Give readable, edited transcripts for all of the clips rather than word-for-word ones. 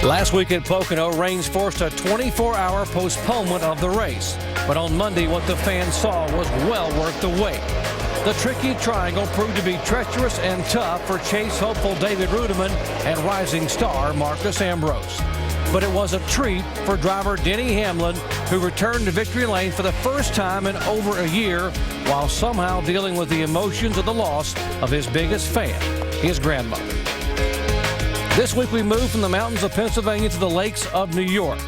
Last week at Pocono, rains forced a 24-hour postponement of the race. But on Monday, what the fans saw was well worth the wait. The tricky triangle proved to be treacherous and tough for chase hopeful David Rudiman and rising star Marcus Ambrose. But it was a treat for driver Denny Hamlin, who returned to victory lane for the first time in over a year, while somehow dealing with the emotions of the loss of his biggest fan, his grandmother. This week we moved from the mountains of Pennsylvania to the lakes of New York.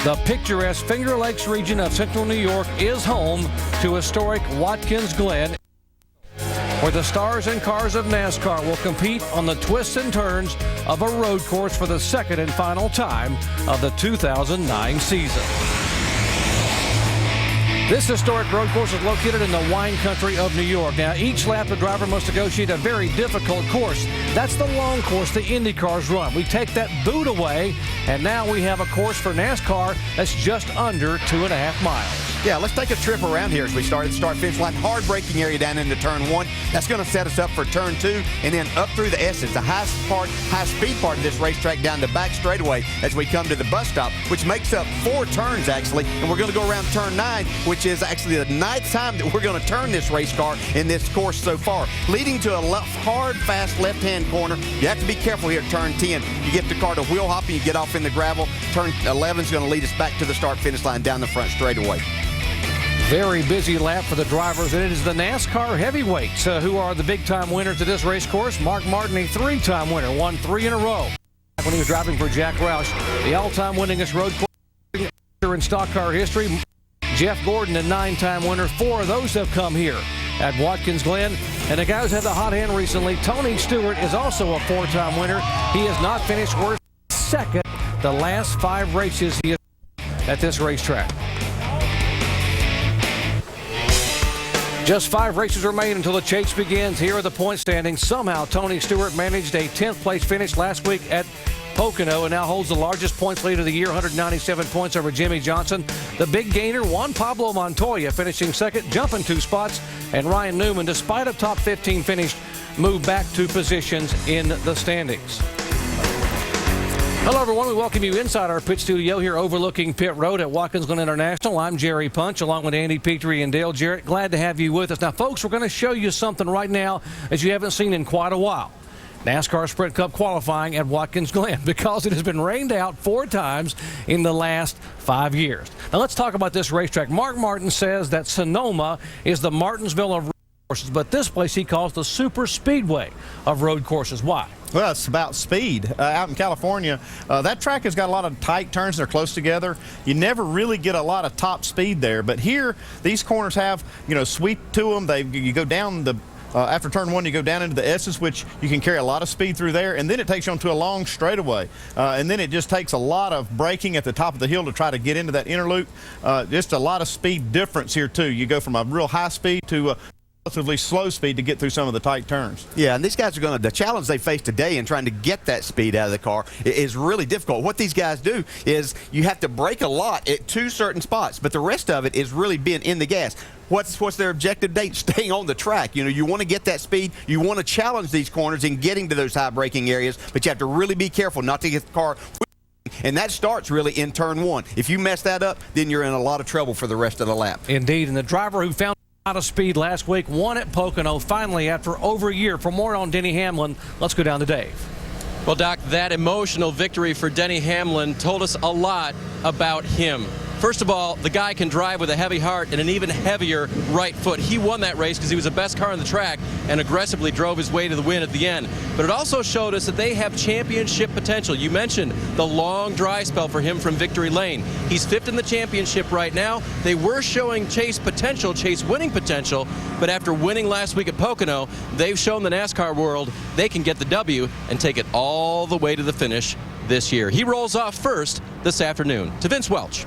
The picturesque Finger Lakes region of central New York is home to historic Watkins Glen, where the stars and cars of NASCAR will compete on the twists and turns of a road course for the second and final time of the 2009 season. This historic road course is located in the wine country of New York. Now, each lap the driver must negotiate a very difficult course. That's the long course the Indy cars run. We take that boot away, and now we have a course for NASCAR that's just under 2.5 miles. Yeah, let's take a trip around here as we start at the start-finish line. Hard braking area down into turn 1. That's going to set us up for turn 2, and then up through the S's, the high-speed part of this racetrack down the back straightaway as we come to the bus stop, which makes up 4 turns, actually, and we're going to go around turn 9, which is actually the 9th time that we're going to turn this race car in this course so far, leading to a hard, fast left-hand corner. You have to be careful here at turn 10. You get the car to wheel hopping, you get off in the gravel. Turn 11 is going to lead us back to the start-finish line down the front straightaway. Very busy lap for the drivers, and it is the NASCAR heavyweights who are the big-time winners of this race course. Mark Martin, a 3-time winner, won 3 in a row when he was driving for Jack Roush. The all-time winningest road course in stock car history. Jeff Gordon, a 9-time winner. 4 of those have come here at Watkins Glen. And the guy who's had the hot hand recently, Tony Stewart, is also a 4-time winner. He has not finished worse than second the last 5 races he has at this racetrack. Just 5 races remain until the chase begins. Here are the point standings. Somehow Tony Stewart managed a 10th place finish last week at Pocono and now holds the largest points lead of the year, 197 points over Jimmy Johnson. The big gainer, Juan Pablo Montoya, finishing second, jumping 2 spots. And Ryan Newman, despite a top 15 finish, moved back 2 positions in the standings. Hello, everyone. We welcome you inside our pit studio here overlooking Pit Road at Watkins Glen International. I'm Jerry Punch, along with Andy Petrie and Dale Jarrett. Glad to have you with us. Now, folks, we're going to show you something right now that you haven't seen in quite a while. NASCAR Sprint Cup qualifying at Watkins Glen, because it has been rained out 4 times in the last 5 years. Now, let's talk about this racetrack. Mark Martin says that Sonoma is the Martinsville of road courses, but this place he calls the super speedway of road courses. Why? Well, it's about speed. Out in California, that track has got a lot of tight turns. They're close together. You never really get a lot of top speed there. But here, these corners have, sweep to them. You go down the after turn 1, you go down into the S's, which you can carry a lot of speed through there, and then it takes you onto a long straightaway. And then it just takes a lot of braking at the top of the hill to try to get into that inner loop. Just a lot of speed difference here, too. You go from a real high speed to relatively slow speed to get through some of the tight turns. Yeah, and these guys are the challenge they face today in trying to get that speed out of the car is really difficult. What these guys do is you have to brake a lot at 2 certain spots, but the rest of it is really being in the gas. What's their objective date? Staying on the track. You want to get that speed. You want to challenge these corners in getting to those high braking areas, but you have to really be careful not to get the car. And that starts really in turn 1. If you mess that up, then you're in a lot of trouble for the rest of the lap. Indeed, and the driver who found out of speed last week won at Pocono finally after over a year. For more on Denny Hamlin, let's go down to Dave. Well, Doc, that emotional victory for Denny Hamlin told us a lot about him. First of all, the guy can drive with a heavy heart and an even heavier right foot. He won that race because he was the best car on the track and aggressively drove his way to the win at the end. But it also showed us that they have championship potential. You mentioned the long dry spell for him from victory lane. He's 5th in the championship right now. They were showing chase winning potential, but after winning last week at Pocono, they've shown the NASCAR world they can get the W and take it all the way to the finish this year. He rolls off first this afternoon. To Vince Welch.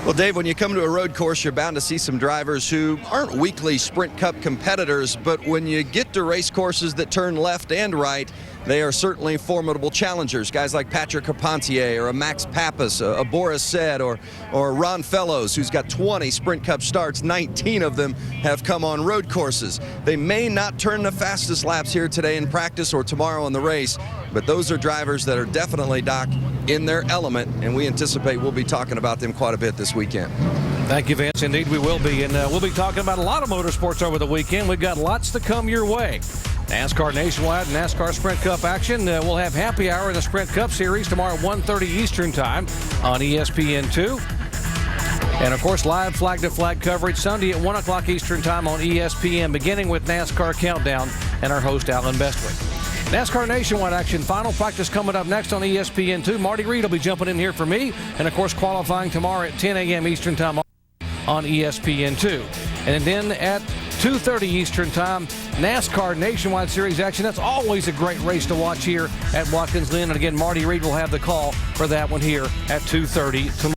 Well, Dave, when you come to a road course, you're bound to see some drivers who aren't weekly Sprint Cup competitors, but when you get to race courses that turn left and right, they are certainly formidable challengers. Guys like Patrick Carpentier or a Max Pappas, a Boris Said, or Ron Fellows, who's got 20 Sprint Cup starts. 19 of them have come on road courses. They may not turn the fastest laps here today in practice or tomorrow in the race, But those are drivers that are definitely, Doc, in their element, and we anticipate we'll be talking about them quite a bit this weekend. Thank you, Vince. Indeed, we will be. And we'll be talking about a lot of motorsports over the weekend. We've got lots to come your way. NASCAR Nationwide, NASCAR Sprint Cup action. We'll have happy hour in the Sprint Cup Series tomorrow at 1:30 Eastern Time on ESPN2. And, of course, live flag-to-flag coverage Sunday at 1 o'clock Eastern Time on ESPN, beginning with NASCAR Countdown and our host, Alan Bestwick. NASCAR Nationwide action. Final practice coming up next on ESPN2. Marty Reed will be jumping in here for me. And, of course, qualifying tomorrow at 10 a.m. Eastern Time on ESPN2. And then at 2:30 Eastern Time, NASCAR Nationwide Series action. That's always a great race to watch here at Watkins, Glen. And, again, Marty Reed will have the call for that one here at 2:30 tomorrow.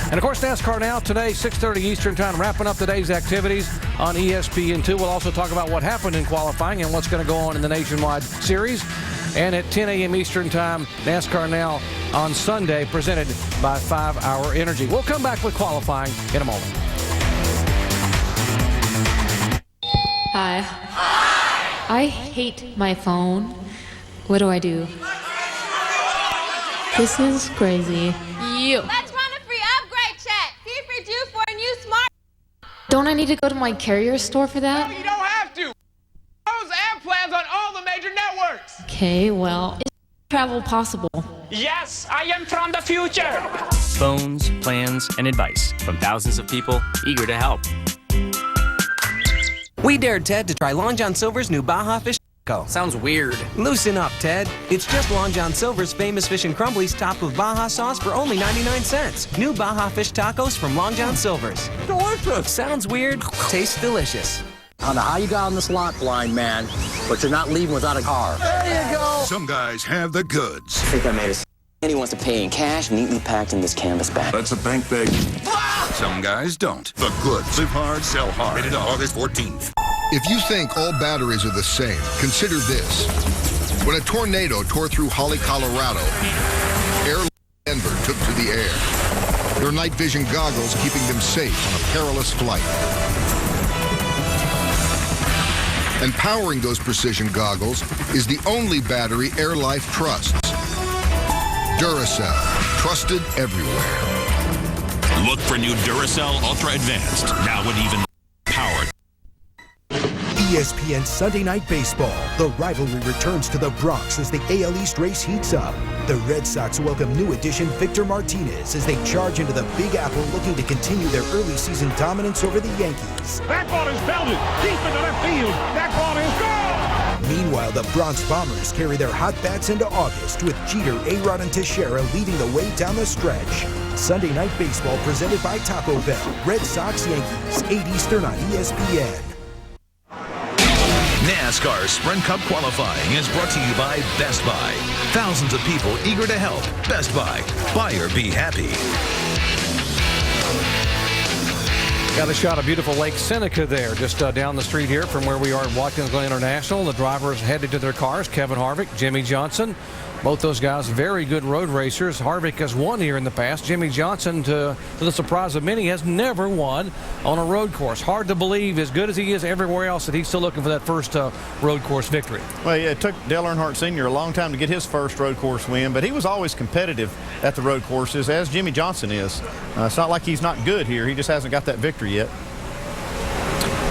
And, of course, NASCAR Now today, 6:30 Eastern Time, wrapping up today's activities on ESPN2. We'll also talk about what happened in qualifying and what's going to go on in the Nationwide Series. And at 10 a.m. Eastern Time, NASCAR Now on Sunday, presented by 5 Hour Energy. We'll come back with qualifying in a moment. Hi. I hate my phone. What do? This is crazy. Let's run a free upgrade check. See if you're due for a new smart. Don't I need to go to my carrier store for that? No, you don't have to. Those ad plans on all the major networks. Okay, well, is travel possible? Yes, I am from the future. Phones, plans, and advice from thousands of people eager to help. We dared Ted to try Long John Silver's new Baja Fish Taco. Sounds weird. Loosen up, Ted. It's just Long John Silver's famous fish and crumblies topped with Baja sauce for only 99 cents. New Baja Fish Tacos from Long John Silver's. Delicious. Sounds weird, tastes delicious. I don't know how you got on this lot, blind man, but you're not leaving without a car. There you go. Some guys have the goods. I think I made it. And he wants to pay in cash, neatly packed in this canvas bag. That's a bank bag. Some guys don't. The goods. Live hard, sell hard. Rated August 14th. If you think all batteries are the same, consider this. When a tornado tore through Holly, Colorado, Air Denver took to the air. Their night vision goggles keeping them safe on a perilous flight. And powering those precision goggles is the only battery Air Life trusts. Duracell, trusted everywhere. Look for new Duracell Ultra Advanced, now with even powered. ESPN Sunday Night Baseball. The rivalry returns to the Bronx as the AL East race heats up. The Red Sox welcome new addition Victor Martinez as they charge into the Big Apple looking to continue their early season dominance over the Yankees. That ball is belted deep into left field. That ball is gone! Meanwhile, the Bronx Bombers carry their hot bats into August with Jeter, A-Rod, and Teixeira leading the way down the stretch. Sunday Night Baseball presented by Taco Bell. Red Sox Yankees, 8 Eastern on ESPN. NASCAR Sprint Cup qualifying is brought to you by Best Buy. Thousands of people eager to help. Best Buy. Buyer be happy. Got a shot of beautiful Lake Seneca there, just down the street here from where we are at Watkins Glen International. The drivers headed to their cars. Kevin Harvick, Jimmy Johnson. Both those guys very good road racers. Harvick has won here in the past. Jimmy Johnson, to the surprise of many, has never won on a road course. Hard to believe, as good as he is everywhere else, that he's still looking for that first road course victory. Well, yeah, it took Dale Earnhardt Sr. a long time to get his first road course win, but he was always competitive at the road courses, as Jimmy Johnson is. It's not like he's not good here. He just hasn't got that victory yet.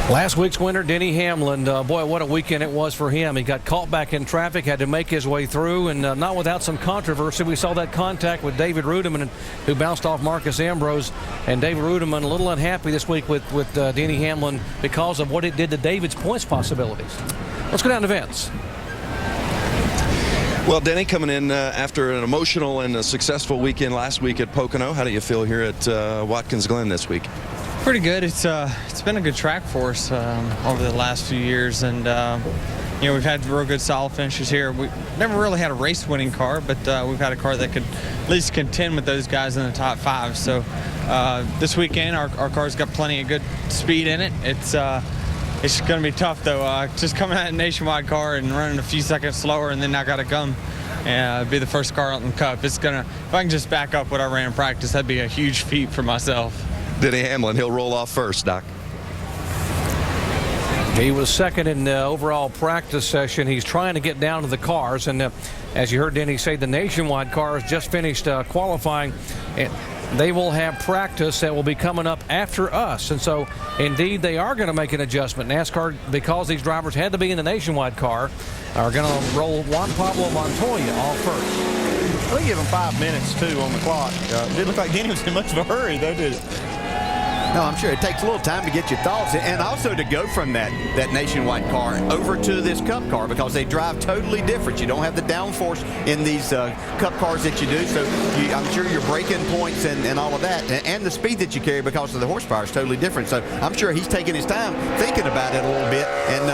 Last week's winner, Denny Hamlin, boy, what a weekend it was for him. He got caught back in traffic, had to make his way through, and not without some controversy. We saw that contact with David Rudiman, who bounced off Marcus Ambrose, and David Rudiman a little unhappy this week with Denny Hamlin because of what it did to David's points possibilities. Let's go down to Vince. Well, Denny, coming in after an emotional and a successful weekend last week at Pocono, how do you feel here at Watkins Glen this week? Pretty good. It's been a good track for us over the last few years, and you know, we've had real good solid finishes here. We never really had a race-winning car, but we've had a car that could at least contend with those guys in the top 5. So this weekend, our car's got plenty of good speed in it. It's going to be tough though. Just coming out in a Nationwide car and running a few seconds slower, and then I got to come and be the first car out in the Cup. If I can just back up what I ran in practice, that'd be a huge feat for myself. Denny Hamlin, he'll roll off first, Doc. He was second in the overall practice session. He's trying to get down to the cars, and as you heard Denny say, the Nationwide cars just finished qualifying, and they will have practice that will be coming up after us. And so, indeed, they are going to make an adjustment. NASCAR, because these drivers had to be in the Nationwide car, are going to roll Juan Pablo Montoya off first. They give him 5 minutes, too, on the clock. It didn't look like Denny was in much of a hurry, though, did it? No, I'm sure it takes a little time to get your thoughts and also to go from that Nationwide car over to this Cup car, because they drive totally different. You don't have the downforce in these Cup cars that you do, so I'm sure your braking points and all of that, and the speed that you carry because of the horsepower is totally different. So I'm sure he's taking his time thinking about it a little bit, and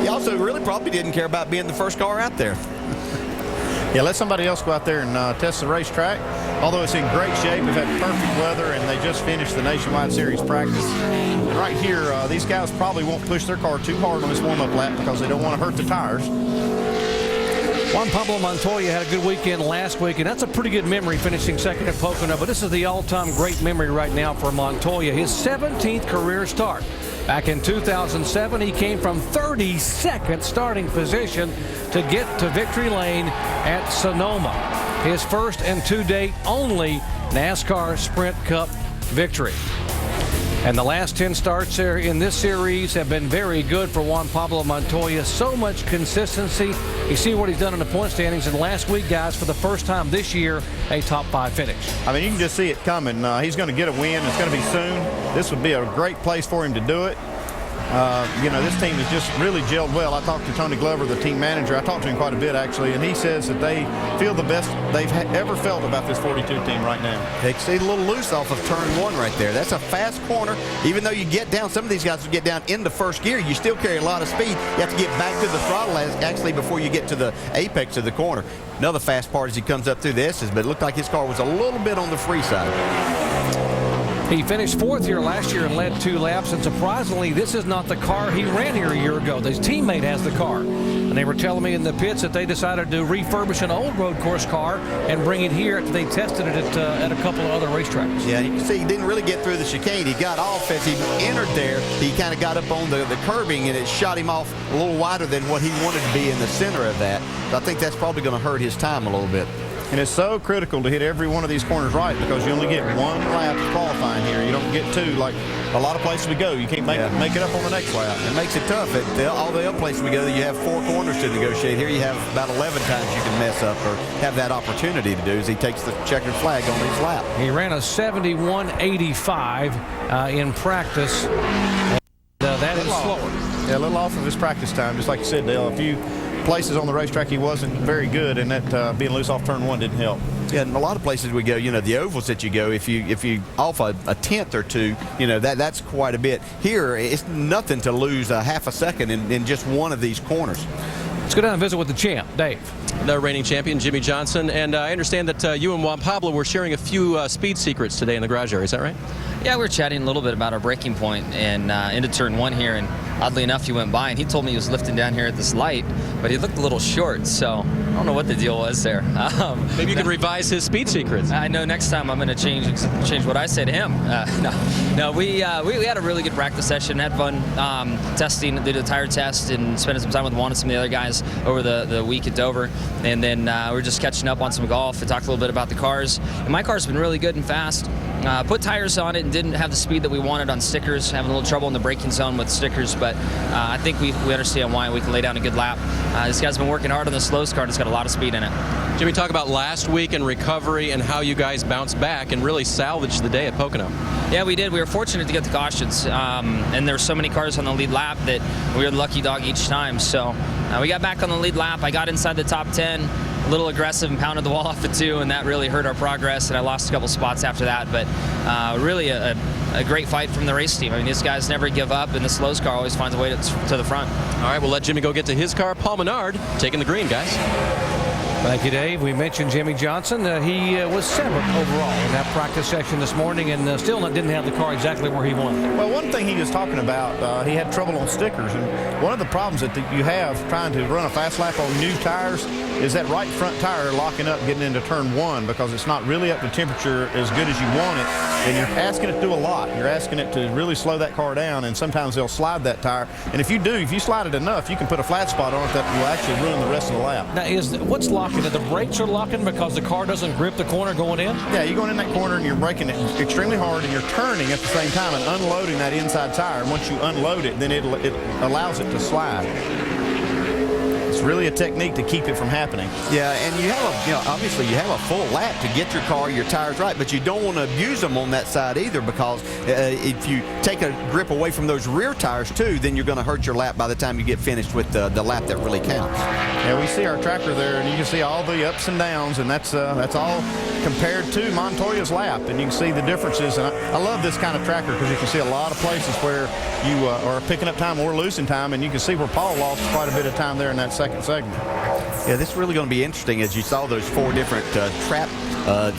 he also really probably didn't care about being the first car out there. Yeah, let somebody else go out there and test the racetrack. Although it's in great shape, we've had perfect weather, and they just finished the Nationwide Series practice. Right here, these guys probably won't push their car too hard on this warm-up lap because they don't want to hurt the tires. Juan Pablo Montoya had a good weekend last week, and that's a pretty good memory, finishing second at Pocono. But this is the all-time great memory right now for Montoya, his 17th career start. Back in 2007, he came from 32nd starting position to get to victory lane at Sonoma. His first and to-date only NASCAR Sprint Cup victory. And the last 10 starts there in this series have been very good for Juan Pablo Montoya. So much consistency. You see what he's done in the point standings. And last week, guys, for the first time this year, a top 5 finish. I mean, you can just see it coming. He's going to get a win. It's going to be soon. This would be a great place for him to do it. You know, this team has just really gelled well. I talked to Tony Glover, the team manager. I talked to him quite a bit, actually, and he says that they feel the best they've ever felt about this 42 team right now. They stay a little loose off of turn 1 right there. That's a fast corner. Even though you get down, some of these guys will get down into first gear, you still carry a lot of speed. You have to get back to the throttle actually before you get to the apex of the corner. Another fast part as he comes up through the S's, but it looked like his car was a little bit on the free side. He finished 4th here last year and led 2 laps, and surprisingly, this is not the car he ran here a year ago. His teammate has the car. And they were telling me in the pits that they decided to refurbish an old road course car and bring it here after they tested it at a couple of other racetracks. Yeah, you can see he didn't really get through the chicane. He got off as he entered there. He kind of got up on the curbing, and it shot him off a little wider than what he wanted to be in the center of that. So I think that's probably going to hurt his time a little bit. And it's so critical to hit every one of these corners right, because you only get 1 lap of qualifying here. You don't get 2 like a lot of places we go. You can't make it up on the next lap. It makes it tough. At all the other places we go, you have 4 corners to negotiate. Here you have about 11 times you can mess up or have that opportunity to do as he takes the checkered flag on his lap. He ran a 71.85 in practice. That is slower. Yeah, a little off of his practice time. Just like you said, Dale, a few places on the racetrack he wasn't very good, and that being loose off turn 1 didn't help. Yeah, and a lot of places we go, you know, the ovals that you go, if you off a tenth or 2, you know, that's quite a bit. Here, it's nothing to lose a half a second in just one of these corners. Let's go down and visit with the champ, Dave. The reigning champion, Jimmy Johnson. And I understand that you and Juan Pablo were sharing a few speed secrets today in the garage area. Is that right? Yeah, we were chatting a little bit about our braking point and into turn 1 here, and oddly enough, he went by and he told me he was lifting down here at this light, but he looked a little short, so I don't know what the deal was there. Maybe you could revise his speed secrets. I know next time I'm going to change what I say to him. No, we had a really good practice session, had fun testing, did a tire test, and spending some time with Juan and some of the other guys over the week at Dover, and then we're just catching up on some golf and talked a little bit about the cars. And my car's been really good and fast. Put tires on it and didn't have the speed that we wanted on stickers, having a little trouble in the braking zone with stickers, but I think we understand why. We can lay down a good lap. This guy's been working hard on the slowest car, and it's got a lot of speed in it. Jimmy, talk about last week and recovery and how you guys bounced back and really salvaged the day at Pocono. Yeah, we did. We were fortunate to get the cautions, and there were so many cars on the lead lap that we were the lucky dog each time. So we got back on the lead lap. I got inside the top 10, a little aggressive and pounded the wall off at 2, and that really hurt our progress, and I lost a couple spots after that. But really a great fight from the race team. I mean, these guys never give up, and the slowest car always finds a way to the front. All right, we'll let Jimmy go get to his car. Paul Menard taking the green, guys. Thank you, Dave. We mentioned Jimmy Johnson. He was 7th overall in that practice session this morning, and still didn't have the car exactly where he wanted. Well, one thing he was talking about, he had trouble on stickers, and one of the problems that you have trying to run a fast lap on new tires is that right front tire locking up getting into turn 1 because it's not really up to temperature as good as you want it, and you're asking it to do a lot. You're asking it to really slow that car down, and sometimes they'll slide that tire. And if you slide it enough, you can put a flat spot on it that will actually ruin the rest of the lap. Now, what's locking it? The brakes are locking because the car doesn't grip the corner going in? Yeah, you're going in that corner and you're braking it extremely hard and you're turning at the same time and unloading that inside tire. And once you unload it, then it allows it to slide. It's really a technique to keep it from happening. Yeah, and you have obviously you have a full lap to get your tires right, but you don't want to abuse them on that side either, because if you take a grip away from those rear tires too, then you're going to hurt your lap by the time you get finished with the lap that really counts. Yeah, we see our tracker there, and you can see all the ups and downs, and that's all compared to Montoya's lap, and you can see the differences. And I love this kind of tracker because you can see a lot of places where you are picking up time or losing time, and you can see where Paul lost quite a bit of time there in that second segment. Yeah, this is really going to be interesting as you saw those 4 different trap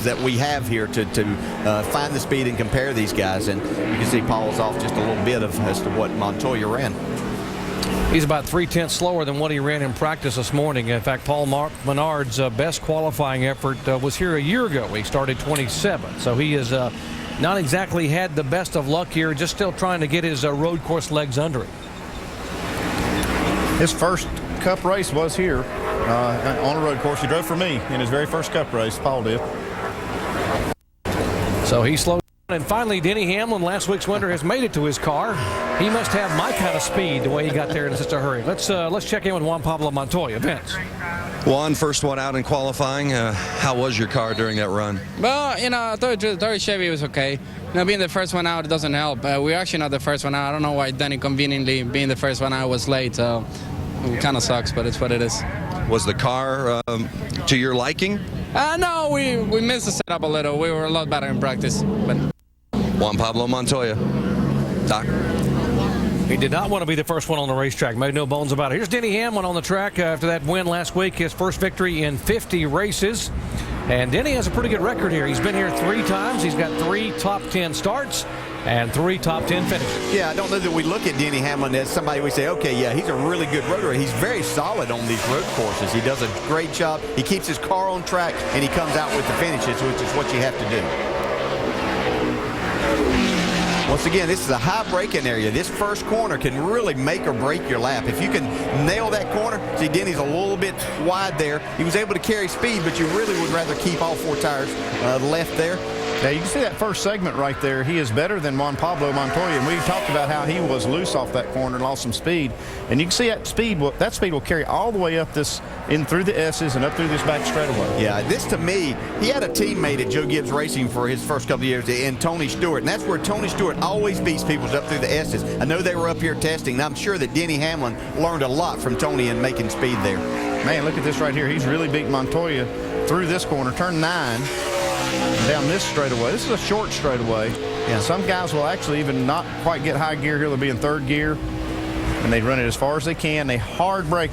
that we have here to find the speed and compare these guys, and you can see Paul's off just a little bit as to what Montoya ran. He's about 3/10 slower than what he ran in practice this morning. In fact, Paul Menard's best qualifying effort was here a year ago. He started 27th, so he has not exactly had the best of luck here, just still trying to get his road course legs under him. His first Cup race was here on a road course. He drove for me in his very first Cup race, Paul did. So he slowed down. And finally, Denny Hamlin, last week's winner, has made it to his car. He must have my kind of speed the way he got there in such a hurry. Let's check in with Juan Pablo Montoya. Vince. Juan, first one out in qualifying. How was your car during that run? Well, I thought Chevy was okay. Being the first one out, it doesn't help. We're actually not the first one out. I don't know why Denny conveniently being the first one out was late. So it kind of sucks, but it's what it is. Was the car to your liking? No, we missed the setup a little. We were a lot better in practice. But Juan Pablo Montoya. Doc. He did not want to be the first one on the racetrack. Made no bones about it. Here's Denny Hamlin on the track after that win last week. His first victory in 50 races. And Denny has a pretty good record here. He's been here 3 times. He's got 3 top 10 starts and 3 top 10 finishes. Yeah, I don't know that we look at Denny Hamlin as somebody we say, okay, yeah, he's a really good roader. He's very solid on these road courses. He does a great job. He keeps his car on track, and he comes out with the finishes, which is what you have to do. Once again, this is a high braking area. This first corner can really make or break your lap. If you can nail that corner, see Denny's a little bit wide there. He was able to carry speed, but you really would rather keep all 4 tires left there. Yeah, you can see that first segment right there. He is better than Juan Pablo Montoya, and we talked about how he was loose off that corner and lost some speed. And you can see that speed will carry all the way up through the S's and up through this back straightaway. Yeah, this to me, he had a teammate at Joe Gibbs Racing for his first couple of years, and Tony Stewart, and that's where Tony Stewart always beats people up through the S's. I know they were up here testing, and I'm sure that Denny Hamlin learned a lot from Tony in making speed there. Man, look at this right here. He's really beat Montoya through this corner, turn 9. Down this straightaway. This is a short straightaway. Yeah. Some guys will actually even not quite get high gear here. They'll be in 3rd gear, and they run it as far as they can. They hard brake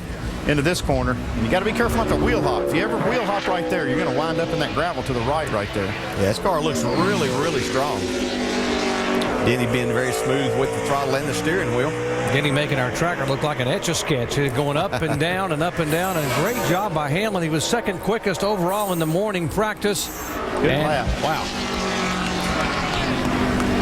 into this corner. And you got to be careful not to wheel hop. If you ever wheel hop right there, you're going to wind up in that gravel to the right there. Yeah, this car looks really, really strong. Denny being very smooth with the throttle and the steering wheel. Denny making our tracker look like an Etch-a-Sketch. He's going up and down and up and down. And great job by Hamlin. He was 2nd quickest overall in the morning practice. Good lap. Wow.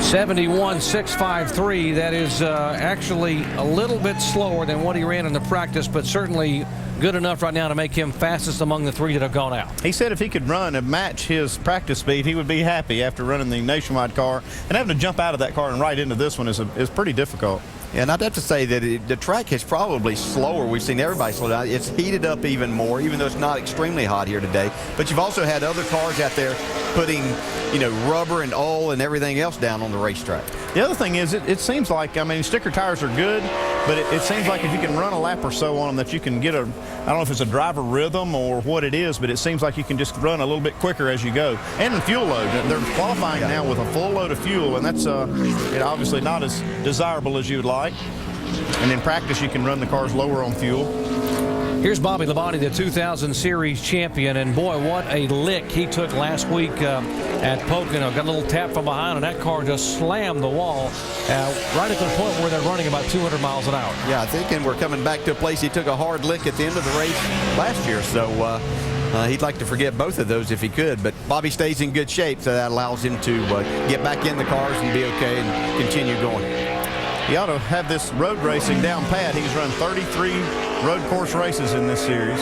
71.653. That is actually a little bit slower than what he ran in the practice, but certainly good enough right now to make him fastest among the 3 that have gone out. He said if he could run and match his practice speed, he would be happy after running the Nationwide car. And having to jump out of that car and right into this one is pretty difficult. Yeah, and I'd have to say that the track is probably slower. We've seen everybody slow down. It's heated up even more, even though it's not extremely hot here today. But you've also had other cars out there putting, rubber and oil and everything else down on the racetrack. The other thing is it seems like, sticker tires are good, but it seems like if you can run a lap or so on them that you can get I don't know if it's a driver rhythm or what it is, but it seems like you can just run a little bit quicker as you go. And the fuel load. They're qualifying now with a full load of fuel, and that's obviously not as desirable as you would like. And in practice, you can run the cars lower on fuel. Here's Bobby Labonte, the 2000 Series champion, and boy, what a lick he took last week at Pocono. Got a little tap from behind, and that car just slammed the wall right at the point where they're running about 200 miles an hour. Yeah, I think, and we're coming back to a place he took a hard lick at the end of the race last year, so he'd like to forget both of those if he could, but Bobby stays in good shape, so that allows him to get back in the cars and be okay and continue going. He ought to have this road racing down pat. He's run 33 road course races in this series.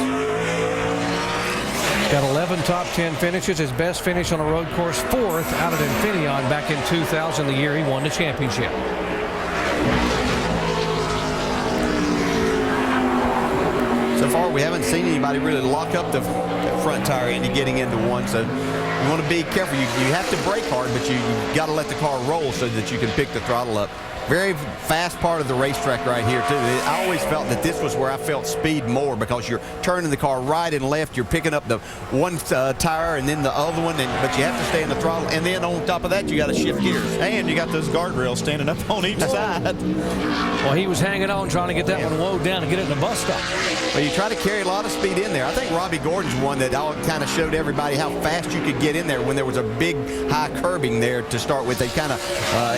Got 11 top 10 finishes. His best finish on a road course, 4th out at Infineon back in 2000, the year he won the championship. So far, we haven't seen anybody really lock up the front tire into getting into one, so you want to be careful. You have to brake hard, but you got to let the car roll so that you can pick the throttle up. Very fast part of the racetrack right here, too. I always felt that this was where I felt speed more because you're turning the car right and left. You're picking up the one tire and then the other one, but you have to stay in the throttle. And then on top of that, you got to shift gears. And you got those guardrails standing up on each side. Well, he was hanging on trying to get that one low down and get it in the bus stop. Well, you try to carry a lot of speed in there. I think Robbie Gordon's one that kind of showed everybody how fast you could get in there when there was a big high curbing there to start with. They kind of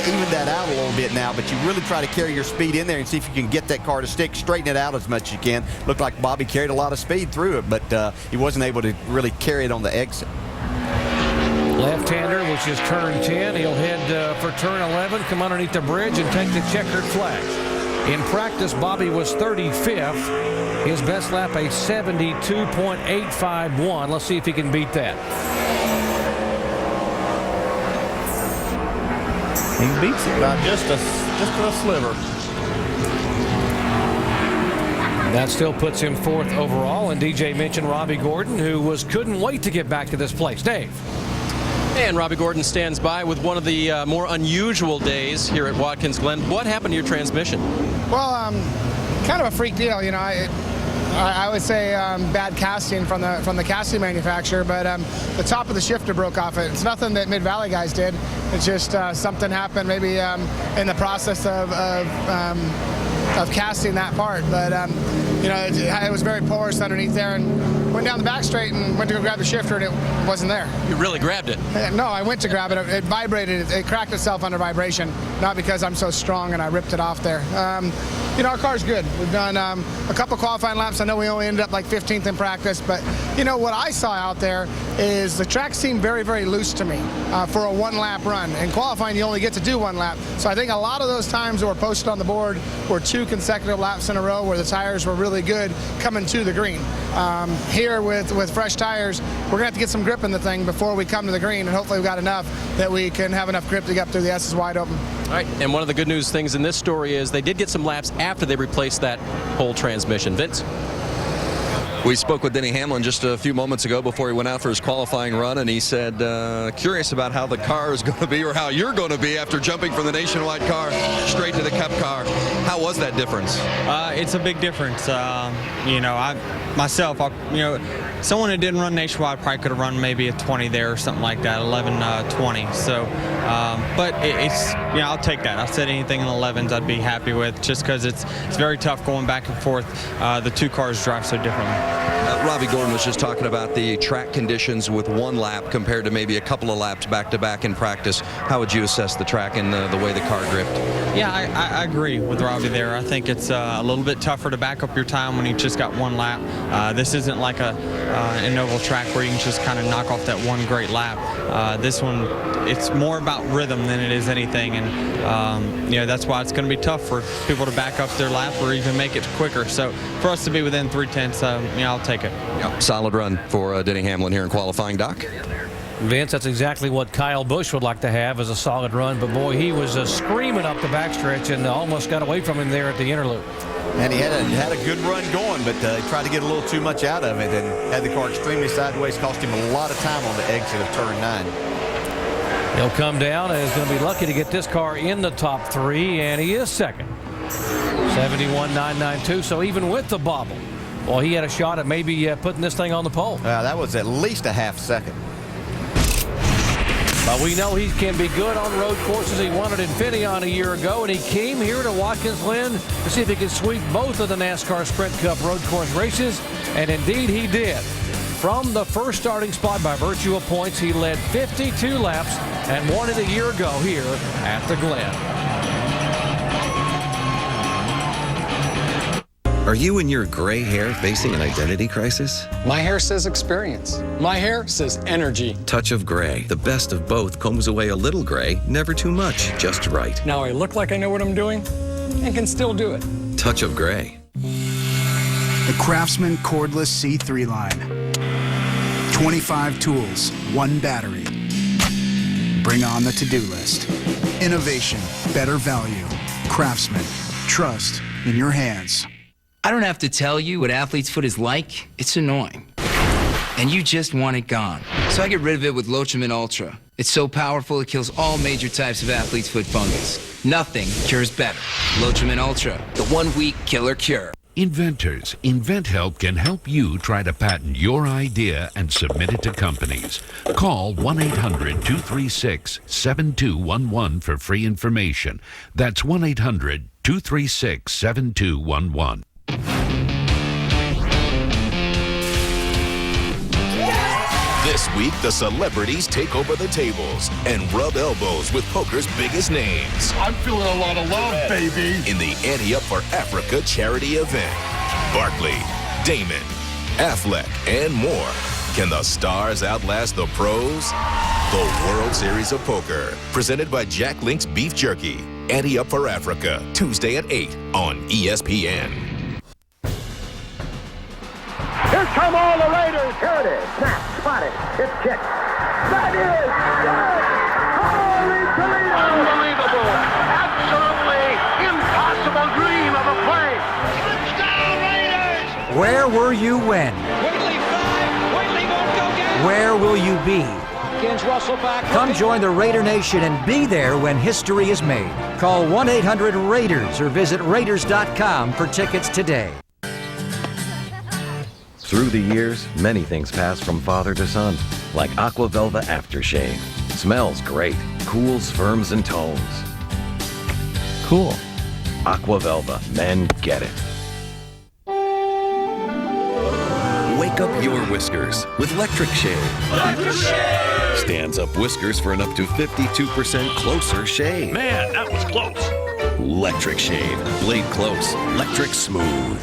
evened that out a little bit now, but you really try to carry your speed in there and see if you can get that car to stick, straighten it out as much as you can. Looked like Bobby carried a lot of speed through it, but he wasn't able to really carry it on the exit. Left-hander, which is turn 10. He'll head for turn 11, come underneath the bridge and take the checkered flag. In practice, Bobby was 35th. His best lap, a 72.851. Let's see if he can beat that. He beats it by just a sliver. That still puts him 4th overall, and DJ mentioned Robbie Gordon, who couldn't wait to get back to this place. Dave. And Robbie Gordon stands by with one of the more unusual days here at Watkins Glen. What happened to your transmission? Well, kind of a freak deal, you know. I would say bad casting from the casting manufacturer, but the top of the shifter broke off it. It's nothing that Mid-Valley guys did. It's just something happened maybe in the process of casting that part. But you know, it was very porous underneath there, and went down the back straight and went to go grab the shifter, and it wasn't there. You really grabbed it? No, I went to grab it. It vibrated. It cracked itself under vibration, not because I'm so strong and I ripped it off there. You know, our car's good. We've done a couple qualifying laps. I know we only ended up like 15th in practice, but you know what I saw out there is the track seemed very, very loose to me for a one-lap run. In qualifying, you only get to do one lap. So I think a lot of those times that were posted on the board were 2 consecutive laps in a row where the tires were really good coming to the green. Here with fresh tires, we're going to have to get some grip in the thing before we come to the green, and hopefully we've got enough that we can have enough grip to get up through the S's wide open. All right, and one of the good news things in this story is they did get some laps after they replaced that whole transmission. Vince? We spoke with Denny Hamlin just a few moments ago before he went out for his qualifying run, and he said, curious about how the car is going to be or how you're going to be after jumping from the Nationwide car straight to the Cup car. How was that difference? It's a big difference. You know, you know, someone that didn't run Nationwide probably could have run maybe a 20 there or something like that, 11:20. So, but it's, you know, I'll take that. I said anything in the 11s I'd be happy with, just because it's very tough going back and forth. The two cars drive so differently. Robbie Gordon was just talking about the track conditions with one lap compared to maybe a couple of laps back-to-back in practice. How would you assess the track and the way the car gripped? Yeah, I agree with Robbie there. I think it's a little bit tougher to back up your time when you just got one lap. This isn't like an oval track where you can just kind of knock off that one great lap. This one, it's more about rhythm than it is anything, and you know, that's why it's going to be tough for people to back up their lap or even make it quicker. So for us to be within 3/10, you know, I'll take it. Yep. Solid run for Denny Hamlin here in qualifying, Doc. Vince, that's exactly what Kyle Busch would like to have as a solid run, but boy, he was screaming up the backstretch and almost got away from him there at the interlude. And he had a good run going, but he tried to get a little too much out of it and had the car extremely sideways, cost him a lot of time on the exit of turn 9. He'll come down and is going to be lucky to get this car in the top 3, and he is second. 71.992, so even with the bobble, well, he had a shot at maybe putting this thing on the pole. That was at least a half second. But we know he can be good on road courses. He won at Infineon a year ago, and he came here to Watkins Glen to see if he could sweep both of the NASCAR Sprint Cup road course races, and indeed he did. From the first starting spot by virtue of points, he led 52 laps and won it a year ago here at the Glen. Are you and your gray hair facing an identity crisis? My hair says experience. My hair says energy. Touch of Gray. The best of both combs away a little gray, never too much, just right. Now I look like I know what I'm doing and can still do it. Touch of Gray. The Craftsman cordless C3 line. 25 tools, 1 battery. Bring on the to-do list. Innovation, better value. Craftsman, trust in your hands. I don't have to tell you what athlete's foot is like. It's annoying. And you just want it gone. So I get rid of it with Lotrimin Ultra. It's so powerful it kills all major types of athlete's foot fungus. Nothing cures better. Lotrimin Ultra, the 1-week killer cure. Inventors, InventHelp can help you try to patent your idea and submit it to companies. Call 1-800-236-7211 for free information. That's 1-800-236-7211. This week, the celebrities take over the tables and rub elbows with poker's biggest names. I'm feeling a lot of love, baby. In the Ante Up for Africa charity event. Barkley, Damon, Affleck, and more. Can the stars outlast the pros? The World Series of Poker, presented by Jack Link's Beef Jerky. Ante Up for Africa, Tuesday at 8 on ESPN. Here come all the Raiders. Here it is. Snap. Spotted. It's kicked. That is good. Holy Toledo. Unbelievable. Absolutely impossible dream of a play. Touchdown Raiders. Where were you when? Whitley 5. Whitley won't go down. Where will you be? Watkins, Russell back. Come join the Raider Nation and be there when history is made. Call 1-800-RAIDERS or visit Raiders.com for tickets today. Through the years, many things pass from father to son, like Aquavelva Aftershave. Smells great, cools, firms, and tones. Cool. Aquavelva, men get it. Wake up your whiskers with Electric Shave. Electric Shave! Stands up whiskers for an up to 52% closer shave. Man, that was close. Electric Shave. Blade close. Electric smooth.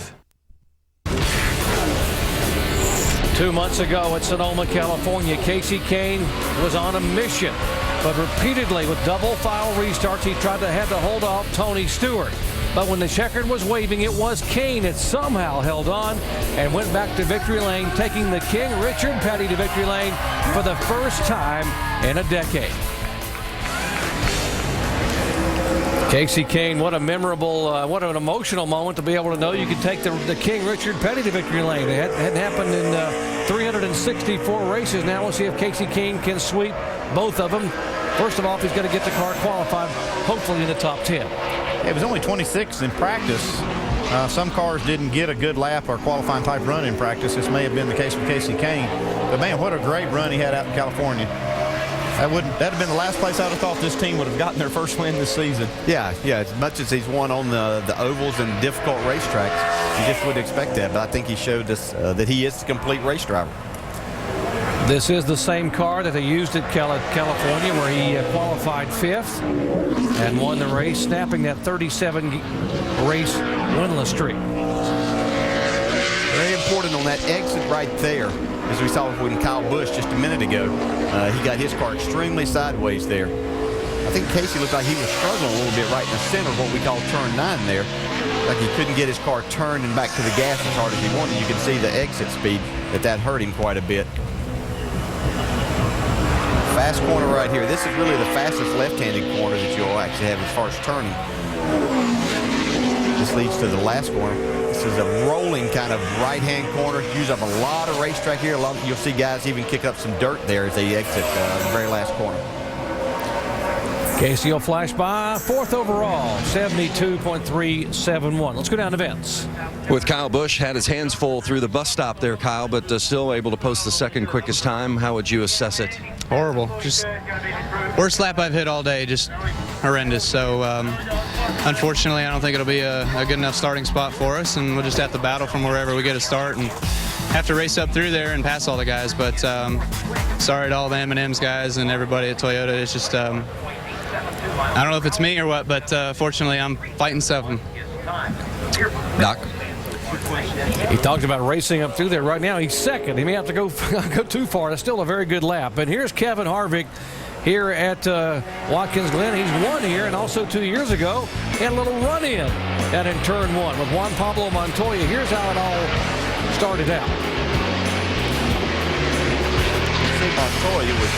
2 months ago at Sonoma, California, Casey Kane was on a mission, but repeatedly with double foul restarts, he had to hold off Tony Stewart. But when the checkered was waving, it was Kane that somehow held on and went back to victory lane, taking the King Richard Petty to victory lane for the first time in a decade. Casey Kane, what a memorable, what an emotional moment to be able to know you could take the King Richard Petty to victory lane. It hadn't happened in 364 races. Now we'll see if Casey Kane can sweep both of them. First of all, if he's going to get the car qualified, hopefully in the top 10. It was only 26 in practice. Some cars didn't get a good lap or qualifying type run in practice. This may have been the case with Casey Kane. But man, what a great run he had out in California. That'd have been the last place I would have thought this team would have gotten their first win this season. Yeah, as much as he's won on the ovals and difficult racetracks, you just wouldn't expect that. But I think he showed us that he is the complete race driver. This is the same car that they used at California, where he qualified 5th and won the race, snapping that 37-race winless streak. Very important on that exit right there, as we saw with Kyle Busch just a minute ago. He got his car extremely sideways there. I think Casey looked like he was struggling a little bit right in the center of what we call turn 9 there. Like he couldn't get his car turned and back to the gas as hard as he wanted. You can see the exit speed, that hurt him quite a bit. Fast corner right here. This is really the fastest left-handed corner that you'll actually have as far as turning. This leads to the last corner. This is a rolling kind of right-hand corner. Use up a lot of racetrack here. You'll see guys even kick up some dirt there as they exit the very last corner. KCO flash by, 4th overall, 72.371. Let's go down to Vince. With Kyle Busch, had his hands full through the bus stop there, Kyle, but still able to post the second quickest time. How would you assess it? Horrible. Just worst lap I've hit all day. Just horrendous. So unfortunately, I don't think it'll be a good enough starting spot for us, and we'll just have to battle from wherever we get a start and have to race up through there and pass all the guys. But sorry to all the M&M's guys and everybody at Toyota. It's just I don't know if it's me or what, but fortunately I'm fighting something. Doc? He talked about racing up through there. Right now he's second. He may have to go too far. That's still a very good lap. But here's Kevin Harvick here at Watkins Glen. He's won here, and also 2 years ago had a little run-in out in turn 1 with Juan Pablo Montoya. Here's how it all started out. Montoya was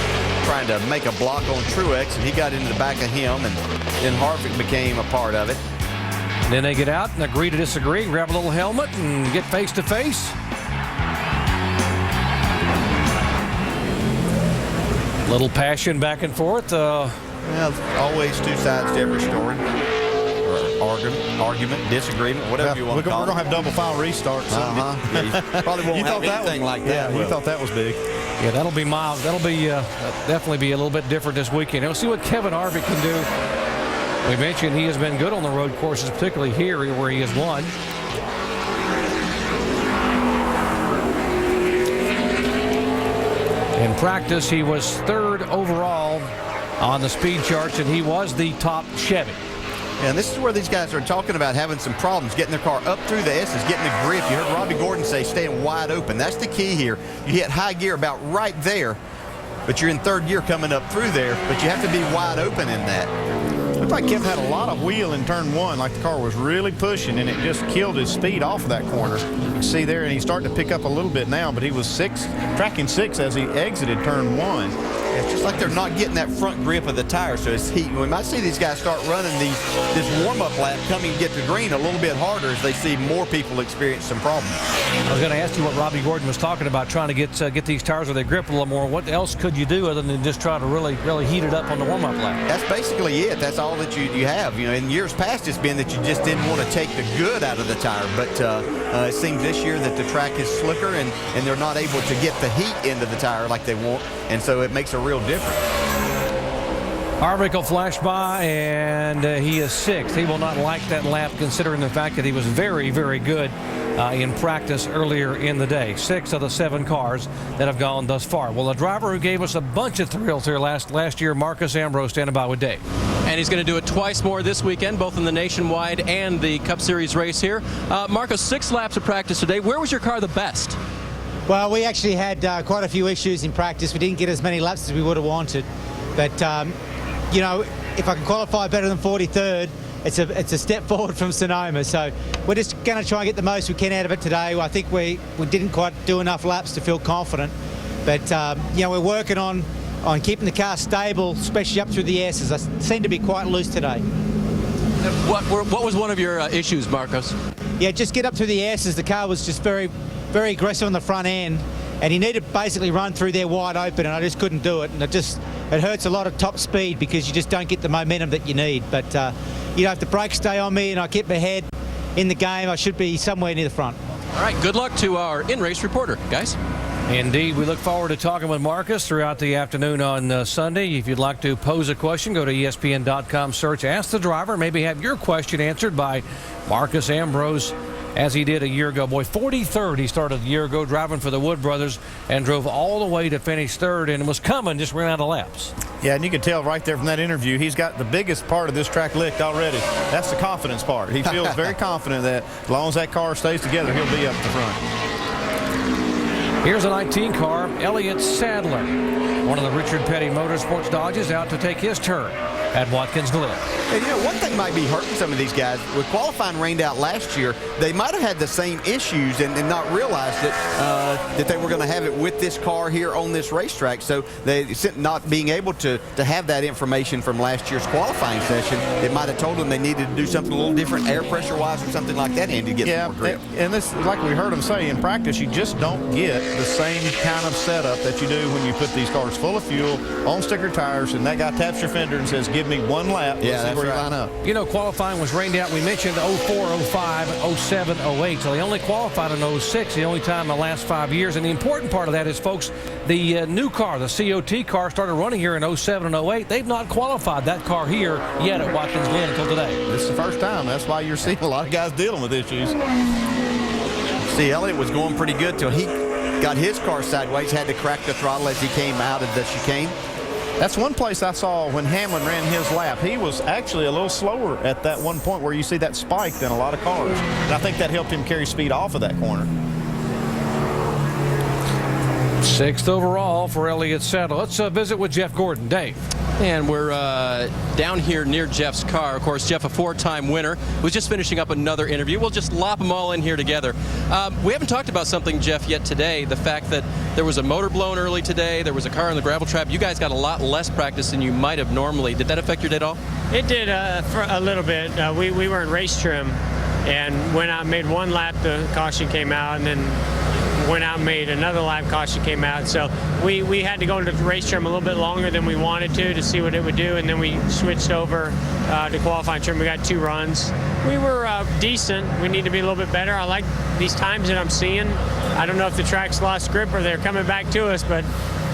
trying to make a block on Truex, and he got into the back of him, and then Harvick became a part of it. Then they get out and agree to disagree, grab a little helmet, and get face to face. Little passion back and forth. Well, always two sides to every story. Or argument, disagreement, whatever you want to call it. We're going to have double file restarts. Yeah, you probably won't have anything like that. Yeah, you thought that was big. Yeah, that'll be mild. That'll be definitely be a little bit different this weekend. We'll see what Kevin Harvick can do. We mentioned he has been good on the road courses, particularly here where he has won. In practice, he was 3rd overall on the speed charts, and he was the top Chevy. And this is where these guys are talking about having some problems getting their car up through the S's, getting the grip. You heard Robbie Gordon say staying wide open. That's the key here. You hit high gear about right there, but you're in 3rd gear coming up through there, but you have to be wide open in that. Looked like Kevin had a lot of wheel in turn 1, like the car was really pushing, and it just killed his speed off of that corner. You can see there, and he's starting to pick up a little bit now, but he was tracking 6 as he exited turn 1. It's just like they're not getting that front grip of the tire, so it's heat. We might see these guys start running this warm-up lap coming to get to green a little bit harder as they see more people experience some problems. I was going to ask you what Robbie Gordon was talking about, trying to get these tires where they grip a little more. What else could you do other than just try to really heat it up on the warm-up lap? That's basically it. That's all that you have. You know, in years past, it's been that you just didn't want to take the good out of the tire, but it seems this year that the track is slicker and they're not able to get the heat into the tire like they want, and so it makes a real difference. Harvick will flash by, and he is 6th. He will not like that lap, considering the fact that he was very, very good in practice earlier in the day. 6 of the 7 cars that have gone thus far. Well, the driver who gave us a bunch of thrills here last year, Marcus Ambrose, standing by with Dave. And he's going to do it twice more this weekend, both in the Nationwide and the Cup Series race here. Marcus, 6 laps of practice today. Where was your car the best? Well, we actually had quite a few issues in practice. We didn't get as many laps as we would have wanted. But, you know, if I can qualify better than 43rd, it's a step forward from Sonoma. So we're just going to try and get the most we can out of it today. I think we didn't quite do enough laps to feel confident. But, you know, we're working on keeping the car stable, especially up through the S's. I seem to be quite loose today. What was one of your issues, Marcos? Yeah, just get up through the S's. The car was just very, very aggressive on the front end, and he needed to basically run through there wide open, and I just couldn't do it. And it hurts a lot of top speed because you just don't get the momentum that you need. But, you know, if the brakes stay on me and I keep my head in the game, I should be somewhere near the front. All right, good luck to our in-race reporter, guys. Indeed, we look forward to talking with Marcus throughout the afternoon on Sunday. If you'd like to pose a question, go to ESPN.com, search Ask the Driver. Maybe have your question answered by Marcus Ambrose, as he did a year ago. Boy, 43rd he started a year ago, driving for the Wood Brothers, and drove all the way to finish 3rd, and was coming, just ran out of laps. Yeah, and you can tell right there from that interview, he's got the biggest part of this track licked already. That's the confidence part. He feels very confident that as long as that car stays together, he'll be up the front. Here's a 19 car, Elliott Sadler, one of the Richard Petty Motorsports Dodges, out to take his turn at Watkins Glen. And you know, one thing might be hurting some of these guys. With qualifying rained out last year, they might have had the same issues and not realized that they were going to have it with this car here on this racetrack. So they not being able to have that information from last year's qualifying session, it might have told them they needed to do something a little different air pressure wise or something like that, and to get some more grip. And this, like we heard him say, in practice you just don't get the same kind of setup that you do when you put these cars corners, full of fuel, on sticker tires, and that guy taps your fender and says, give me one lap. Yeah, Let's see that's where you right. line up. You know, qualifying was rained out. We mentioned 04, 05, 07, 08. So they only qualified in 06, the only time in the last 5 years. And the important part of that is, folks, the new car, the COT car, started running here in 07 and 08. They've not qualified that car here yet at Watkins Glen until today. This is the first time. That's why you're seeing a lot of guys dealing with issues. See, Elliott was going pretty good till he got his car sideways, had to crack the throttle as he came out of the chicane. That's one place I saw when Hamlin ran his lap. He was actually a little slower at that one point where you see that spike than a lot of cars. And I think that helped him carry speed off of that corner. 6th overall for Elliott Sadler. Let's visit with Jeff Gordon. Dave. And we're down here near Jeff's car. Of course, Jeff, a 4-time winner, was just finishing up another interview. We'll just lop them all in here together. We haven't talked about something, Jeff, yet today. The fact that there was a motor blown early today. There was a car on the gravel trap. You guys got a lot less practice than you might have normally. Did that affect your day at all? It did for a little bit. We were in race trim and went out and made one lap. The caution came out, and then went out and made another lap. Caution came out. So we had to go into the race trim a little bit longer than we wanted to see what it would do, and then we switched over to qualifying trim. We got 2 runs. We were decent. We need to be a little bit better. I like these times that I'm seeing. I don't know if the track's lost grip or they're coming back to us, but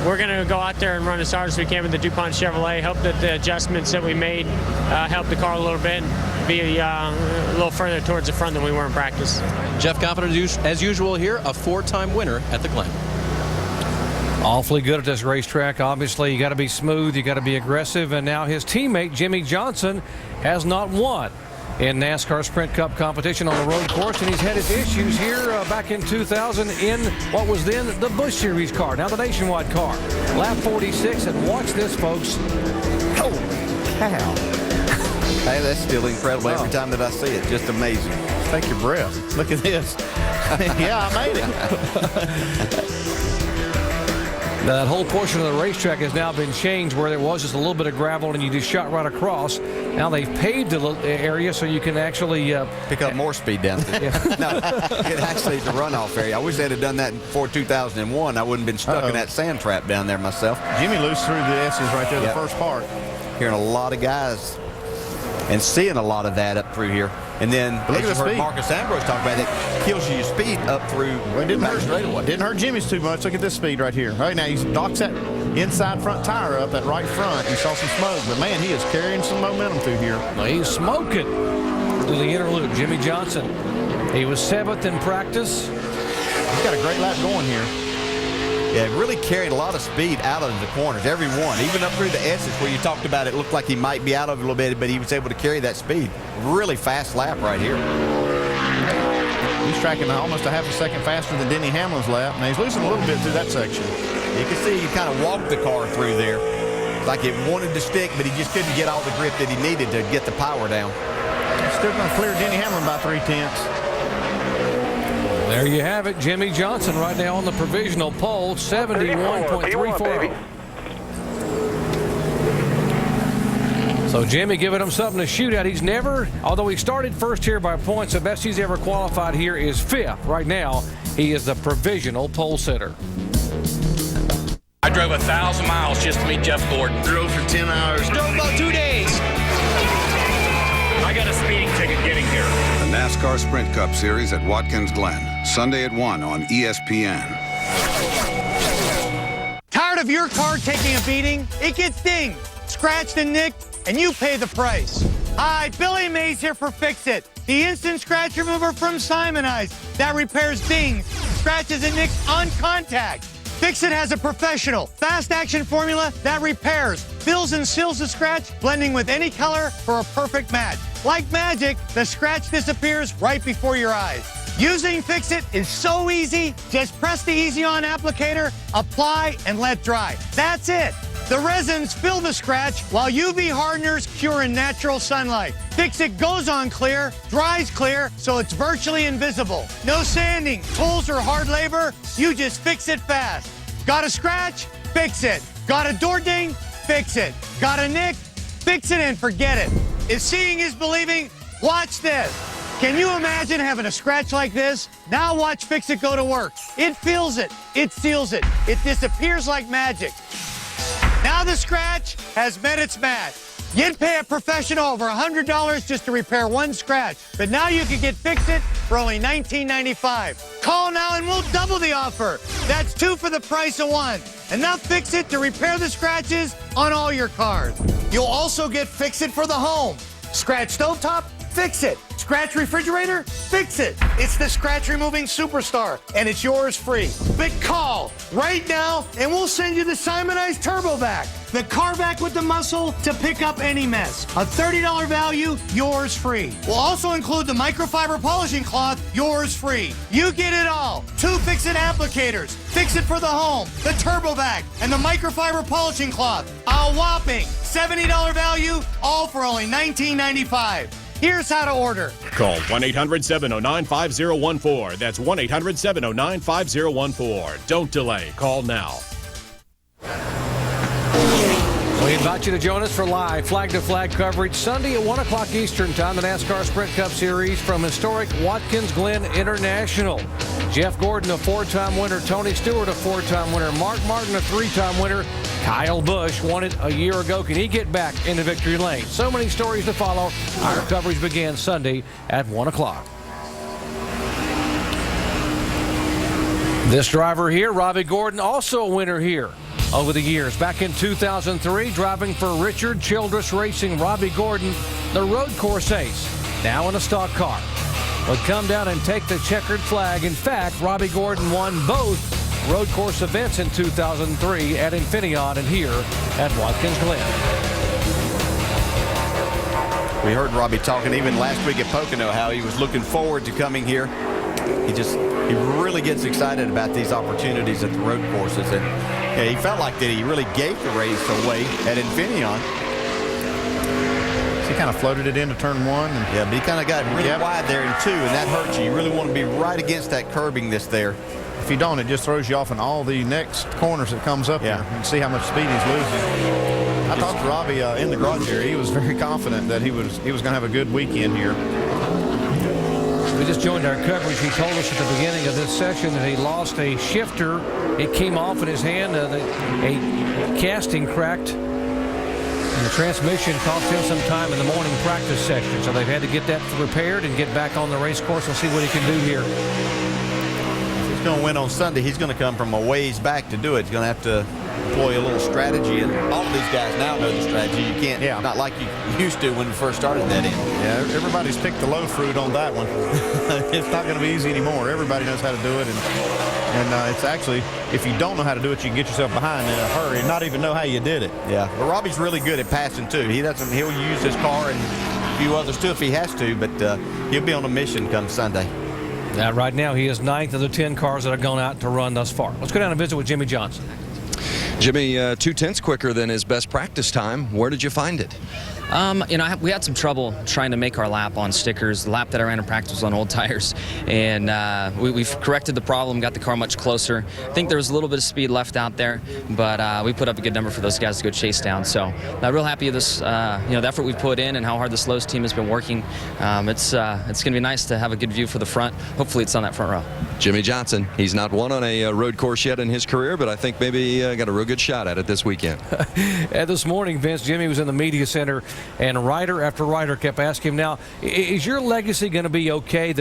we're going to go out there and run as hard as we can with the DuPont Chevrolet. Hope that the adjustments that we made help the car a little bit and be a little further towards the front than we were in practice. Jeff, confident as usual here, a 4-time winner at the Glen. Awfully good at this racetrack. Obviously, you got to be smooth, you got to be aggressive, and now his teammate Jimmy Johnson has not won in NASCAR Sprint Cup competition on the road course, and he's had his issues here back in 2000 in what was then the Busch Series car, now the Nationwide car. Lap 46, and watch this, folks. Holy cow. Hey, that's still incredible every time that I see it. Just amazing. Take your breath. Look at this. Yeah, I made it. That whole portion of the racetrack has now been changed, where there was just a little bit of gravel and you just shot right across. Now they've paved the area so you can actually pick up more speed down there. Yeah. No, it actually is a runoff area. I wish they'd have done that before 2001. I wouldn't have been stuck in that sand trap down there myself. Jimmy loose through the S's right there, the first part. Hearing a lot of guys and seeing a lot of that up through here. And then, look as at you the heard speed. Marcus Ambrose talk about, it kills you your speed up through back straightaway. Didn't hurt Jimmy's too much. Look at this speed right here. Right now, he docks that inside front tire up, that right front. You saw some smoke, but man, he is carrying some momentum through here. Well, he's smoking through the inner loop. Jimmy Johnson, he was 7th in practice. He's got a great lap going here. Yeah, really carried a lot of speed out of the corners, every one. Even up through the S's where you talked about it looked like he might be out of it a little bit, but he was able to carry that speed. Really fast lap right here. He's tracking almost a half a second faster than Denny Hamlin's lap. Now, he's losing a little bit through that section. You can see he kind of walked the car through there. Like it wanted to stick, but he just couldn't get all the grip that he needed to get the power down. He's still going to clear Denny Hamlin by 3/10. There you have it. Jimmy Johnson right now on the provisional pole, 71.340. So Jimmy giving him something to shoot at. He's never, although he started first here by points, the best he's ever qualified here is 5th. Right now, he is the provisional pole sitter. I drove 1,000 miles just to meet Jeff Gordon. Drove for 10 hours. Drove about 2 days. I got a speeding ticket getting here. The NASCAR Sprint Cup Series at Watkins Glen, Sunday at 1 on ESPN. Tired of your car taking a beating? It gets dinged, scratched and nicked, and you pay the price. Hi, Billy Mays here for Fix-It, the instant scratch remover from Simonize that repairs dings, scratches, and nicks on contact. Fix-It has a professional, fast-action formula that repairs, fills and seals the scratch, blending with any color for a perfect match. Like magic, the scratch disappears right before your eyes. Using Fix-It is so easy. Just press the Easy On applicator, apply, and let dry. That's it. The resins fill the scratch while UV hardeners cure in natural sunlight. Fix-It goes on clear, dries clear, so it's virtually invisible. No sanding, tools, or hard labor. You just fix it fast. Got a scratch? Fix it. Got a door ding? Fix it. Got a nick? Fix it and forget it. If seeing is believing, watch this. Can you imagine having a scratch like this? Now watch Fix-It go to work. It feels it. It seals it. It disappears like magic. Now the scratch has met its match. You'd pay a professional over $100 just to repair one scratch, but now you can get Fix-It for only $19.95. Call now and we'll double the offer. That's 2 for the price of 1. And now Fix-It to repair the scratches on all your cars. You'll also get Fix-It for the home. Scratch stovetop? Fix-It. Scratch refrigerator? Fix-It. It's the scratch removing superstar, and it's yours free. But call right now, and we'll send you the Simonized Turbo Vac, the car vac with the muscle to pick up any mess. A $30 value, yours free. We'll also include the microfiber polishing cloth, yours free. You get it all. 2 Fix-It applicators, Fix-It for the home, the Turbo Vac, and the microfiber polishing cloth. A whopping $70 value, all for only $19.95. Here's how to order. Call 1-800-709-5014. That's 1-800-709-5014. Don't delay. Call now. We invite you to join us for live flag-to-flag coverage Sunday at 1 o'clock Eastern Time, the NASCAR Sprint Cup Series from historic Watkins Glen International. Jeff Gordon, a 4-time winner. Tony Stewart, a 4-time winner. Mark Martin, a 3-time winner. Kyle Busch won it a year ago. Can he get back into victory lane? So many stories to follow. Our coverage begins Sunday at 1 o'clock. This driver here, Robbie Gordon, also a winner here over the years. Back in 2003, driving for Richard Childress Racing, Robbie Gordon, the road course ace, now in a stock car, would come down and take the checkered flag. In fact, Robbie Gordon won both road course events in 2003 at Infineon and here at Watkins Glen. We heard Robbie talking even last week at Pocono how he was looking forward to coming here. He really gets excited about these opportunities at the road courses, and he felt like that he really gave the race away at Infineon. He kind of floated it into turn 1. And yeah, but he kind of got really wide there in 2, and that hurts you. You really want to be right against that curbing that's there. If you don't, it just throws you off in all the next corners that comes up here. You can see how much speed he's losing. I talked to Robbie in the garage area. He was very confident that he was going to have a good weekend here. We just joined our coverage. He told us at the beginning of this session that he lost a shifter. It came off in his hand. A casting cracked. And the transmission cost him some time in the morning practice session. So they've had to get that repaired and get back on the race course. We'll see what he can do here. If he's going to win on Sunday, he's going to come from a ways back to do it. He's going to have to employ a little strategy, and all of these guys now know the strategy. You can't, not like you used to when we first started that in. Yeah, everybody's picked the low fruit on that one. It's not going to be easy anymore. Everybody knows how to do it, and it's actually, if you don't know how to do it, you can get yourself behind in a hurry and not even know how you did it. Yeah, but Robbie's really good at passing too. He'll use his car and a few others too if he has to, but he'll be on a mission come Sunday. Now, right now, he is 9th of the 10 cars that have gone out to run thus far. Let's go down and visit with Jimmy Johnson. Jimmy, 2/10 quicker than his best practice time. Where did you find it? We had some trouble trying to make our lap on stickers. The lap that I ran in practice was on old tires, and we've corrected the problem, got the car much closer. I think there was a little bit of speed left out there, but we put up a good number for those guys to go chase down. So I'm real happy with this, the effort we put in and how hard the slows team has been working. It's going to be nice to have a good view for the front. Hopefully it's on that front row. Jimmy Johnson, he's not won on a road course yet in his career, but I think maybe got a real good shot at it this weekend. And this morning, Vince, Jimmy was in the media center, and writer after writer kept asking him, now, is your legacy going to be okay?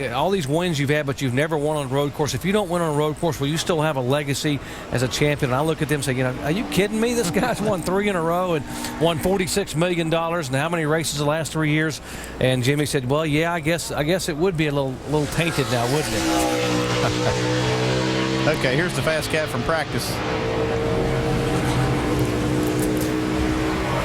All these wins you've had, but you've never won on a road course. If you don't win on a road course, will you still have a legacy as a champion? And I look at them and say, are you kidding me? This guy's won 3 in a row and won $46 million. And how many races the last 3 years? And Jimmy said, well, yeah, I guess it would be a little tainted now, wouldn't it? Okay, here's the fast cat from practice.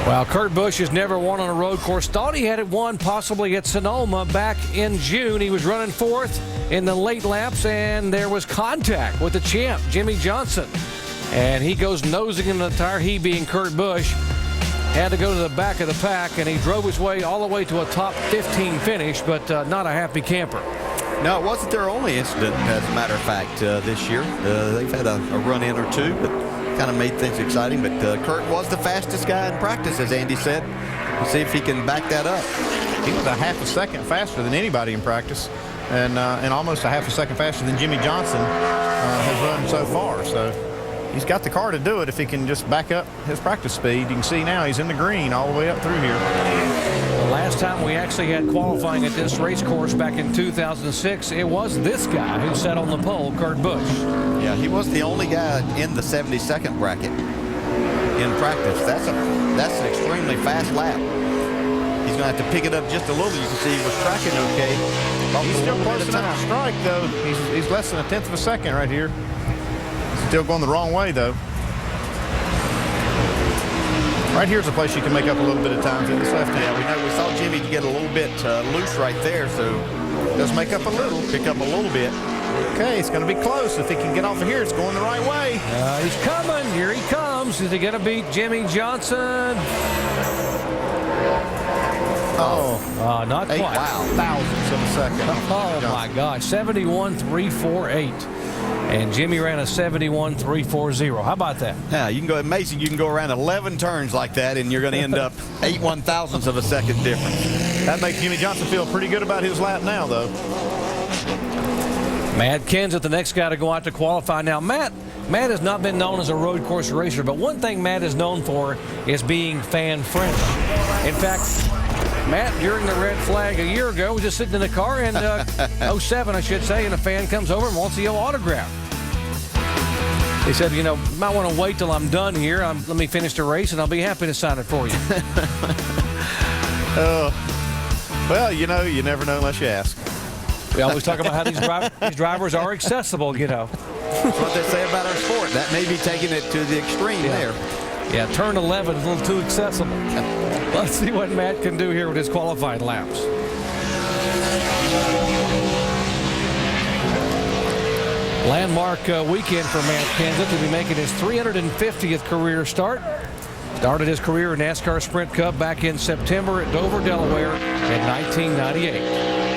Well, Kurt Busch has never won on a road course. Thought he had it won possibly at Sonoma back in June. He was running 4th in the late laps, and there was contact with the champ, Jimmy Johnson. And he goes nosing in the tire, he being Kurt Busch. Had to go to the back of the pack, and he drove his way all the way to a top 15 finish, but not a happy camper. No, it wasn't their only incident, as a matter of fact, this year. They've had a run-in or two, but kind of made things exciting. But Kurt was the fastest guy in practice, as Andy said. We'll see if he can back that up. He was a half a second faster than anybody in practice, and almost a half a second faster than Jimmy Johnson has run so far. So he's got the car to do it if he can just back up his practice speed. You can see now he's in the green all the way up through here. The last time we actually had qualifying at this race course back in 2006, it was this guy who sat on the pole, Kurt Busch. Yeah, he was the only guy in the 72nd bracket in practice. That's an extremely fast lap. He's going to have to pick it up just a little. You can see he was tracking okay. He's still close enough to strike, though. He's less than a tenth of a second right here. Still going the wrong way, though. Right here's a place you can make up a little bit of time to this left hand. Yeah, we saw Jimmy get a little bit loose right there, so does make up a little. Pick up a little bit. Okay, it's going to be close. If he can get off of here, it's going the right way. He's coming. Here he comes. Is he going to beat Jimmy Johnson? Not quite. Wow, thousandths of a second. Oh, my gosh. 71.348. And Jimmy ran a 71.340. How about that? Yeah, you can go amazing. You can go around 11 turns like that, and you're going to end up 8 1/1000ths of a second difference. That makes Jimmy Johnson feel pretty good about his lap now, though. Matt Kenseth, the next guy to go out to qualify. Now, Matt has not been known as a road course racer, but one thing Matt is known for is being fan-friendly. In fact, Matt, during the red flag a year ago, was just sitting in the car, and 07, I should say, and a fan comes over and wants the autograph. He said, you might want to wait till I'm done here. Let me finish the race, and I'll be happy to sign it for you. Well, you never know unless you ask. We always talk about how these drivers are accessible, That's what they say about our sport. That may be taking it to the extreme there. Yeah, turn 11 is a little too accessible. Let's see what Matt can do here with his qualifying laps. Landmark weekend for Matt Kenseth. He'll be making his 350th career start. Started his career in NASCAR Sprint Cup back in September at Dover, Delaware in 1998.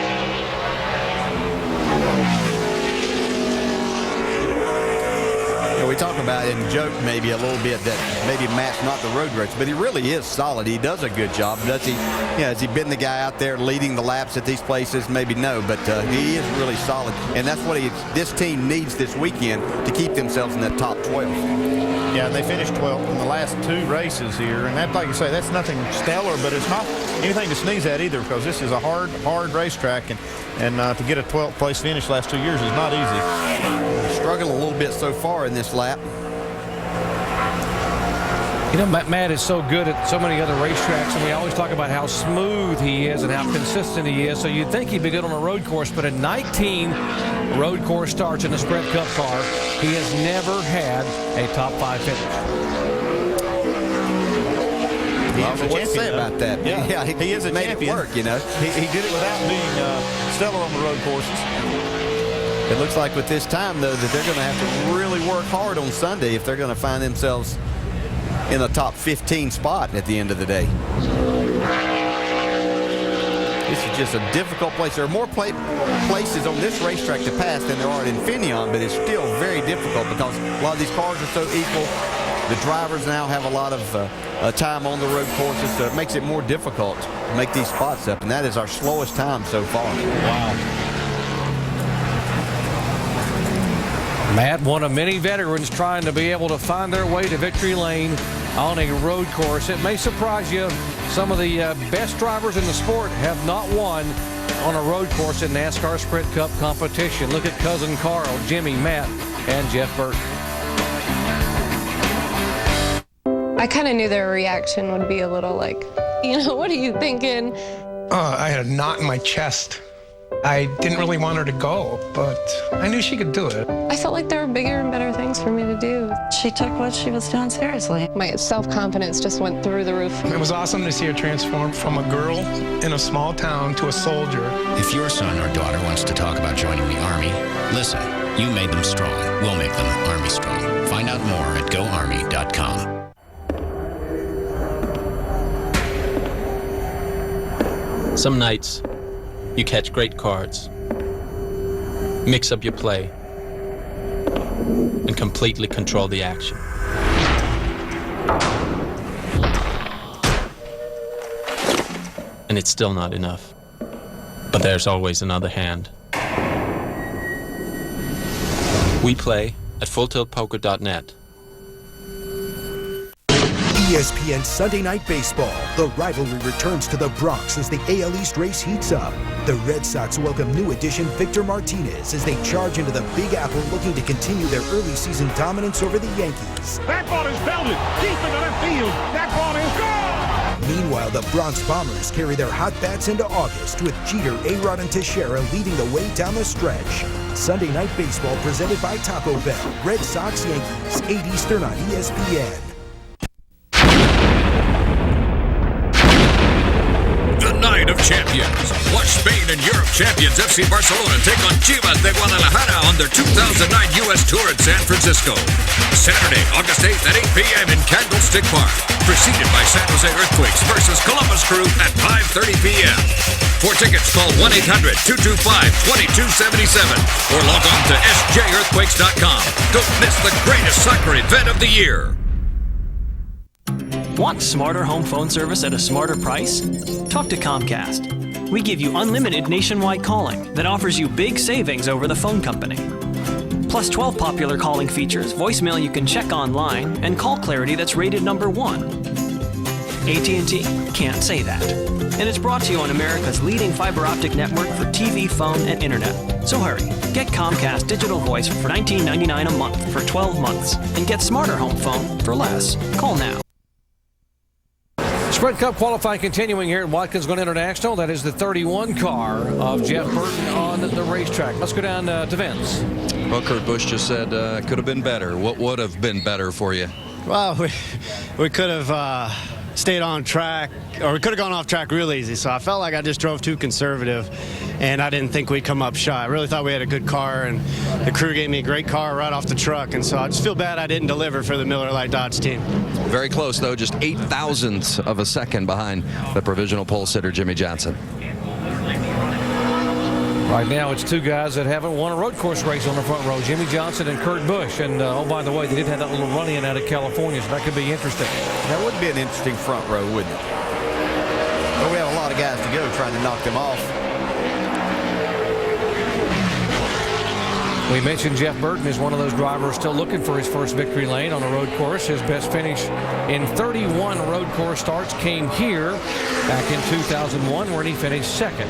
We talk about it and joke maybe a little bit that maybe Matt's not the road racer, but he really is solid. He does a good job. Does he? Has he been the guy out there leading the laps at these places? Maybe no, but he is really solid, and that's what this team needs this weekend to keep themselves in that top 12. Yeah, they finished 12th in the last 2 races here, and that, like you say, that's nothing stellar, but it's not anything to sneeze at either, because this is a hard racetrack, and to get a 12th place finish last 2 years is not easy. Struggling a little bit so far in this lap. Matt is so good at so many other racetracks, and we always talk about how smooth he is and how consistent he is. So you'd think he'd be good on a road course, but in 19 road course starts in the Sprint Cup car, he has never had a top 5 finish. What to say about that? Yeah, he is a made champion. It work, He did it without being stellar on the road courses. It looks like with this time, though, that they're going to have to really work hard on Sunday if they're going to find themselves in a top 15 spot at the end of the day. This is just a difficult place. There are more places on this racetrack to pass than there are at Infineon, but it's still very difficult because a lot of these cars are so equal. The drivers now have a lot of time on the road courses, so it makes it more difficult to make these spots up, and that is our slowest time so far. Wow. Matt, one of many veterans trying to be able to find their way to victory lane on a road course. It may surprise you, some of the best drivers in the sport have not won on a road course in NASCAR Sprint Cup competition. Look at Cousin Carl, Jimmy, Matt, and Jeff Burke. I kind of knew their reaction would be a little like, what are you thinking? I had a knot in my chest. I didn't really want her to go, but I knew she could do it. I felt like there were bigger and better things for me to do. She took what she was doing seriously. My self-confidence just went through the roof. It was awesome to see her transform from a girl in a small town to a soldier. If your son or daughter wants to talk about joining the Army, listen, you made them strong. We'll make them Army strong. Find out more at GoArmy.com. Some nights, you catch great cards, mix up your play, and completely control the action. And it's still not enough. But there's always another hand. We play at FullTiltPoker.net ESPN Sunday Night Baseball. The rivalry returns to the Bronx as the AL East race heats up. The Red Sox welcome new addition Victor Martinez as they charge into the Big Apple looking to continue their early season dominance over the Yankees. That ball is belted deep into left field. That ball is gone. Meanwhile, the Bronx Bombers carry their hot bats into August with Jeter, A-Rod, and Teixeira leading the way down the stretch. Sunday Night Baseball presented by Taco Bell. Red Sox Yankees, 8 Eastern on ESPN. Night of Champions. Watch Spain and Europe champions FC Barcelona take on Chivas de Guadalajara on their 2009 U.S. Tour in San Francisco. Saturday, August 8th at 8 p.m. in Candlestick Park. Preceded by San Jose Earthquakes versus Columbus Crew at 5:30 p.m. For tickets, call 1-800-225-2277 or log on to sjearthquakes.com. Don't miss the greatest soccer event of the year. Want smarter home phone service at a smarter price? Talk to Comcast. We give you unlimited nationwide calling that offers you big savings over the phone company. Plus 12 popular calling features, voicemail you can check online, and call clarity that's rated #1. AT&T can't say that. And it's brought to you on America's leading fiber optic network for TV, phone, and internet. So hurry, get Comcast Digital Voice for $19.99 a month for 12 months, and get smarter home phone for less. Call now. Sprint Cup qualifying continuing here at Watkins Glen International. That is the 31 car of Jeff Burton on the racetrack. Let's go down to Vince. Well, Kurt Busch just said could have been better. What would have been better for you? Well, we could have stayed on track, or we could have gone off track real easy. So I felt like I just drove too conservative, and I didn't think we'd come up shy. I really thought we had a good car, and the crew gave me a great car right off the truck, and so I just feel bad I didn't deliver for the Miller Lite Dodge team. Very close, though, just 0.08 of a second behind the provisional pole sitter, Jimmy Johnson. Right now, it's two guys that haven't won a road course race on the front row, Jimmy Johnson and Kurt Busch. And, oh, by the way, they did have that little run-in out of California, so that could be interesting. That would be an interesting front row, wouldn't it? But we have a lot of guys to go trying to knock them off. We mentioned Jeff Burton is one of those drivers still looking for his first victory lane on a road course. His best finish in 31 road course starts came here back in 2001, where he finished second.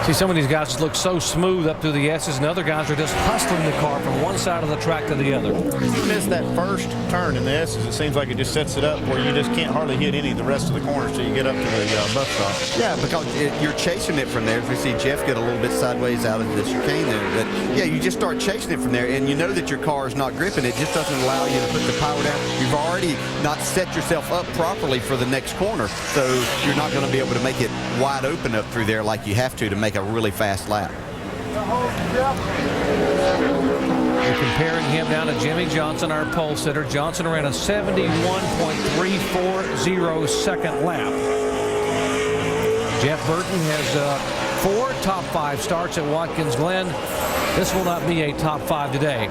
See, some of these guys just look so smooth up through the S's, and other guys are just hustling the car from one side of the track to the other. You miss that first turn in the S's, it seems like it just sets it up where you just can't hardly hit any of the rest of the corners till you get up to the bus stop. Yeah, because you're chasing it from there. As we see Jeff get a little bit sideways out of the chicane there. But, yeah, you just start chasing it from there, and you know that your car is not gripping. It just doesn't allow you to put the power down. You've already not set yourself up properly for the next corner, so you're not going to be able to make it wide open up through there like you have to make a really fast lap. You're comparing him down to Jimmy Johnson, our pole sitter. Johnson ran a 71.340 second lap. Jeff Burton has 4 top 5 starts at Watkins Glen. This will not be a top 5 today.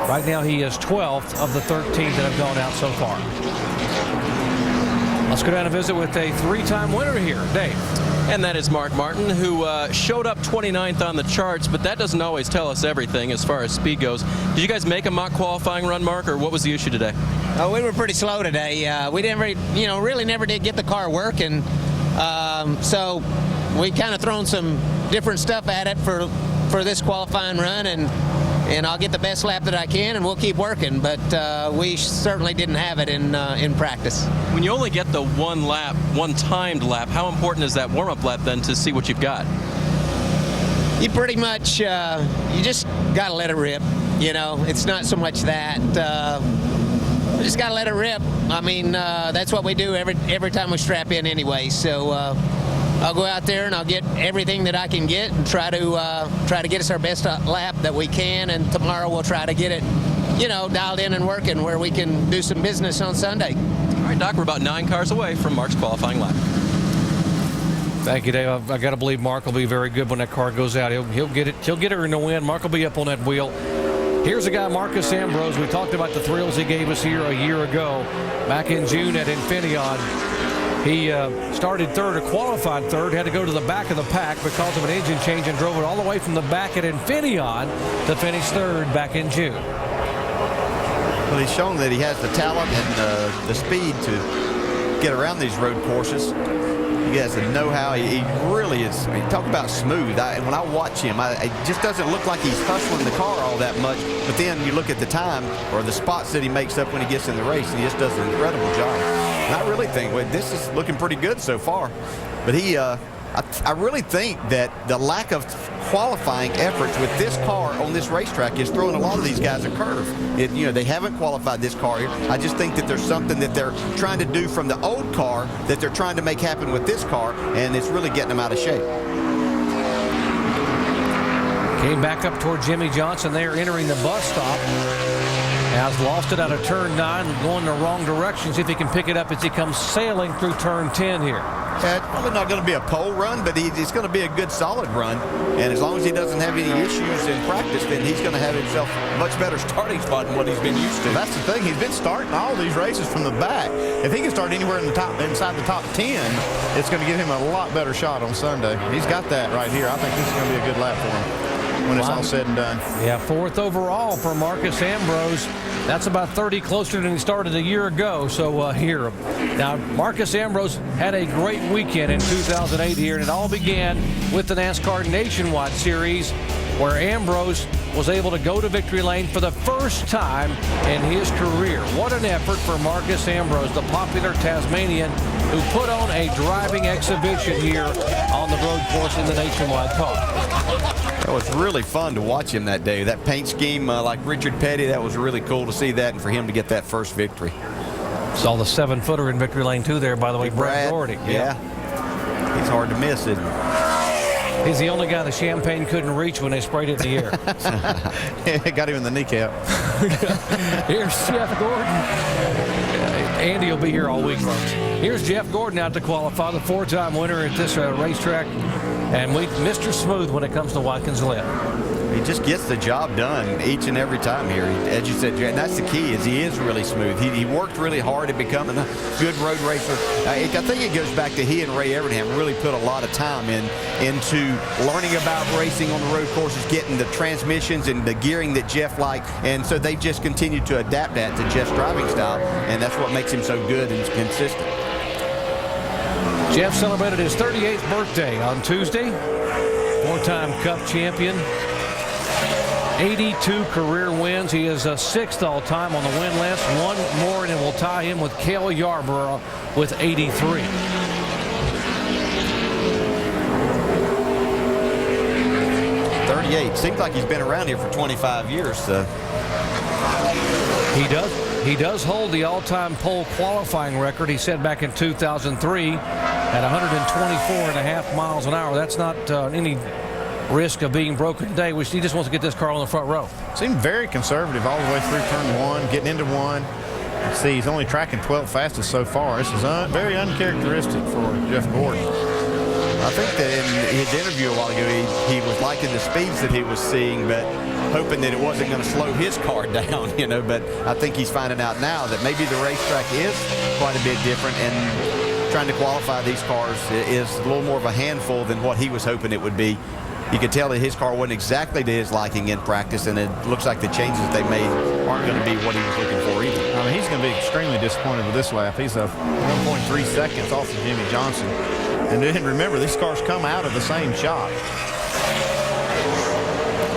Right now he is 12th of the 13 that have gone out so far. Let's go down and visit with a 3-time winner here, Dave. And that is Mark Martin, who showed up 29th on the charts, but that doesn't always tell us everything as far as speed goes. Did you guys make a mock qualifying run, Mark, or what was the issue today? We were pretty slow today. We didn't really never did get the car working. So we kind of thrown some different stuff at it for this qualifying run, and I'll get the best lap that I can, and we'll keep working. But we certainly didn't have it in practice. When you only get the one timed lap, how important is that warm-up lap then to see what you've got? You pretty much you just got to let it rip. You know, it's not so much that. We just got to let it rip. I mean, that's what we do every time we strap in anyway. So I'll go out there and I'll get everything that I can get and try to get us our best lap that we can. And tomorrow we'll try to get it, dialed in and working where we can do some business on Sunday. All right, Doc, we're about 9 cars away from Mark's qualifying lap. Thank you, Dave. I got to believe Mark will be very good when that car goes out. He'll get it. He'll get her in the win. Mark will be up on that wheel. Here's a guy, Marcus Ambrose. We talked about the thrills he gave us here a year ago, back in June at Infineon. He started third or qualified third, had to go to the back of the pack because of an engine change and drove it all the way from the back at Infineon to finish third back in June. Well, he's shown that he has the talent and the speed to get around these road courses. He has the know-how. He really is. I mean, talk about smooth. When I watch him, it just doesn't look like he's hustling the car all that much. But then you look at the time or the spots that he makes up when he gets in the race, and he just does an incredible job. And I really think, well, this is looking pretty good so far. But I really think that the lack of qualifying efforts with this car on this racetrack is throwing a lot of these guys a curve. They haven't qualified this car here. I just think that there's something that they're trying to do from the old car that they're trying to make happen with this car, and it's really getting them out of shape. Came back up toward Jimmy Johnson there, entering the bus stop. Has lost it out of turn 9, going the wrong direction. See if he can pick it up as he comes sailing through turn 10 here. Yeah, it's probably not going to be a pole run, but it's going to be a good solid run. And as long as he doesn't have any issues in practice, then he's going to have himself a much better starting spot than what he's been used to. That's the thing. He's been starting all these races from the back. If he can start anywhere in the top, inside the top 10, it's going to give him a lot better shot on Sunday. He's got that right here. I think this is going to be a good lap for him when it's all said and done. Yeah, 4th overall for Marcus Ambrose. That's about 30 closer than he started a year ago. So here. Now, Marcus Ambrose had a great weekend in 2008 here, and it all began with the NASCAR Nationwide Series, where Ambrose was able to go to victory lane for the first time in his career. What an effort for Marcus Ambrose, the popular Tasmanian, who put on a driving exhibition here on the road course in the Nationwide car. It was really fun to watch him that day. That paint scheme, like Richard Petty, that was really cool to see that and for him to get that first victory. Saw the 7-footer in victory lane 2 there, by the way, Brad Doherty. Yeah. He's hard to miss, isn't he? He's the only guy the champagne couldn't reach when they sprayed it in the air. It got him in the kneecap. Here's Jeff Gordon. Andy will be here all week, folks. Here's Jeff Gordon out to qualify, the 4-time winner at this racetrack. And Mr. Smooth when it comes to Watkins Glen. He just gets the job done each and every time here. As you said, and that's the key, is he is really smooth. He worked really hard at becoming a good road racer. I think it goes back to he and Ray Evernham really put a lot of time into learning about racing on the road courses, getting the transmissions and the gearing that Jeff liked. And so they just continued to adapt that to Jeff's driving style. And that's what makes him so good and consistent. Jeff celebrated his 38th birthday on Tuesday. 4-time Cup champion. 82 career wins. He is 6th all-time on the win list. One more and it will tie him with Cale Yarborough with 83. Seems like he's been around here for 25 years. He does hold the all-time pole qualifying record. He said back in 2003 at 124.5 miles an hour. That's not any risk of being broken today. He just wants to get this car on the front row. Seemed very conservative all the way through turn 1, getting into 1. See, he's only tracking 12th fastest so far. This is very uncharacteristic for Jeff Gordon. I think that in his interview a while ago, he was liking the speeds that he was seeing, but hoping that it wasn't going to slow his car down, But I think he's finding out now that maybe the racetrack is quite a bit different, and trying to qualify these cars is a little more of a handful than what he was hoping it would be. You could tell that his car wasn't exactly to his liking in practice, and it looks like the changes they made aren't going to be what he was looking for either. I mean, he's going to be extremely disappointed with this lap. He's 1.3 seconds off of Jimmy Johnson. And then remember, these cars come out of the same shop.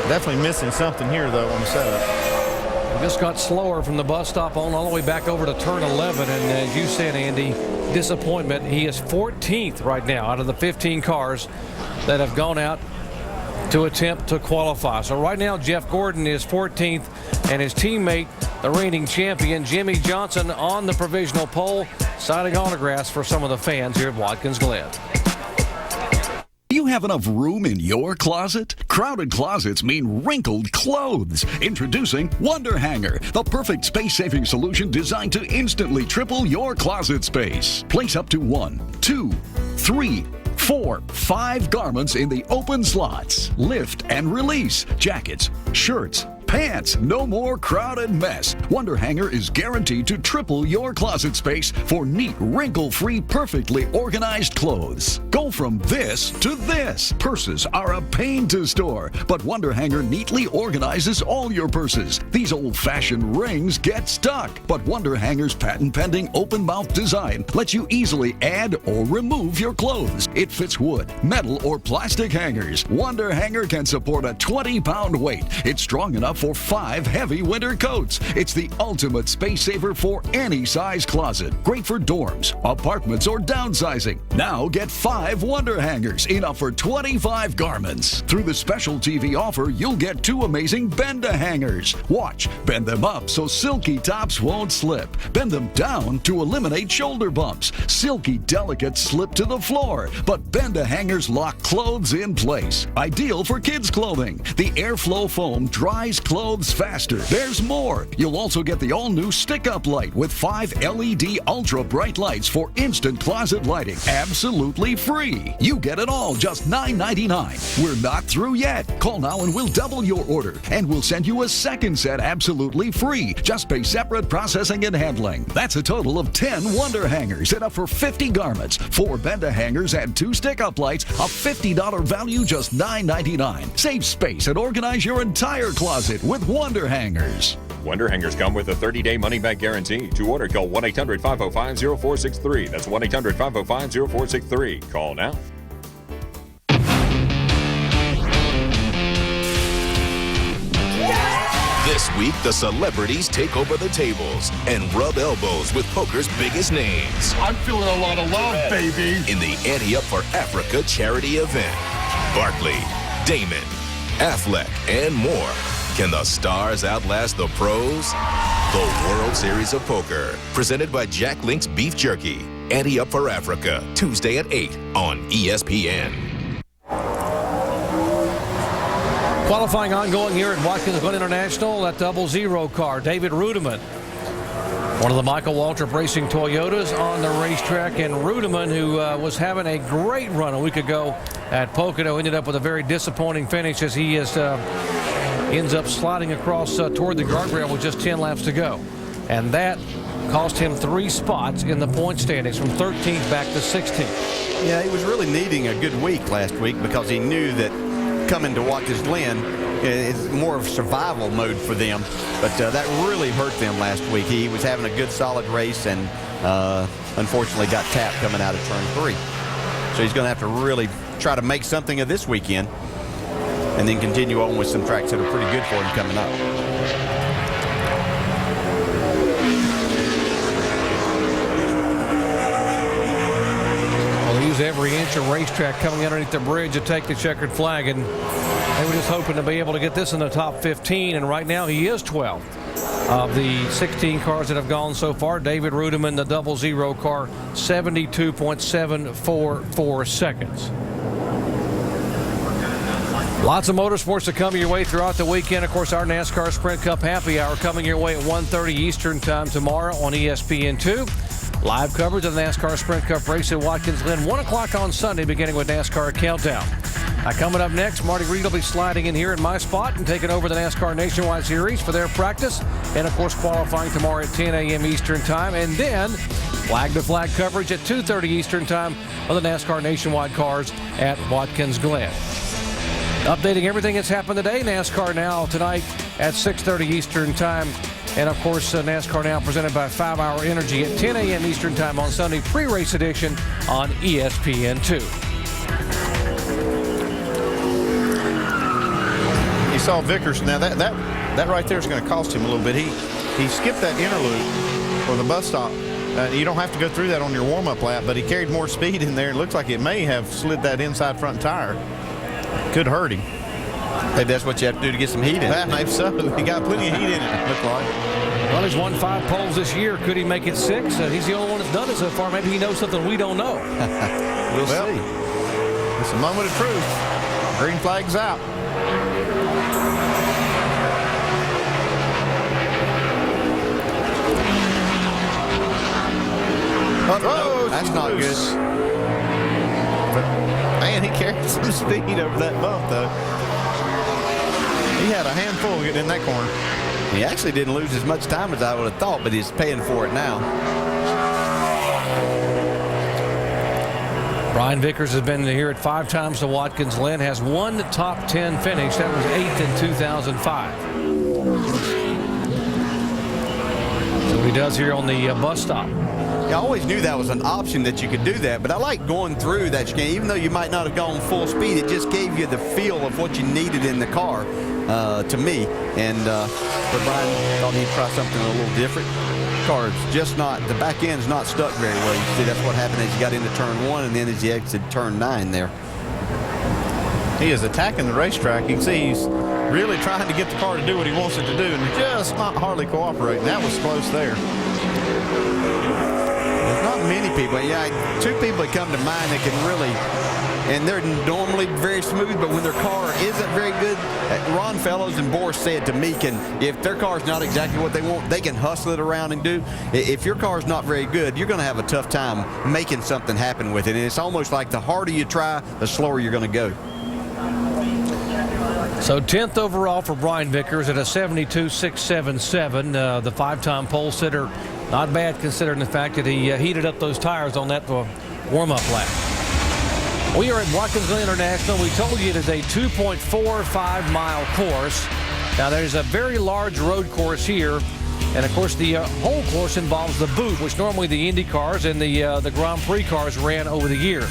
Definitely missing something here, though, on the setup. Just got slower from the bus stop on all the way back over to turn 11. And as you said, Andy, disappointment. He is 14th right now out of the 15 cars that have gone out to attempt to qualify. So right now, Jeff Gordon is 14th, and his teammate, the reigning champion, Jimmy Johnson, on the provisional pole, signing autographs for some of the fans here at Watkins Glen. Do you have enough room in your closet? Crowded closets mean wrinkled clothes. Introducing Wonder Hanger, the perfect space-saving solution designed to instantly triple your closet space. Place up to 1, 2, 3, 4, 5 garments in the open slots. Lift and release jackets, shirts, Pants, no more crowded mess. Wonder Hanger is guaranteed to triple your closet space for neat, wrinkle-free, perfectly organized clothes. Go from this to this. Purses are a pain to store, but Wonder Hanger neatly organizes all your purses. These old-fashioned rings get stuck, but Wonder Hanger's patent-pending open-mouth design lets you easily add or remove your clothes. It fits wood, metal, or plastic hangers. Wonder Hanger can support a 20-pound weight. It's strong enough for 5 heavy winter coats. It's the ultimate space saver for any size closet. Great for dorms, apartments, or downsizing. Now get 5 Wonder Hangers, enough for 25 garments. Through the special TV offer, you'll get 2 amazing Bend-A-Hangers. Watch, bend them up so silky tops won't slip. Bend them down to eliminate shoulder bumps. Silky, delicate slip to the floor. But Bend-A-Hangers lock clothes in place. Ideal for kids' clothing. The airflow foam dries clothes faster. There's more. You'll also get the all-new stick-up light with 5 LED ultra-bright lights for instant closet lighting. Absolutely free. You get it all, just $9.99. We're not through yet. Call now and we'll double your order. And we'll send you a second set absolutely free. Just pay separate processing and handling. That's a total of 10 Wonder Hangers, enough for 50 garments. 4 Bend-A-Hangers and 2 stick-up lights. A $50 value, just $9.99. Save space and organize your entire closet with Wonder Hangers. Wonder Hangers come with a 30-day money-back guarantee. To order, call 1-800-505-0463. That's 1-800-505-0463. Call now. This week, the celebrities take over the tables and rub elbows with poker's biggest names. I'm feeling a lot of love, baby. In the Ante Up for Africa charity event. Barkley, Damon, Affleck, and more. Can the stars outlast the pros? The World Series of Poker, presented by Jack Link's Beef Jerky. Ante Up for Africa, Tuesday at 8 on ESPN. Qualifying ongoing here at Watkins Glen International. That 00 car, David Rudiman, one of the Michael Waltrip Racing Toyotas on the racetrack. And Rudiman, who was having a great run a week ago at Pocono, ended up with a very disappointing finish as he ends up sliding across toward the guardrail with just 10 laps to go. And that cost him 3 spots in the point standings, from 13th back to 16th. Yeah, he was really needing a good week last week because he knew that coming to Watkins Glen is more of survival mode for them. But that really hurt them last week. He was having a good, solid race and unfortunately got tapped coming out of turn 3. So he's going to have to really try to make something of this weekend and then continue on with some tracks that are pretty good for him coming up. Well, they use every inch of racetrack coming underneath the bridge to take the checkered flag, and they were just hoping to be able to get this in the top 15, and right now he is 12th of the 16 cars that have gone so far. David Rudiman, the 00 car, 72.744 seconds. Lots of motorsports to come your way throughout the weekend. Of course, our NASCAR Sprint Cup Happy Hour coming your way at 1:30 Eastern Time tomorrow on ESPN2. Live coverage of the NASCAR Sprint Cup race at Watkins Glen, 1 o'clock on Sunday, beginning with NASCAR Countdown. Coming up next, Marty Reed will be sliding in here in my spot and taking over the NASCAR Nationwide Series for their practice. And, of course, qualifying tomorrow at 10 a.m. Eastern Time. And then flag-to-flag coverage at 2:30 Eastern Time of the NASCAR Nationwide cars at Watkins Glen. Updating everything that's happened today. NASCAR Now tonight at 6:30 Eastern Time. And, of course, NASCAR Now presented by 5 Hour Energy at 10 a.m. Eastern Time on Sunday, pre-race edition on ESPN2. You saw Vickers. Now, that right there is going to cost him a little bit. He skipped that inner loop or the bus stop. You don't have to go through that on your warm-up lap, but he carried more speed in there. It looks like it may have slid that inside front tire. Could hurt him. Maybe that's what you have to do to get some heat in it. Maybe so. He got plenty of heat in it, look like. Well, he's won 5 poles this year. Could he make it 6? He's the only one that's done it so far. Maybe he knows something we don't know. We'll see. It's a moment of truth. Green flag's out. Oh, that's not good. But, man, he carried some speed over that bump, though. He had a handful getting in that corner. He actually didn't lose as much time as I would have thought, but he's paying for it now. Brian Vickers has been here at 5 times to Watkins Glen, has one top 10 finish. That was 8th in 2005. So what he does here on the bus stop. I always knew that was an option that you could do that, but I like going through that chicane. Even though you might not have gone full speed, it just gave you the feel of what you needed in the car, to me. And but Brian thought he'd try something a little different. The car is just not, the back end's not stuck very well. You see, that's what happened as he got into turn 1 and then as he exited turn 9 there. He is attacking the racetrack. You can see he's really trying to get the car to do what he wants it to do, and just not hardly cooperating. That was close there. There's not many people. Yeah, 2 people that come to mind that can really, and they're normally very smooth, but when their car isn't very good, Ron Fellows and Boris said to me, if their car's not exactly what they want, they can hustle it around and do. If your car's not very good, you're going to have a tough time making something happen with it. And it's almost like the harder you try, the slower you're going to go. So 10th overall for Brian Vickers at a 72.677. The 5-time pole sitter, not bad considering the fact that he heated up those tires on that warm-up lap. We are at Watkins Glen International. We told you it is a 2.45-mile course. Now, there's a very large road course here. And, of course, the whole course involves the boot, which normally the Indy cars and the Grand Prix cars ran over the years.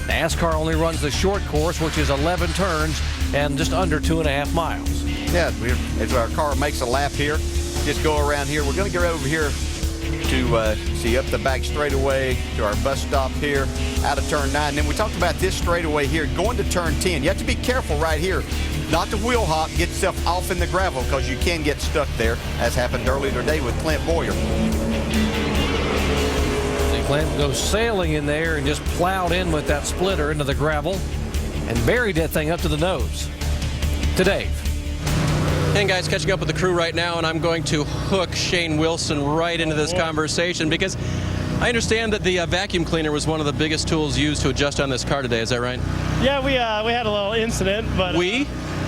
NASCAR only runs the short course, which is 11 turns and just under 2.5 miles. Yeah, as our car makes a lap here, just go around here. We're going to get over here to see up the back straightaway to our bus stop here, out of turn 9. Then we talked about this straightaway here, going to turn 10. You have to be careful right here, not to wheel hop, get yourself off in the gravel, because you can get stuck there, as happened earlier today with Clint Boyer. Glen goes sailing in there and just plowed in with that splitter into the gravel and buried that thing up to the nose. To Dave. And guys, catching up with the crew right now, and I'm going to hook Shane Wilson right into this conversation because I understand that the vacuum cleaner was one of the biggest tools used to adjust on this car today. Is that right? Yeah, we had a little incident, but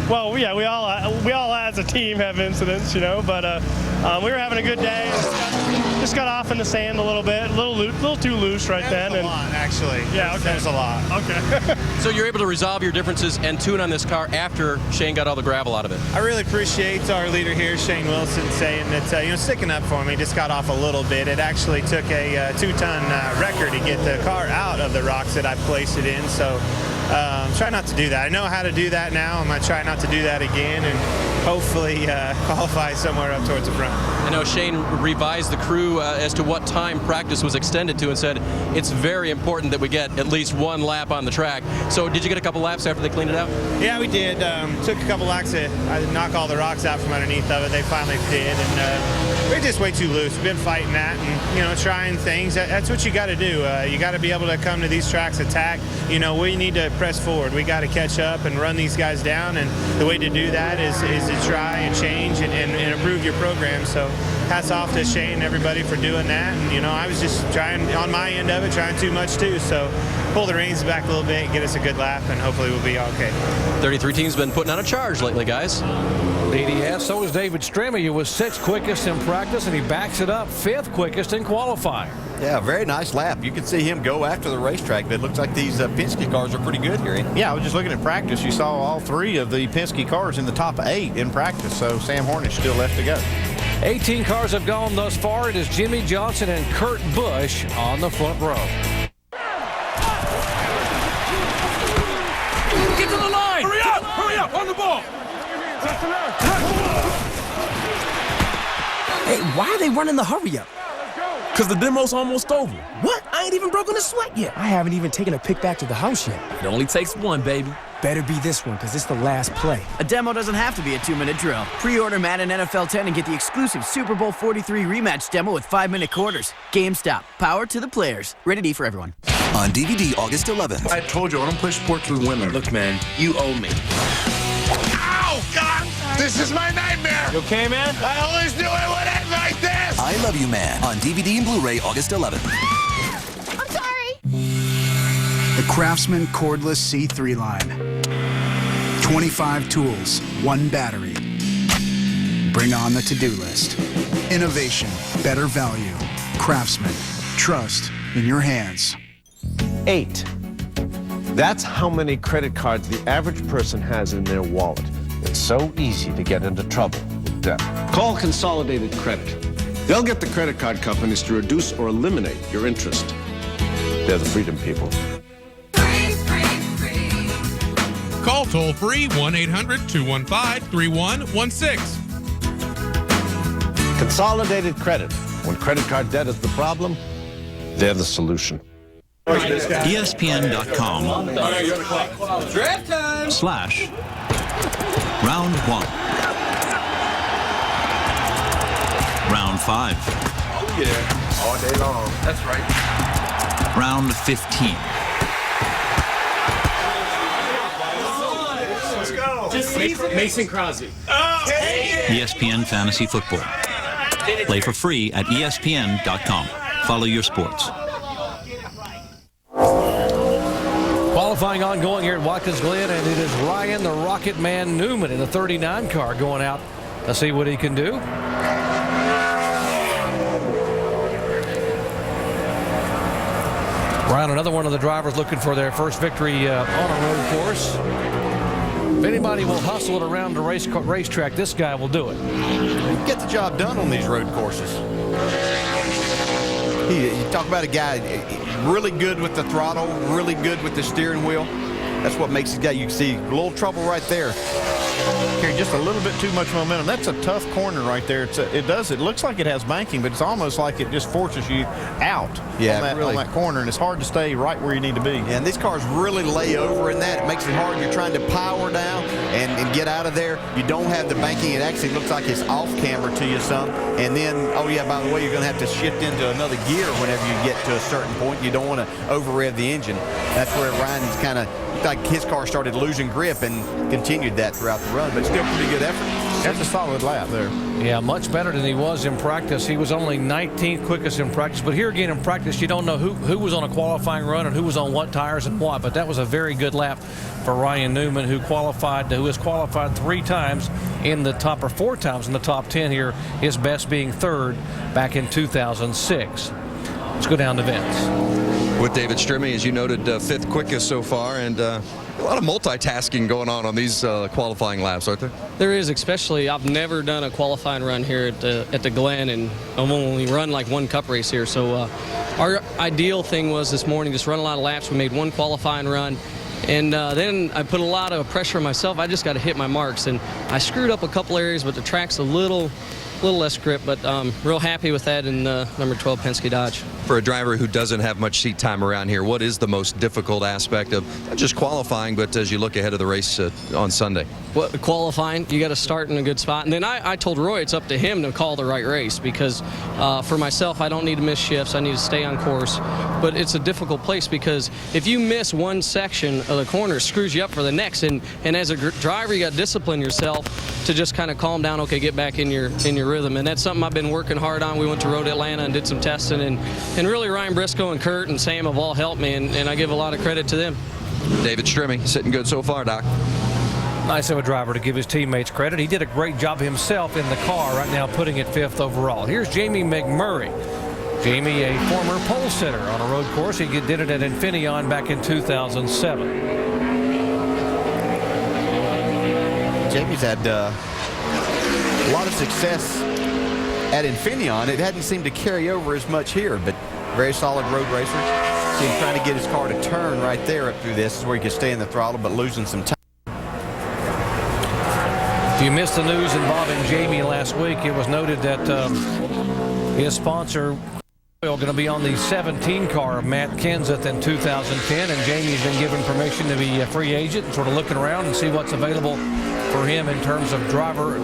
well, yeah, we all as a team have incidents, you know. But we were having a good day. Just got off in the sand a little bit, a little too loose right then. A lot, actually. Yeah, okay. That was a lot. Okay. So you're able to resolve your differences and tune on this car after Shane got all the gravel out of it. I really appreciate our leader here, Shane Wilson, saying that sticking up for me. Just got off a little bit. It actually took a 2-ton record to get the car out of the rocks that I placed it in. So try not to do that. I know how to do that now. I'm going to try not to do that again and hopefully qualify somewhere up towards the front. I know Shane revised the crew as to what time practice was extended to and said it's very important that we get at least 1 lap on the track. So did you get a couple laps after they cleaned it out? Yeah, we did. Took a couple laps to knock all the rocks out from underneath of it. They finally did. And we're just way too loose. We've been fighting that and, trying things. That's what you got to do. You got to be able to come to these tracks, attack. We need to press forward. We got to catch up and run these guys down. And the way to do that is to try and change and improve your program. So hats off to Shane and everybody for doing that. And, I was just trying on my end of it, trying too much too. So pull the reins back a little bit, get us a good lap, and hopefully we'll be okay. 33 teams been putting on a charge lately, guys. Indeed, yes. So is David Stremme. He was 6th quickest in practice, and he backs it up 5th quickest in qualifying. Yeah, very nice lap. You can see him go after the racetrack, but it looks like these Penske cars are pretty good here. Yeah, I was just looking at practice. You saw all 3 of the Penske cars in the top 8 in practice, so Sam Hornish still left to go. 18 cars have gone thus far. It is Jimmy Johnson and Kurt Busch on the front row. Get to the line! Hurry up, on the ball! Hey, why are they running the hurry up? Because the demo's almost over. What? I ain't even broken a sweat yet. I haven't even taken a pick back to the house yet. It only takes one, baby. Better be this one, because it's the last play. A demo doesn't have to be a 2-minute drill. Pre-order Madden NFL 10 and get the exclusive Super Bowl 43 rematch demo with 5-minute quarters. GameStop. Power to the players. Rated E for everyone. On DVD August 11th. I told you, I don't play sports with women. Look, man, you owe me. Ow, God! This is my nightmare! You okay, man? I always knew it would end like this! I Love You Man on DVD and Blu-ray August 11th. I'm sorry! The Craftsman cordless C3 line. 25 tools, 1 battery. bring on the to-do list. Innovation, better value. Craftsman, trust in your hands. 8. That's how many credit cards the average person has in their wallet. It's so easy to get into trouble with debt. Call Consolidated Credit. They'll get the credit card companies to reduce or eliminate your interest. They're the freedom people. Call toll-free 1-800-215-3116. Consolidated Credit. When credit card debt is the problem, they're the solution. ESPN.com/round 1. Round 5. Oh, yeah. All day long. That's right. Round 15. Let's go. Mason Crosby. ESPN Fantasy Football. Play for free at ESPN.com. Follow your sports. Qualifying ongoing here at Watkins Glen, and it is Ryan the Rocket Man Newman in the 39 car going out to see what he can do. Ryan, another one of the drivers looking for their first victory on a road course. If anybody will hustle it around the racetrack, this guy will do it. Get the job done on these road courses. You talk about a guy really good with the throttle, really good with the steering wheel. That's what makes this guy. You can see a little trouble right there. Carry just a little bit too much momentum. That's a tough corner right there. It looks like it has banking, but it's almost like it just forces you out on that corner, and it's hard to stay right where you need to be. Yeah, and these cars really lay over in that. It makes it hard. You're trying to power down and get out of there. You don't have the banking. It actually looks like it's off camera to you some. And then, oh yeah, by the way, you're going to have to shift into another gear whenever you get to a certain point. You don't want to over-rev the engine. That's where Ryan's kind of like his car started losing grip and continued that throughout the run, but still pretty good effort. That's a solid lap there. Yeah, much better than he was in practice. He was only 19th quickest in practice, but here again in practice, you don't know who was on a qualifying run and who was on what tires and what, but that was a very good lap for Ryan Newman, who has qualified 3 times in the top, or 4 times in the top 10 here, his best being 3rd back in 2006. Let's go down to Vince. With David Strimmy, as you noted, 5th quickest so far, and a lot of multitasking going on these qualifying laps, aren't there? There is, especially I've never done a qualifying run here at the Glen, and I've only run like 1 cup race here. So our ideal thing was this morning just run a lot of laps. We made 1 qualifying run, and then I put a lot of pressure on myself. I just got to hit my marks, and I screwed up a couple areas, but the track's a little less grip, but real happy with that in number 12 Penske Dodge. For a driver who doesn't have much seat time around here, what is the most difficult aspect of not just qualifying, but as you look ahead of the race on Sunday? Well, qualifying, you got to start in a good spot. And then I told Roy it's up to him to call the right race, because for myself, I don't need to miss shifts. I need to stay on course. But it's a difficult place, because if you miss one section of the corner, it screws you up for the next. And as a driver, you got to discipline yourself to just kind of calm down, okay, get back in your rhythm. And that's something I've been working hard on. We went to Road Atlanta and did some testing, and really Ryan Briscoe and Kurt and Sam have all helped me, and I give a lot of credit to them. David Strimmy, sitting good so far, Doc. Nice of a driver to give his teammates credit. He did a great job himself in the car, right now putting it 5th overall. Here's Jamie McMurray. Jamie, a former pole sitter on a road course. He did it at Infineon back in 2007. Jamie's had a lot of success at Infineon. It hadn't seemed to carry over as much here, but very solid road racer. See him trying to get his car to turn right there up through this is where he could stay in the throttle, but losing some time. If you missed the news involving Jamie last week, it was noted that his sponsor going to be on the 17 car of Matt Kenseth in 2010, and Jamie's been given permission to be a free agent and sort of looking around and see what's available for him in terms of driver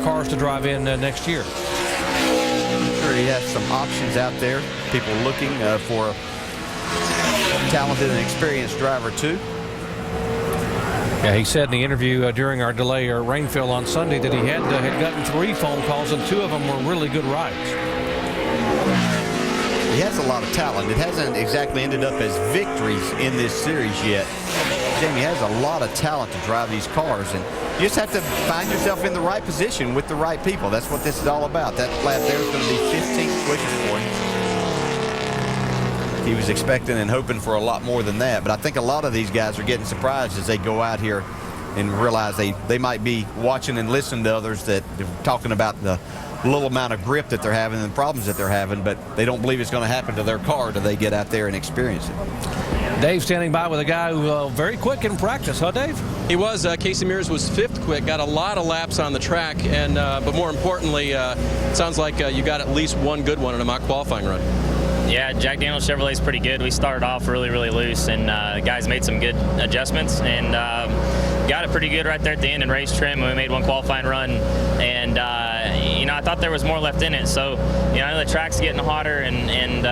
cars to drive in next year. I'm sure he has some options out there. People looking for a talented and experienced driver too. Yeah, he said in the interview during our delay or rainfill on Sunday that he had gotten 3 phone calls, and 2 of them were really good rides. He has a lot of talent. It hasn't exactly ended up as victories in this series yet. Jamie has a lot of talent to drive these cars, and you just have to find yourself in the right position with the right people. That's what this is all about. That lap there is going to be 15 switches for him. He was expecting and hoping for a lot more than that, but I think a lot of these guys are getting surprised as they go out here and realize they might be watching and listening to others that are talking about the little amount of grip that they're having and the problems that they're having, but they don't believe it's going to happen to their car till they get out there and experience it. Dave standing by with a guy who very quick in practice, huh, Dave? He was. Casey Mears was 5th quick, got a lot of laps on the track, and but more importantly, it sounds like you got at least one good one in a mock qualifying run. Yeah, Jack Daniels Chevrolet is pretty good. We started off really, really loose, and the guys made some good adjustments, and got it pretty good right there at the end in race trim, and we made one qualifying run, and I thought there was more left in it. So, I know the track's getting hotter, and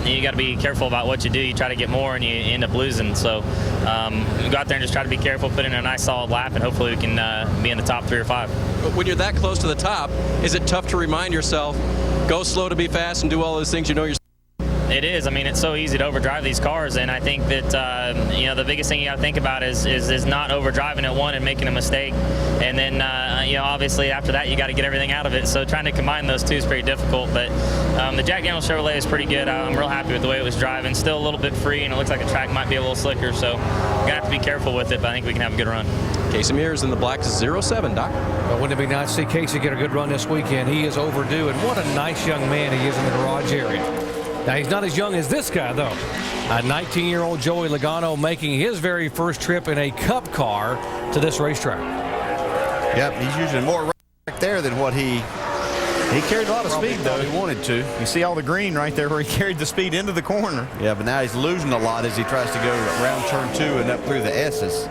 you got to be careful about what you do. You try to get more, and you end up losing. So, we go out there and just try to be careful, put in a nice solid lap, and hopefully we can be in the top 3 or 5. But when you're that close to the top, is it tough to remind yourself, go slow to be fast and do all those things you know you're? It is. I mean, it's so easy to overdrive these cars, and I think that the biggest thing you got to think about is not overdriving at one and making a mistake, and then obviously after that you got to get everything out of it. So trying to combine those two is pretty difficult. But the Jack Daniels Chevrolet is pretty good. I'm real happy with the way it was driving. Still a little bit free, and it looks like the track might be a little slicker. So we're gonna have to be careful with it, but I think we can have a good run. Casey Mears in the black 07, Doc. Well, wouldn't it be nice to see Casey get a good run this weekend? He is overdue, and what a nice young man he is in the garage area. Now, he's not as young as this guy, though. A 19-year-old Joey Logano making his very first trip in a Cup car to this racetrack. Yep, he's using more right there than what he carried a lot of speed, though. He wanted to. You see all the green right there where he carried the speed into the corner. Yeah, but now he's losing a lot as he tries to go around turn 2 and up through the S's.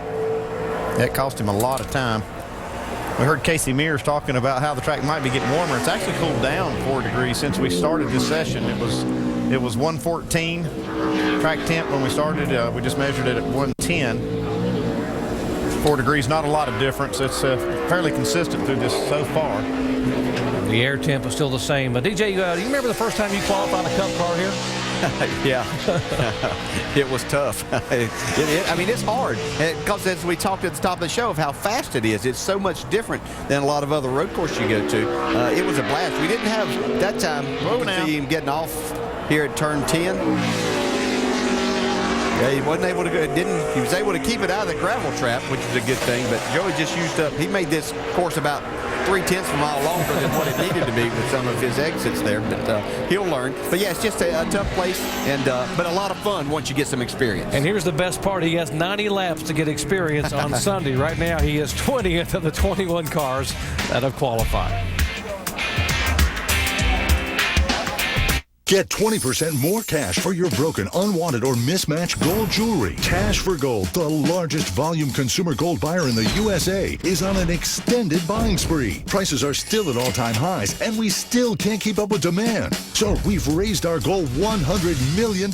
That cost him a lot of time. We heard Casey Mears talking about how the track might be getting warmer. It's actually cooled down 4 degrees since we started this session. It was 114 track temp when we started. We just measured it at 110. 4 degrees, not a lot of difference. It's fairly consistent through this so far. The air temp is still the same. But DJ, do you remember the first time you qualified a Cup car here? Yeah, it was tough. It's hard because as we talked at the top of the show of how fast it is, it's so much different than a lot of other road courses you go to. It was a blast. We didn't have that time. You can see him getting off here at turn 10. Yeah, he wasn't able to go. He was able to keep it out of the gravel trap, which was a good thing. But Joey just used up. He made this course about 3/10 of a mile longer than what it needed to be with some of his exits there. But he'll learn. But yeah, it's just a tough place, and but a lot of fun once you get some experience. And here's the best part: he has 90 laps to get experience on Sunday. Right now, he is 20th of the 21 cars that have qualified. Get 20% more cash for your broken, unwanted, or mismatched gold jewelry. Cash for Gold, the largest volume consumer gold buyer in the USA, is on an extended buying spree. Prices are still at all-time highs, and we still can't keep up with demand. So we've raised our goal $100 million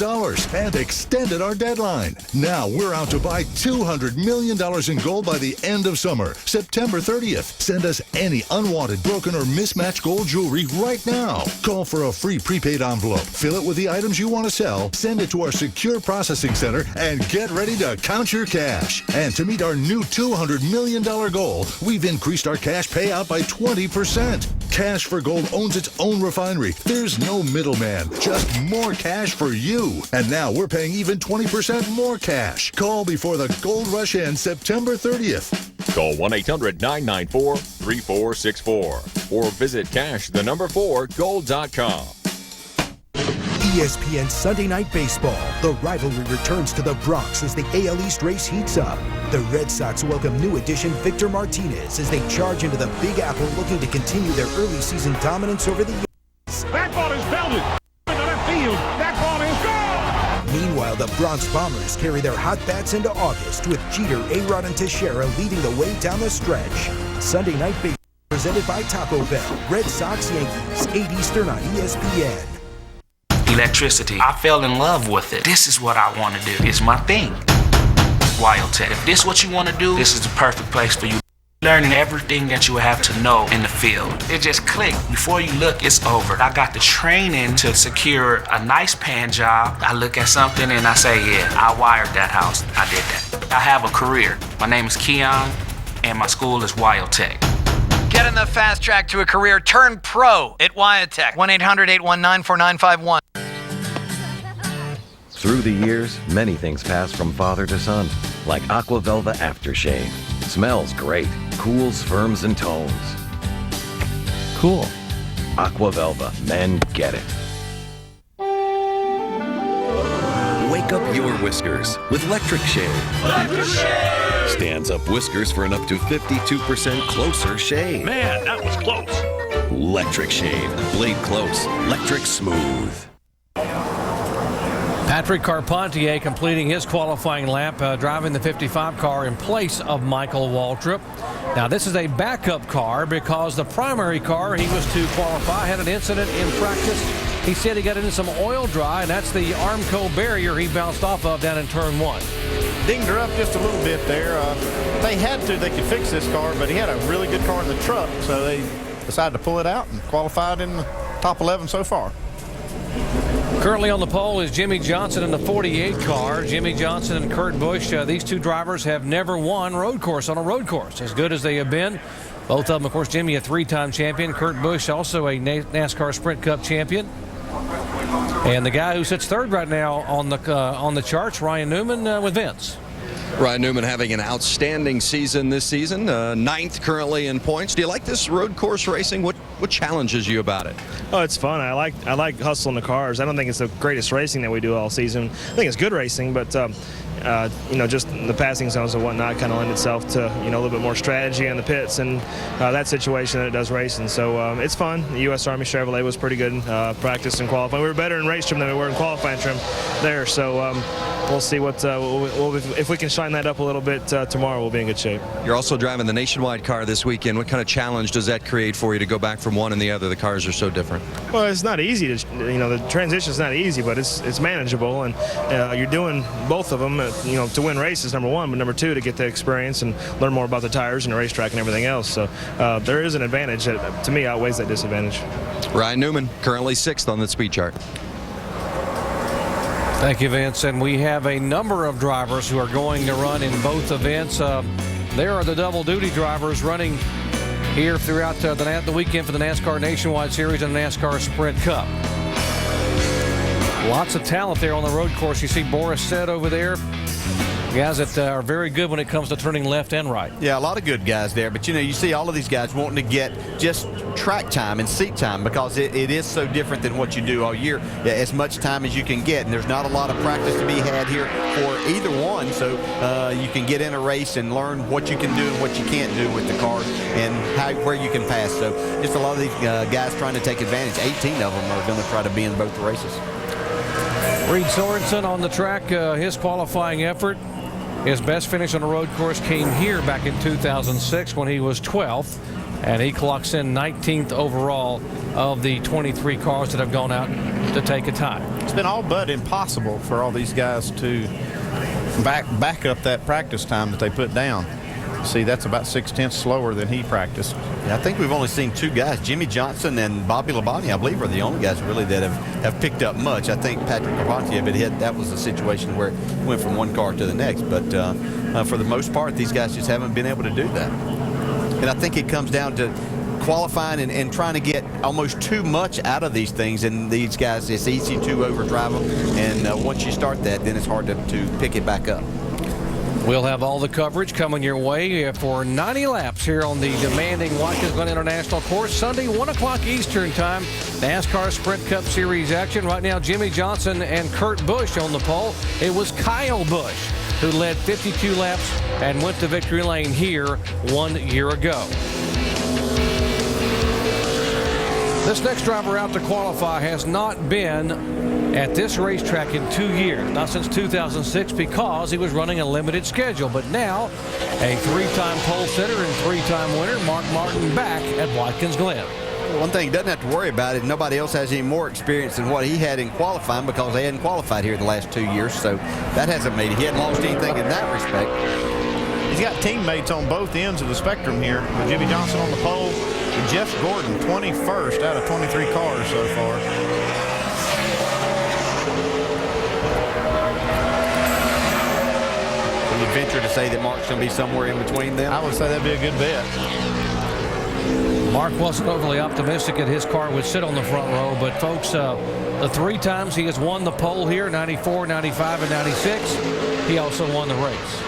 and extended our deadline. Now we're out to buy $200 million in gold by the end of summer, September 30th. Send us any unwanted, broken, or mismatched gold jewelry right now. Call for a free prepaid envelope. Fill it with the items you want to sell, send it to our secure processing center, and get ready to count your cash. And to meet our new $200 million goal, we've increased our cash payout by 20%. Cash for Gold owns its own refinery. There's no middleman, just more cash for you. And now we're paying even 20% more cash. Call before the gold rush ends September 30th. Call 1-800-994-3464 or visit cash4gold.com. ESPN Sunday Night Baseball. The rivalry returns to the Bronx as the AL East race heats up. The Red Sox welcome new addition Victor Martinez as they charge into the Big Apple looking to continue their early season dominance over the Yankees. That ball is belted into left field. That ball is gone. Meanwhile, the Bronx Bombers carry their hot bats into August with Jeter, A-Rod, and Teixeira leading the way down the stretch. Sunday Night Baseball presented by Taco Bell. Red Sox Yankees, 8 Eastern on ESPN. Electricity. I fell in love with it. This is what I want to do. It's my thing. WildTech. If this is what you want to do, this is the perfect place for you. Learning everything that you have to know in the field. It just clicked. Before you look, it's over. I got the training to secure a nice paying job. I look at something and I say, yeah, I wired that house. I did that. I have a career. My name is Keon, and my school is Wyotech. Get in the fast track to a career. Turn pro at Wyotech. 1-800-819-4951. Through the years, many things pass from father to son, like Aqua Velva Aftershave. Smells great, cools, firms, and tones. Cool. Aqua Velva, men get it. Wake up your whiskers with Electric Shave. Electric Shave! Stands up whiskers for an up to 52% closer shave. Man, that was close. Electric Shave. Blade close. Electric smooth. Patrick Carpentier completing his qualifying lap, driving the 55 car in place of Michael Waltrip. Now, this is a backup car because the primary car he was to qualify had an incident in practice. He said he got into some oil dry, and that's the Armco barrier he bounced off of down in turn 1. Dinged her up just a little bit there. They could fix this car, but he had a really good car in the truck, so they decided to pull it out and qualified in the top 11 so far. Currently on the pole is Jimmy Johnson in the 48 car. Jimmy Johnson and Kurt Busch, these two drivers have never won road course on a road course, as good as they have been. Both of them, of course, Jimmy a 3-time champion. Kurt Busch also a NASCAR Sprint Cup champion. And the guy who sits third right now on the charts, Ryan Newman with Vince. Ryan Newman having an outstanding season this season, 9th currently in points. Do you like this road course racing? What challenges you about it? Oh, it's fun. I like hustling the cars. I don't think it's the greatest racing that we do all season. I think it's good racing, but just the passing zones and whatnot kind of lend itself to a little bit more strategy in the pits and that situation than it does racing. So it's fun. The U.S. Army Chevrolet was pretty good in practice and qualifying. We were better in race trim than we were in qualifying trim there. So we'll see if we can shine that up a little bit tomorrow. We'll be in good shape. You're also driving the Nationwide car this weekend. What kind of challenge does that create for you to go back from one and the other? The cars are so different. Well, it's not easy the transition's not easy, but it's manageable, and you're doing both of them to win races, number one, but number two, to get the experience and learn more about the tires and the racetrack and everything else. So there is an advantage that to me outweighs that disadvantage. Ryan Newman currently 6th on the speed chart. Thank you, Vince. And we have a number of drivers who are going to run in both events. There are the double duty drivers running here throughout the weekend for the NASCAR Nationwide Series and the NASCAR Sprint Cup. Lots of talent there on the road course. You see Boris Said over there. Guys that are very good when it comes to turning left and right. Yeah, a lot of good guys there. But, you see all of these guys wanting to get just track time and seat time because it is so different than what you do all year. Yeah, as much time as you can get. And there's not a lot of practice to be had here for either one. So you can get in a race and learn what you can do and what you can't do with the car and where you can pass. So just a lot of these guys trying to take advantage. 18 of them are going to try to be in both races. Reed Sorensen on the track, his qualifying effort. His best finish on a road course came here back in 2006 when he was 12th, and he clocks in 19th overall of the 23 cars that have gone out to take a time. It's been all but impossible for all these guys to back up that practice time that they put down. See, that's about 6/10 slower than he practiced. Yeah, I think we've only seen two guys, Jimmy Johnson and Bobby Labonte, I believe, are the only guys really that have picked up much. I think Patrick Carpentier, but that was a situation where it went from one car to the next. But for the most part, these guys just haven't been able to do that. And I think it comes down to qualifying and trying to get almost too much out of these things. And these guys, it's easy to overdrive them. And once you start that, then it's hard to pick it back up. We'll have all the coverage coming your way for 90 laps here on the demanding Watkins Glen International Course. Sunday, 1 o'clock Eastern Time. NASCAR Sprint Cup Series action. Right now, Jimmy Johnson and Kurt Busch on the pole. It was Kyle Busch who led 52 laps and went to victory lane here 1 year ago. This next driver out to qualify has not been at this racetrack in 2 years, not since 2006, because he was running a limited schedule. But now, a 3-time pole sitter and 3-time winner, Mark Martin, back at Watkins Glen. One thing he doesn't have to worry about it. Nobody else has any more experience than what he had in qualifying because they hadn't qualified here the last 2 years. So that hasn't made it. He hadn't lost anything in that respect. He's got teammates on both ends of the spectrum here. With Jimmy Johnson on the pole and Jeff Gordon 21st out of 23 cars so far. Would you venture to say that Mark's going to be somewhere in between them? I would say that'd be a good bet. Mark wasn't overly optimistic that his car would sit on the front row, but folks, the 3 times he has won the pole here, 94, 95, and 96, he also won the race.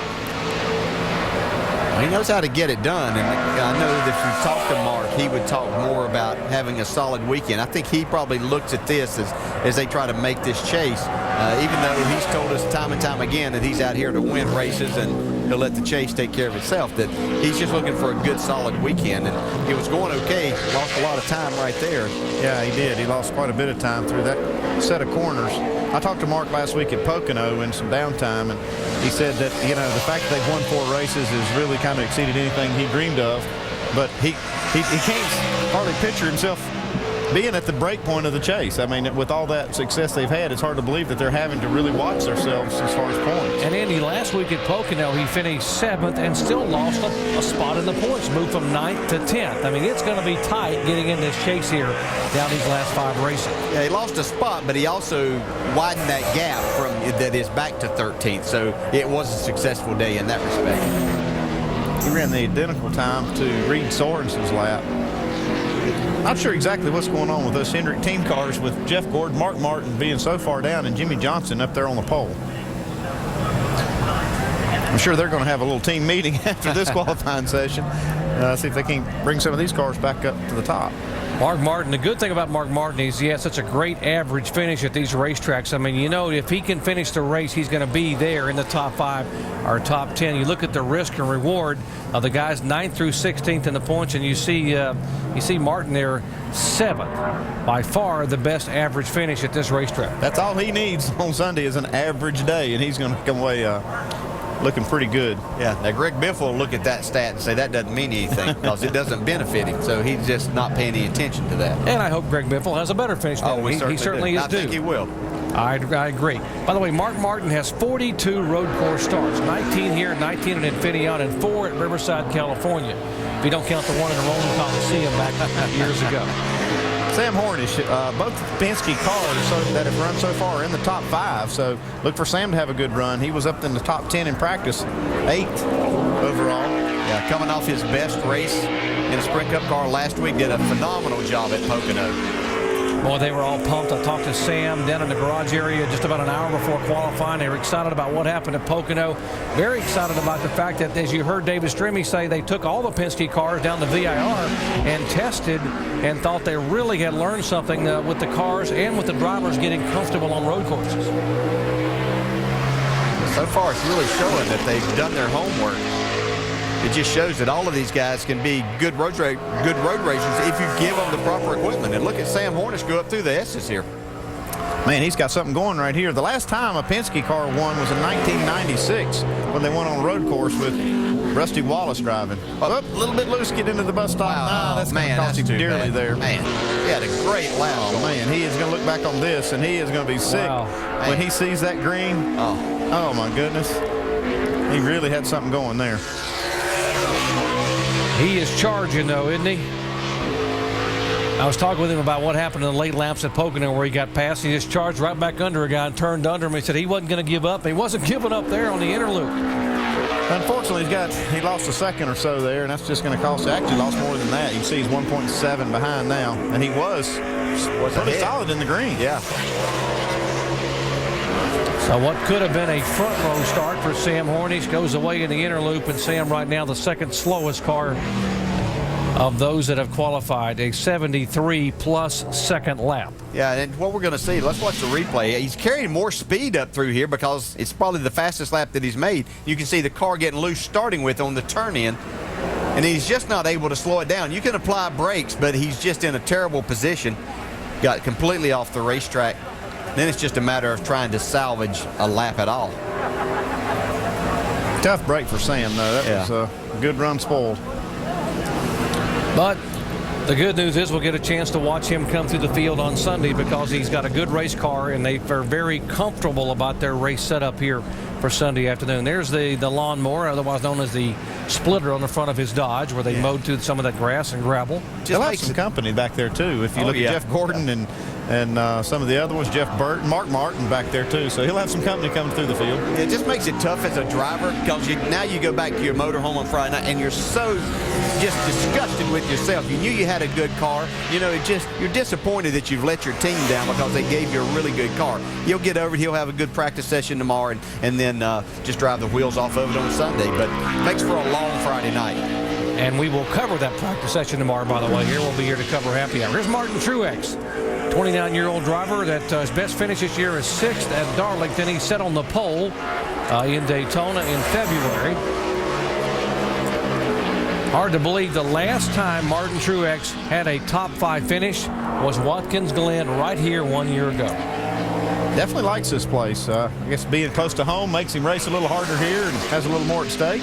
He knows how to get it done, and I know that if you talk to Mark, he would talk more about having a solid weekend. I think he probably looks at this as they try to make this chase, even though he's told us time and time again that he's out here to win races and he'll let the chase take care of itself, that he's just looking for a good, solid weekend. And it was going okay, lost a lot of time right there. Yeah, he did. He lost quite a bit of time through that set of corners. I talked to Mark last week at Pocono in some downtime, and he said that, you know, the fact that they've won 4 races has really kind of exceeded anything he dreamed of. But he can't hardly picture himself being at the break point of the chase. I mean, with all that success they've had, it's hard to believe that they're having to really watch themselves as far as points. And Andy, last week at Pocono, he finished 7th and still lost a spot in the points, moved from 9th to 10th. I mean, it's going to be tight getting in this chase here down these last 5 races. Yeah, he lost a spot, but he also widened that gap from that is back to 13th. So it was a successful day in that respect. He ran the identical time to Reed Sorensen's lap. Not sure exactly what's going on with those Hendrick team cars with Jeff Gordon, Mark Martin being so far down, and Jimmy Johnson up there on the pole. I'm sure they're going to have a little team meeting after this qualifying session. See if they can bring some of these cars back up to the top. Mark Martin, the good thing about Mark Martin is he has such a great average finish at these racetracks. I mean, you know, if he can finish the race, he's going to be there in the top 5 or top 10. You look at the risk and reward of the guys 9th through 16th in the points, and you see Martin there 7th. By far the best average finish at this racetrack. That's all he needs on Sunday is an average day, and he's going to come away looking pretty good. Yeah, now Greg Biffle will look at that stat and say that doesn't mean anything because it doesn't benefit him, so he's just not paying any attention to that. And I hope Greg Biffle has a better finish than him. He certainly is due. I think he will. I agree. By the way, Mark Martin has 42 road course starts, 19 here, 19 at Infineon, and 4 at Riverside, California, if you don't count the one in the Roman Coliseum back years ago. Sam Hornish, both Penske cars that have run so far are in the top 5, so look for Sam to have a good run. He was up in the top 10 in practice, 8th overall. Yeah, coming off his best race in a Sprint Cup car last week, did a phenomenal job at Pocono. Boy, they were all pumped. I talked to Sam down in the garage area just about an hour before qualifying. They were excited about what happened at Pocono. Very excited about the fact that, as you heard David Stremme say, they took all the Penske cars down to VIR and tested and thought they really had learned something with the cars and with the drivers getting comfortable on road courses. So far, it's really showing that they've done their homework. It just shows that all of these guys can be good road racers if you give them the proper equipment. And look at Sam Hornish go up through the S's here. Man, he's got something going right here. The last time a Penske car won was in 1996 when they went on a road course with Rusty Wallace driving. A little bit loose, get into the bus stop. Wow, that's going to cost him dearly there. Man, he had a great lap. Oh, man, he is going to look back on this, and he is going to be sick when he sees that green. Oh, my goodness. He really had something going there. He is charging, though, isn't he? I was talking with him about what happened in the late laps at Pocono where he got past. He just charged right back under a guy and turned under him. He said he wasn't going to give up. He wasn't giving up there on the inner loop. Unfortunately, he lost a second or so there, and that's just going to cost. Actually, lost more than that. You can see he's 1.7 behind now, and he was pretty solid in the green. Yeah. So what could have been a front row start for Sam Hornish goes away in the inner loop, and Sam right now the second slowest car of those that have qualified, a 73-plus second lap. Yeah, and what we're going to see, let's watch the replay. He's carrying more speed up through here because it's probably the fastest lap that he's made. You can see the car getting loose starting with on the turn-in, and he's just not able to slow it down. You can apply brakes, but he's just in a terrible position. Got completely off the racetrack. Then it's just a matter of trying to salvage a lap at all. Tough break for Sam, though. That was a good run spoiled. But the good news is we'll get a chance to watch him come through the field on Sunday because he's got a good race car, and they are very comfortable about their race setup here for Sunday afternoon. There's the lawnmower, otherwise known as the splitter, on the front of his Dodge, where they mowed through some of that grass and gravel. They'll have some company back there, too. If you look at Jeff Gordon and some of the other ones, Jeff Burton, Mark Martin back there, too. So he'll have some company coming through the field. It just makes it tough as a driver because now you go back to your motorhome on Friday night and you're so just disgusted with yourself. You knew you had a good car. You know, you're disappointed that you've let your team down because they gave you a really good car. You'll get over it. He'll have a good practice session tomorrow and then just drive the wheels off of it on Sunday. But it makes for a long Friday night. And we will cover that practice session tomorrow, by the way. Here we'll be here to cover happy hour. Here's Martin Truex, 29-year-old driver that his best finish this year is 6th at Darlington. He set on the pole in Daytona in February. Hard to believe the last time Martin Truex had a top 5 finish was Watkins Glen right here 1 year ago. Definitely likes this place. I guess being close to home makes him race a little harder here and has a little more at stake.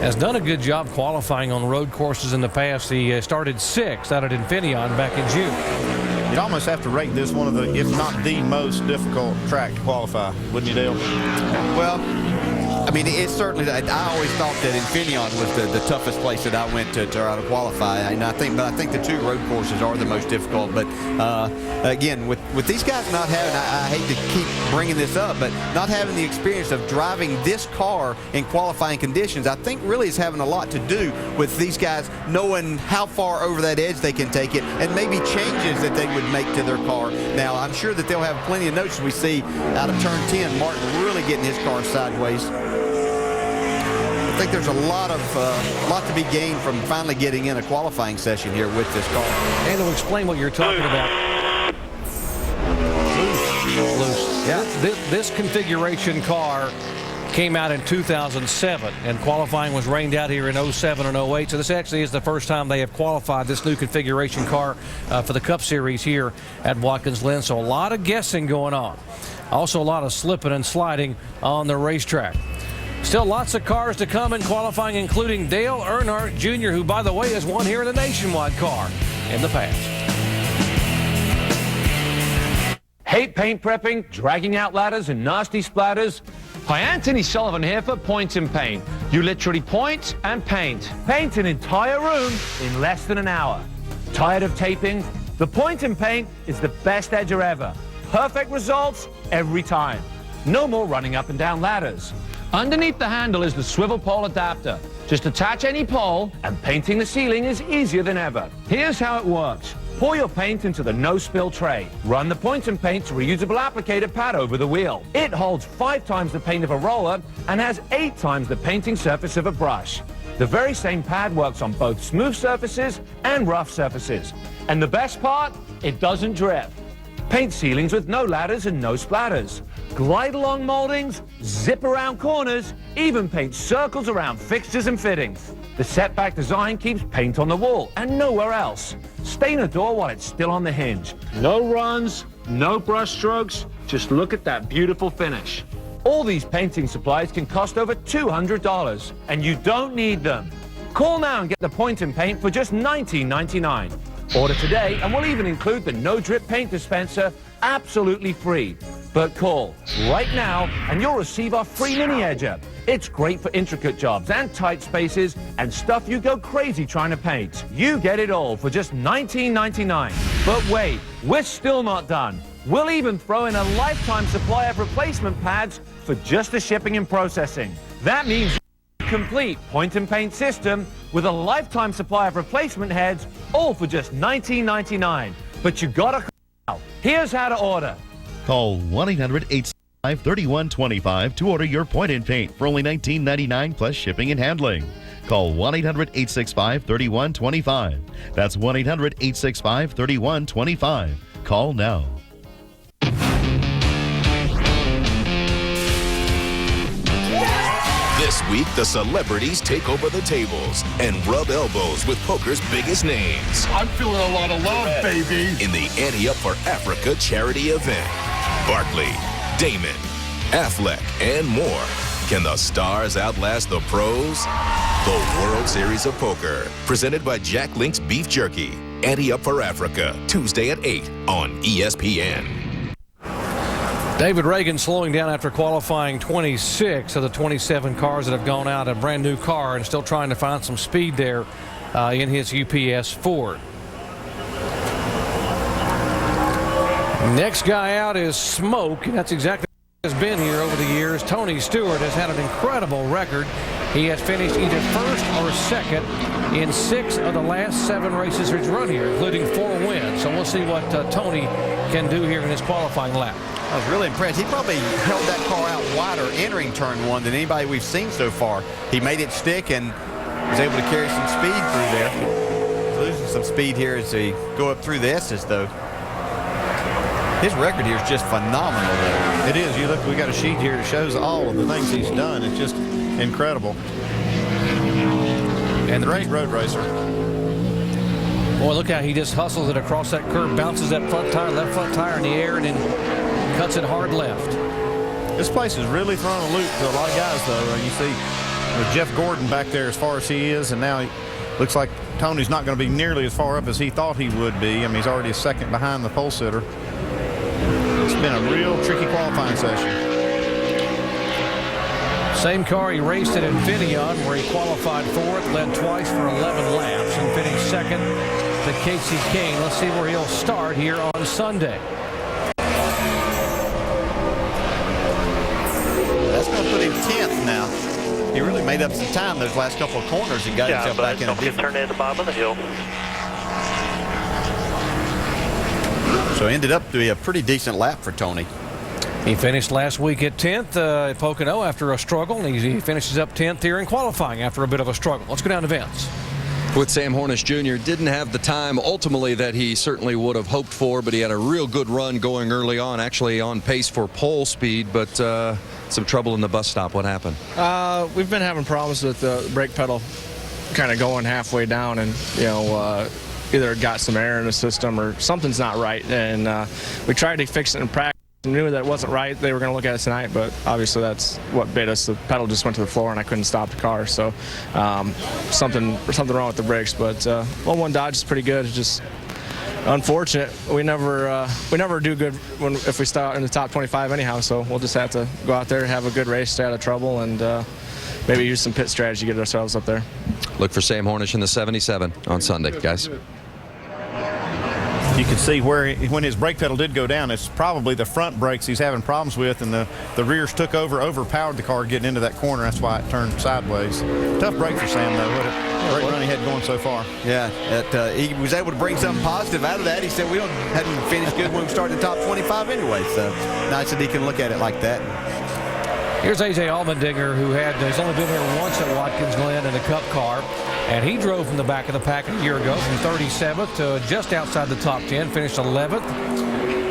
Has done a good job qualifying on road courses in the past. He started 6th out at Infineon back in June. You'd almost have to rate this one of the, if not the most difficult track to qualify, wouldn't you, Dale? Well, I mean, it's certainly. I always thought that Infineon was the toughest place that I went to try to qualify, and I think the 2 road courses are the most difficult. But again, with these guys not having, I hate to keep bringing this up, but not having the experience of driving this car in qualifying conditions, I think really is having a lot to do with these guys knowing how far over that edge they can take it, and maybe changes that they would make to their car. Now, I'm sure that they'll have plenty of notes. We see out of turn 10, Martin really getting his car sideways. I think there's a lot to be gained from finally getting in a qualifying session here with this car. And to explain what you're talking about. Loose. Yeah. This configuration car came out in 2007, and qualifying was rained out here in 07 and 08. So this actually is the first time they have qualified this new configuration car for the Cup Series here at Watkins Glen. So a lot of guessing going on. Also a lot of slipping and sliding on the racetrack. Still lots of cars to come in qualifying, including Dale Earnhardt Jr., who, by the way, has won here in the Nationwide car in the past. Hate paint prepping, dragging out ladders, and nasty splatters? Hi, Anthony Sullivan here for Point and Paint. You literally point and paint. Paint an entire room in less than an hour. Tired of taping? The Point and Paint is the best edger ever. Perfect results every time. No more running up and down ladders. Underneath the handle is the swivel pole adapter. Just attach any pole and painting the ceiling is easier than ever. Here's how it works. Pour your paint into the no-spill tray. Run the Point and Paint's reusable applicator pad over the wheel. It holds 5 times the paint of a roller and has 8 times the painting surface of a brush. The very same pad works on both smooth surfaces and rough surfaces. And the best part? It doesn't drip. Paint ceilings with no ladders and no splatters. Glide along moldings, zip around corners, even paint circles around fixtures and fittings. The setback design keeps paint on the wall and nowhere else. Stain a door while it's still on the hinge. No runs, no brush strokes, just look at that beautiful finish. All these painting supplies can cost over $200, and you don't need them. Call now and get the Point and Paint for just $19.99. Order today and we'll even include the no-drip paint dispenser absolutely free. But call right now and you'll receive our free mini edger. It's great for intricate jobs and tight spaces and stuff you go crazy trying to paint. You get it all for just $19.99. But wait, we're still not done. We'll even throw in a lifetime supply of replacement pads for just the shipping and processing. That means complete Point and Paint system with a lifetime supply of replacement heads, all for just $19.99. But you gotta call now. Here's how to order. Call 1-800-865-3125 to order your Point and Paint for only $19.99 plus shipping and handling. Call 1-800-865-3125. That's 1-800-865-3125. Call now. This week, the celebrities take over the tables and rub elbows with poker's biggest names. I'm feeling a lot of love, baby. In the Ante Up for Africa charity event. Barkley, Damon, Affleck, and more. Can the stars outlast the pros? The World Series of Poker, presented by Jack Link's Beef Jerky. Ante Up for Africa, Tuesday at 8 on ESPN. David Reagan slowing down after qualifying 26 of the 27 cars that have gone out. A brand new car and still trying to find some speed there in his UPS Ford. Next guy out is Smoke, and that's exactly what has been here over the years. Tony Stewart has had an incredible record. He has finished either first or second in 6 of the last 7 races he's run here, including 4 wins. So we'll see what Tony can do here in his qualifying lap. I was really impressed. He probably held that car out wider entering turn 1 than anybody we've seen so far. He made it stick and was able to carry some speed through there. He's losing some speed here as they go up through the S's, though. His record here is just phenomenal, though. It is. You look, we got a sheet here that shows all of the things he's done. It's just incredible. And great road racer. Boy, look how he just hustles it across that curve, bounces that front tire, left front tire in the air, and then cuts it hard left. This place is really throwing a loop to a lot of guys, though. You see with Jeff Gordon back there as far as he is, and now he looks like Tony's not going to be nearly as far up as he thought he would be. I mean, he's already a second behind the pole sitter. It's been a real tricky qualifying session. Same car he raced at Infineon, where he qualified 4th, led twice for 11 laps, and finished 2nd to Casey Kane. Let's see where he'll start here on Sunday. That's going to put him 10th now. He really made up some time those last couple of corners and got himself back in a different. Turn at the bottom of the hill. So ended up to be a pretty decent lap for Tony. He finished last week at 10th at Pocono after a struggle, and he finishes up 10th here in qualifying after a bit of a struggle. Let's go down to Vince. With Sam Hornish Jr. didn't have the time ultimately that he certainly would have hoped for, but he had a real good run going early on, actually on pace for pole speed, but some trouble in the bus stop. What happened? We've been having problems with the brake pedal kind of going halfway down, and either got some air in the system or something's not right, and we tried to fix it in practice. Knew that wasn't right. They were going to look at it tonight, but obviously that's what bit us. The pedal just went to the floor, and I couldn't stop the car. So something wrong with the brakes. But 1-1 Dodge is pretty good. It's just unfortunate. We never do good if we start in the top 25 anyhow. So we'll just have to go out there, have a good race, stay out of trouble, and maybe use some pit strategy to get ourselves up there. Look for Sam Hornish in the 77 on Sunday, guys. You can see when his brake pedal did go down, it's probably the front brakes he's having problems with, and the rears took overpowered the car getting into that corner. That's why it turned sideways. Tough break for Sam, though. What a great run he had going so far. Yeah, he was able to bring something positive out of that. He said hadn't finished good when we started the top 25 anyway, so nice that he can look at it like that. Here's A.J. Allmendinger, he's only been here once at Watkins Glen in a Cup car. And he drove from the back of the pack a year ago from 37th to just outside the top 10, finished 11th.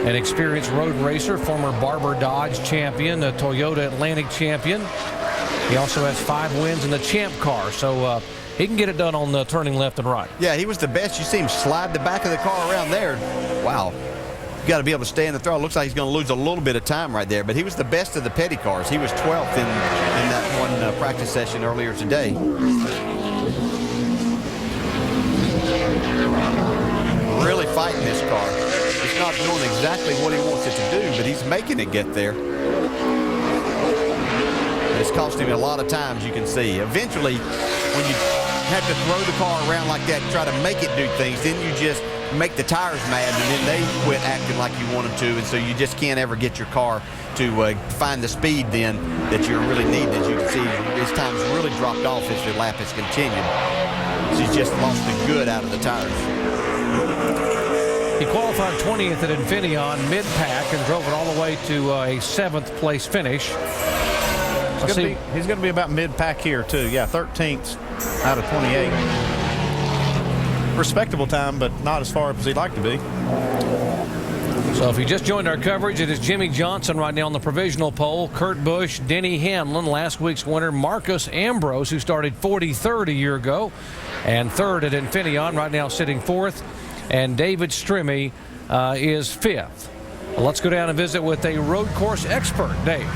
An experienced road racer, former Barber Dodge champion, a Toyota Atlantic champion. He also has 5 wins in the Champ car, so he can get it done on the turning left and right. Yeah, he was the best. You see him slide the back of the car around there. Wow. You got to be able to stay in the throttle. Looks like he's going to lose a little bit of time right there, but he was the best of the petty cars. He was 12th in that one practice session earlier today. Really fighting this car. He's not doing exactly what he wants it to do, but he's making it get there. It's cost him a lot of times, you can see. Eventually, when you have to throw the car around like that and try to make it do things, then you just make the tires mad, and then they quit acting like you want them to, and so you just can't ever get your car to find the speed then that you really need. As you can see, his time's really dropped off as the lap has continued. He's just lost the good out of the tires. He qualified 20th at Infineon mid-pack and drove it all the way to a 7th place finish. He's going to be about mid-pack here, too. Yeah, 13th out of 28. Respectable time, but not as far up as he'd like to be. So if you just joined our coverage, it is Jimmy Johnson right now on the provisional pole, Kurt Busch, Denny Hamlin, last week's winner, Marcus Ambrose, who started 43rd a year ago, and 3rd at Infineon, right now sitting 4th, and David Strimmy is 5th. Well, let's go down and visit with a road course expert, Dave.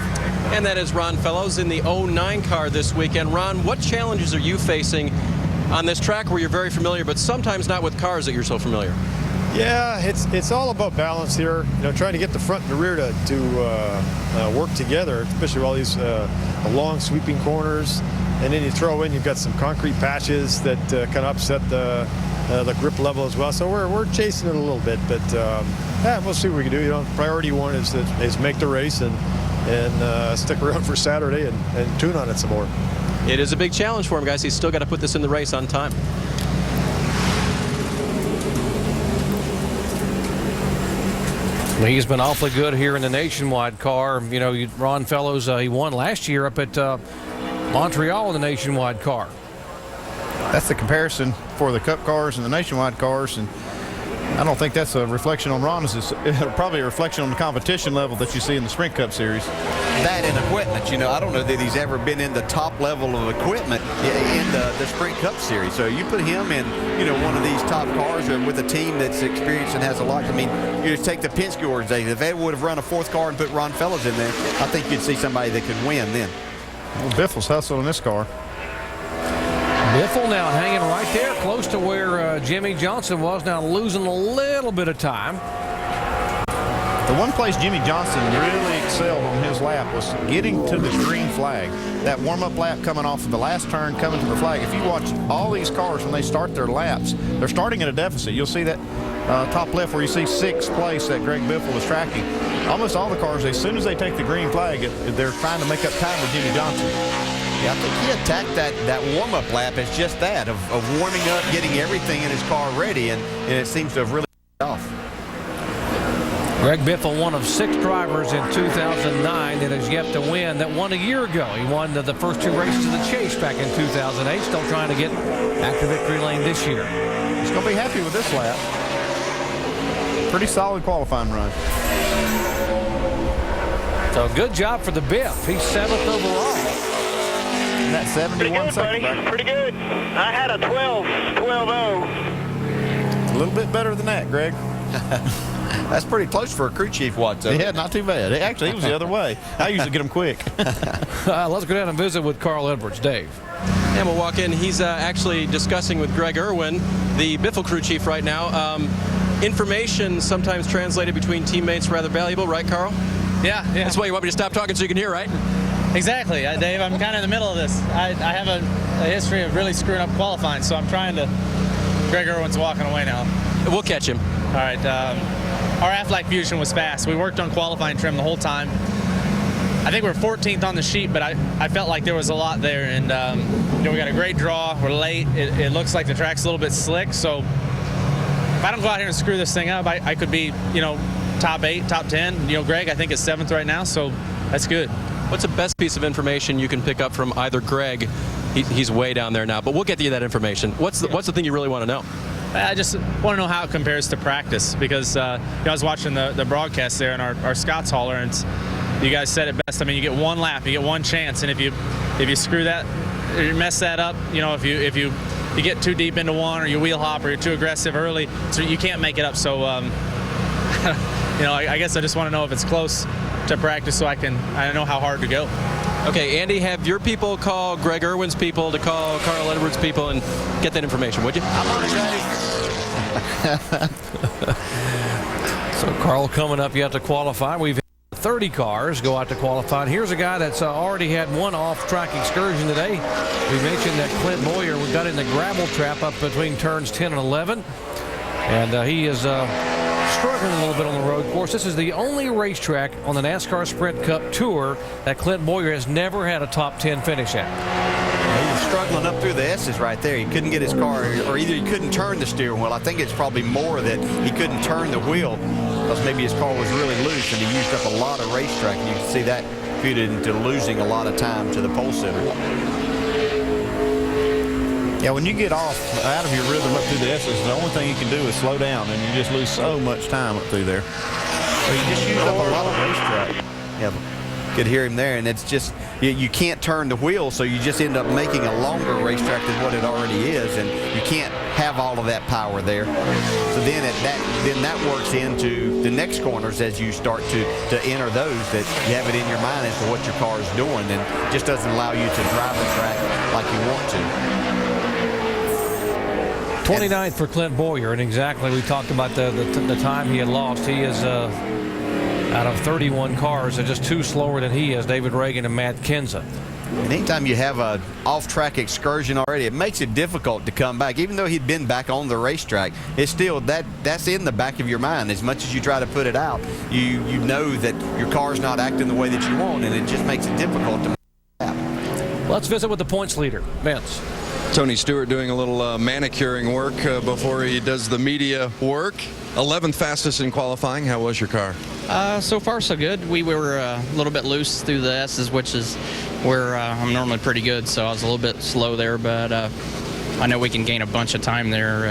And that is Ron Fellows in the 09 car this weekend. Ron, what challenges are you facing on this track where you're very familiar, but sometimes not with cars that you're so familiar. Yeah, it's all about balance here. Trying to get the front and the rear to work together, especially with all these long sweeping corners. And then you throw in, you've got some concrete patches that kind of upset the grip level as well. So we're chasing it a little bit, but yeah, we'll see what we can do. Priority one is make the race and stick around for Saturday and tune on it some more. It is a big challenge for him, guys. He's still got to put this in the race on time. He's been awfully good here in the Nationwide car. Ron Fellows, he won last year up at Montreal in the Nationwide car. That's the comparison for the Cup cars and the Nationwide cars, and I don't think that's a reflection on Ron. It's probably a reflection on the competition level that you see in the Sprint Cup Series. That and equipment, I don't know that he's ever been in the top level of equipment in the Sprint Cup Series. So you put him in, one of these top cars with a team that's experienced and has a lot. I mean, you just take the Penske organization. If they would have run a fourth car and put Ron Fellows in there, I think you'd see somebody that could win then. Well, Biffle's hustling in this car. Biffle now hanging right there, close to where Jimmy Johnson was, now losing a little bit of time. The one place Jimmy Johnson really excelled on his lap was getting to the green flag. That warm-up lap coming off of the last turn, coming to the flag. If you watch all these cars when they start their laps, they're starting at a deficit. You'll see that top left where you see sixth place that Greg Biffle was tracking. Almost all the cars, as soon as they take the green flag, they're trying to make up time with Jimmy Johnson. Yeah, I think he attacked that warm-up lap as just that, of warming up, getting everything in his car ready, and it seems to have really paid off. Greg Biffle, one of 6 drivers in 2009 that has yet to win, that won a year ago. He won the first 2 races of the Chase back in 2008, still trying to get back to victory lane this year. He's going to be happy with this lap. Pretty solid qualifying run. So good job for the Biff. He's 7th overall. And that 71 second record. Pretty good. I had a 12-0. A little bit better than that, Greg. That's pretty close for a crew chief, Watson. Yeah, not too bad. Actually, he was the other way. I usually get him quick. Let's go down and visit with Carl Edwards. Dave. And we'll walk in. He's actually discussing with Greg Irwin, the Biffle crew chief right now. Information sometimes translated between teammates rather valuable, right, Carl? Yeah. That's why you want me to stop talking so you can hear, right? Exactly, Dave. I'm kind of in the middle of this. I have a history of really screwing up qualifying, so I'm trying to. Greg Irwin's walking away now. We'll catch him. All right. Our Aflac Fusion was fast. We worked on qualifying trim the whole time. I think we're 14th on the sheet, but I felt like there was a lot there, and we got a great draw. We're late. It looks like the track's a little bit slick, so if I don't go out here and screw this thing up, I could be, top 8, top 10. Greg, I think is 7th right now, so that's good. What's the best piece of information you can pick up from either Greg? He's way down there now, but we'll get you that information. What's the thing you really want to know? I just want to know how it compares to practice, because I was watching the broadcast there in our Scott's hauler, and you guys said it best. I mean, you get one lap, you get one chance, and if you screw that, or you mess that up, if you get too deep into one, or you wheel hop, or you're too aggressive early, so you can't make it up. So I guess I just want to know if it's close to practice, so I know how hard to go. Okay, Andy, have your people call Greg Irwin's people to call Carl Edwards' people and get that information, would you? I'm on it, So Carl, coming up, you have to qualify. We've had 30 cars go out to qualify. Here's a guy that's already had one off-track excursion today. We mentioned that Clint Boyer got in the gravel trap up between turns 10 and 11. And he is struggling a little bit on the road course. This is the only racetrack on the NASCAR Sprint Cup Tour that Clint Boyer has never had a top 10 finish at. He was struggling up through the S's right there. He couldn't get his car, or either he couldn't turn the steering wheel. I think it's probably more that he couldn't turn the wheel because maybe his car was really loose and he used up a lot of racetrack. And you can see that contributed into losing a lot of time to the pole sitter. Yeah, when you get off out of your rhythm up through the S's, the only thing you can do is slow down, and you just lose so much time up through there. So you just use up a lot of racetrack. Yeah, could hear him there, and it's just you can't turn the wheel, so you just end up making a longer racetrack than what it already is, and you can't have all of that power there. So then that works into the next corners as you start to enter those, that you have it in your mind as to what your car is doing, and just doesn't allow you to drive the track like you want to. 29th for Clint Boyer, and exactly, we talked about the time he had lost. He is out of 31 cars, just 2 slower than he is, David Reagan and Matt Kenseth. And anytime you have a off-track excursion already, it makes it difficult to come back. Even though he'd been back on the racetrack, it's still that's in the back of your mind. As much as you try to put it out, you know that your car's not acting the way that you want, and it just makes it difficult to make it out. Let's visit with the points leader, Vince. Tony Stewart doing a little manicuring work before he does the media work. 11th fastest in qualifying. How was your car? So far, so good. We were a little bit loose through the S's, which is where I'm normally pretty good, so I was a little bit slow there, but I know we can gain a bunch of time there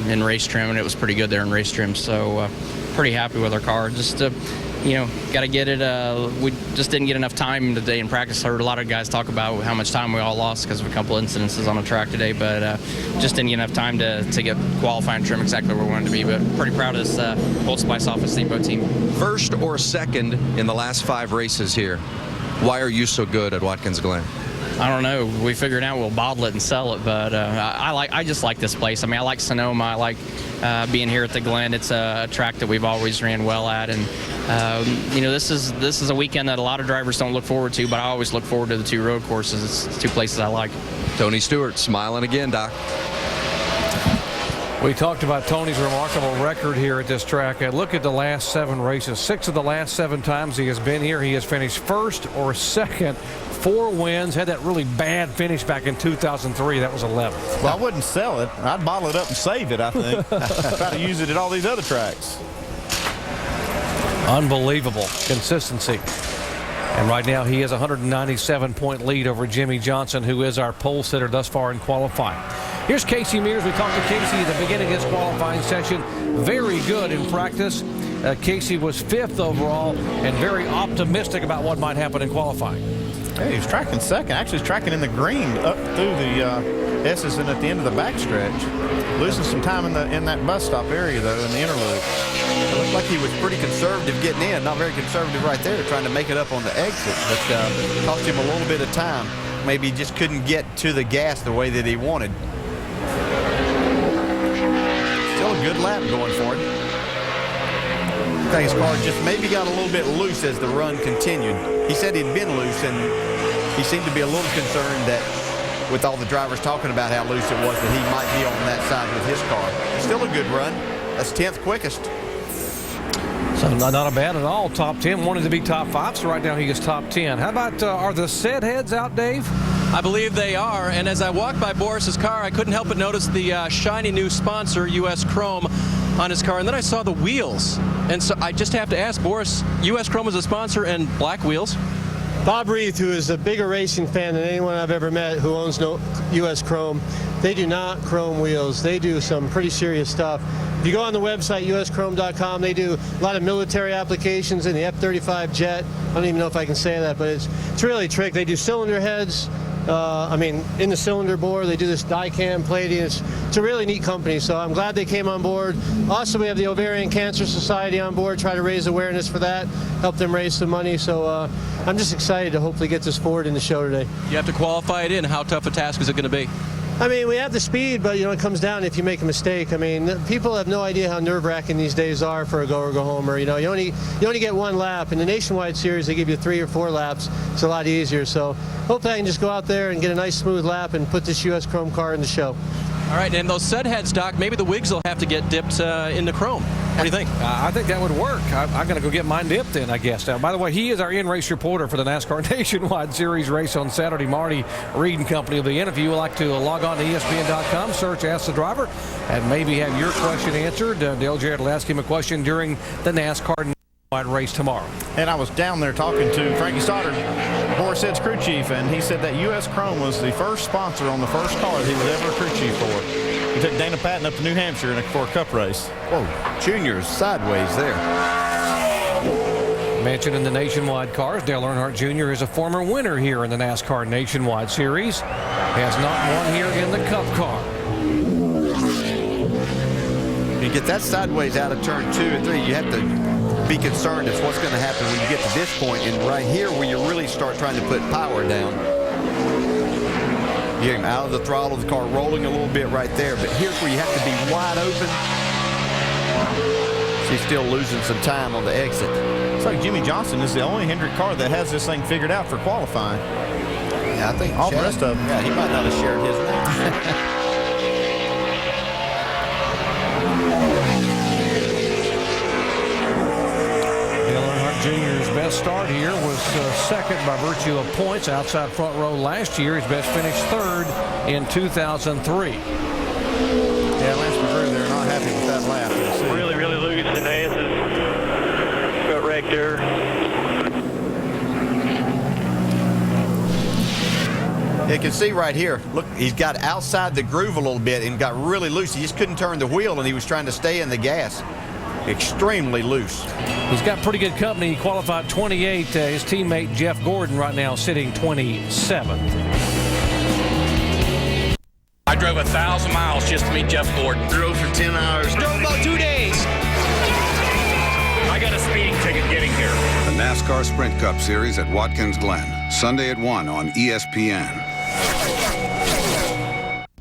in race trim, and it was pretty good there in race trim, so pretty happy with our car. Just got to get it. We just didn't get enough time today in practice. I heard a lot of guys talk about how much time we all lost because of a couple incidences on the track today, but just didn't get enough time to get qualifying trim exactly where we wanted to be. But pretty proud of this Gold Spice Office Steamboat team. First or second in the last 5 races here. Why are you so good at Watkins Glen? I don't know. We figured out we'll bottle it and sell it, but I just like this place. I mean, I like Sonoma. I like being here at the Glen. It's a track that we've always ran well at, and this is a weekend that a lot of drivers don't look forward to, but I always look forward to the 2 road courses. It's 2 places I like. Tony Stewart smiling again, Doc. We talked about Tony's remarkable record here at this track. Look at the last 7 races. 6 of the last 7 times he has been here, he has finished first or second. 4 wins. Had that really bad finish back in 2003. That was 11th. Well, I wouldn't sell it. I'd bottle it up and save it, I think. Try to use it at all these other tracks. Unbelievable consistency. And right now he has a 197-point lead over Jimmy Johnson, who is our pole sitter thus far in qualifying. Here's Casey Mears. We talked to Casey at the beginning of his qualifying session. Very good in practice. Casey was 5th overall and very optimistic about what might happen in qualifying. Hey, he's tracking second. Actually, he's tracking in the green up through the S's and at the end of the backstretch. Losing some time in that bus stop area, though, in the interlude. It looked like he was pretty conservative getting in. Not very conservative right there, trying to make it up on the exit. But cost him a little bit of time. Maybe he just couldn't get to the gas the way that he wanted. Still a good lap going for him. I think his car just maybe got a little bit loose as the run continued. He said he'd been loose, and he seemed to be a little concerned that with all the drivers talking about how loose it was, that he might be on that side with his car. Still a good run. That's 10th quickest. So not bad at all. Top 10. Wanted to be top 5, so right now he is top 10. How about, are the set heads out, Dave? I believe they are, and as I walked by Boris's car, I couldn't help but notice the shiny new sponsor, U.S. Chrome, on his car, and then I saw the wheels. And so I just have to ask, Boris, U.S. Chrome is a sponsor and black wheels? Bob Reith, who is a bigger racing fan than anyone I've ever met who owns no U.S. Chrome, they do not chrome wheels. They do some pretty serious stuff. If you go on the website, uschrome.com, they do a lot of military applications in the F-35 jet. I don't even know if I can say that, but it's really a trick. They do cylinder heads. In the cylinder bore, they do this die-cam plating. It's a really neat company, so I'm glad they came on board. Also, we have the Ovarian Cancer Society on board, try to raise awareness for that, help them raise some money. So I'm just excited to hopefully get this forward in the show today. You have to qualify it in. How tough a task is it going to be? I mean, we have the speed, but, it comes down if you make a mistake. I mean, people have no idea how nerve-wracking these days are for a go or go homer. You only get 1 lap. In the Nationwide Series, they give you 3 or 4 laps. It's a lot easier. So hopefully I can just go out there and get a nice smooth lap and put this U.S. Chrome car in the show. All right, and those set heads, Doc, maybe the wigs will have to get dipped into chrome. What do you think? I think that would work. I'm going to go get mine dipped in, I guess. Now, by the way, he is our in-race reporter for the NASCAR Nationwide Series race on Saturday. Marty Reed and company will be in. If you would like to log on to ESPN.com, search Ask the Driver, and maybe have your question answered. Dale Jarrett will ask him a question during the NASCAR race tomorrow. And I was down there talking to Frankie Stoddard, Boris Head's crew chief, and he said that U.S. Chrome was the first sponsor on the first car that he was ever a crew chief for. He took Dana Patton up to New Hampshire for a cup race. Whoa, Junior's sideways there. Mentioned in the Nationwide cars, Dale Earnhardt Jr. is a former winner here in the NASCAR Nationwide Series. Has not won here in the Cup car. You get that sideways out of turn 2 and 3, you have to be concerned as what's going to happen when you get to this point, and right here where you really start trying to put power down. You hear him out of the throttle, the car rolling a little bit right there. But here's where you have to be wide open. She's still losing some time on the exit. It's like Jimmy Johnson is the only Hendrick car that has this thing figured out for qualifying. Yeah, I think all the rest of them. Yeah, he might not have shared his name. Jr.'s best start here was second by virtue of points outside front row last year. His best finish third in 2003. Yeah, Lance McGrew, they're not happy with that lap. Really loose in the asses. Got wrecked there. You can see right here, look, he's got outside the groove a little bit and got really loose. He just couldn't turn the wheel, and he was trying to stay in the gas. Extremely loose. He's got pretty good company. He qualified 28th. His teammate Jeff Gordon right now sitting 27th. I drove 1,000 miles just to meet Jeff Gordon. Drove for 10 hours. Drove about 2 days. I got a speeding ticket getting here. The NASCAR Sprint Cup Series at Watkins Glen, Sunday at 1 on ESPN.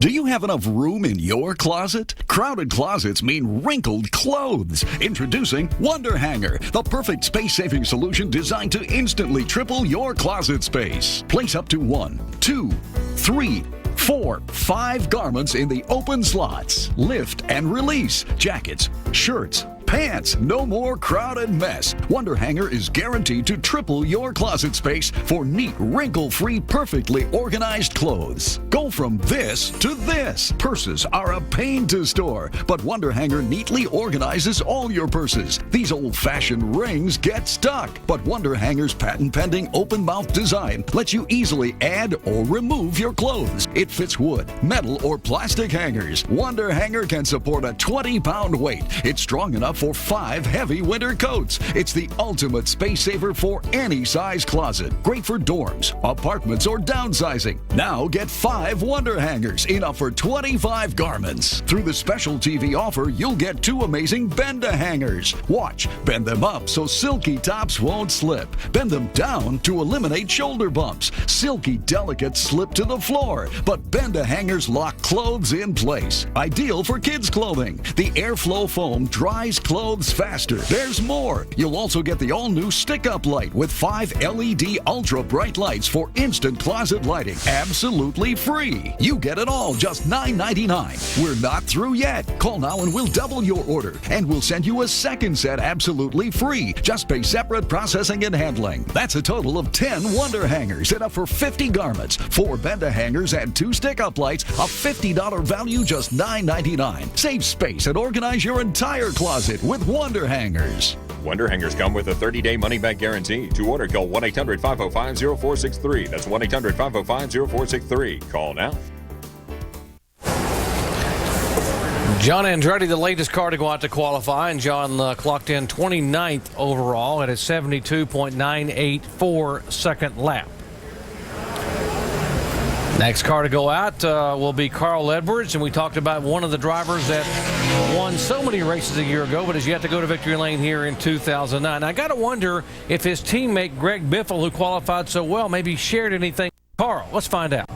Do you have enough room in your closet? Crowded closets mean wrinkled clothes. Introducing Wonder Hanger, the perfect space-saving solution designed to instantly triple your closet space. Place up to 1, 2, 3, 4, 5 garments in the open slots. Lift and release jackets, shirts, pants. No more crowded mess. Wonder Hanger is guaranteed to triple your closet space for neat, wrinkle-free, perfectly organized clothes. Go from this to this. Purses are a pain to store, but Wonder Hanger neatly organizes all your purses. These old-fashioned rings get stuck, but Wonder Hanger's patent-pending open-mouth design lets you easily add or remove your clothes. It fits wood, metal, or plastic hangers. Wonder Hanger can support a 20-pound weight. It's strong enough for 5 heavy winter coats. It's the ultimate space saver for any size closet. Great for dorms, apartments, or downsizing. Now get 5 Wonder Hangers, enough for 25 garments. Through the special TV offer, you'll get 2 amazing Bend-A-Hangers. Watch, bend them up so silky tops won't slip. Bend them down to eliminate shoulder bumps. Silky, delicate slip to the floor. But Bend-A-Hangers lock clothes in place. Ideal for kids' clothing. The airflow foam dries clothes faster. There's more. You'll also get the all-new stick-up light with 5 LED ultra-bright lights for instant closet lighting. Absolutely free. You get it all, just $9.99. We're not through yet. Call now and we'll double your order. And we'll send you a second set absolutely free. Just pay separate processing and handling. That's a total of 10 Wonder Hangers, enough for 50 garments, 4 Bend-A-Hangers, and 2 stick-up lights. A $50 value, just $9.99. Save space and organize your entire closet with Wonder Hangers. Wonder Hangers come with a 30-day money-back guarantee. To order, call 1-800-505-0463. That's 1-800-505-0463. Call now. John Andretti, the latest car to go out to qualify, and John clocked in 29th overall at a 72.984 second lap. Next car to go out will be Carl Edwards, and we talked about one of the drivers that won so many races a year ago, but has yet to go to victory lane here in 2009. I got to wonder if his teammate Greg Biffle, who qualified so well, maybe shared anything with Carl. Let's find out.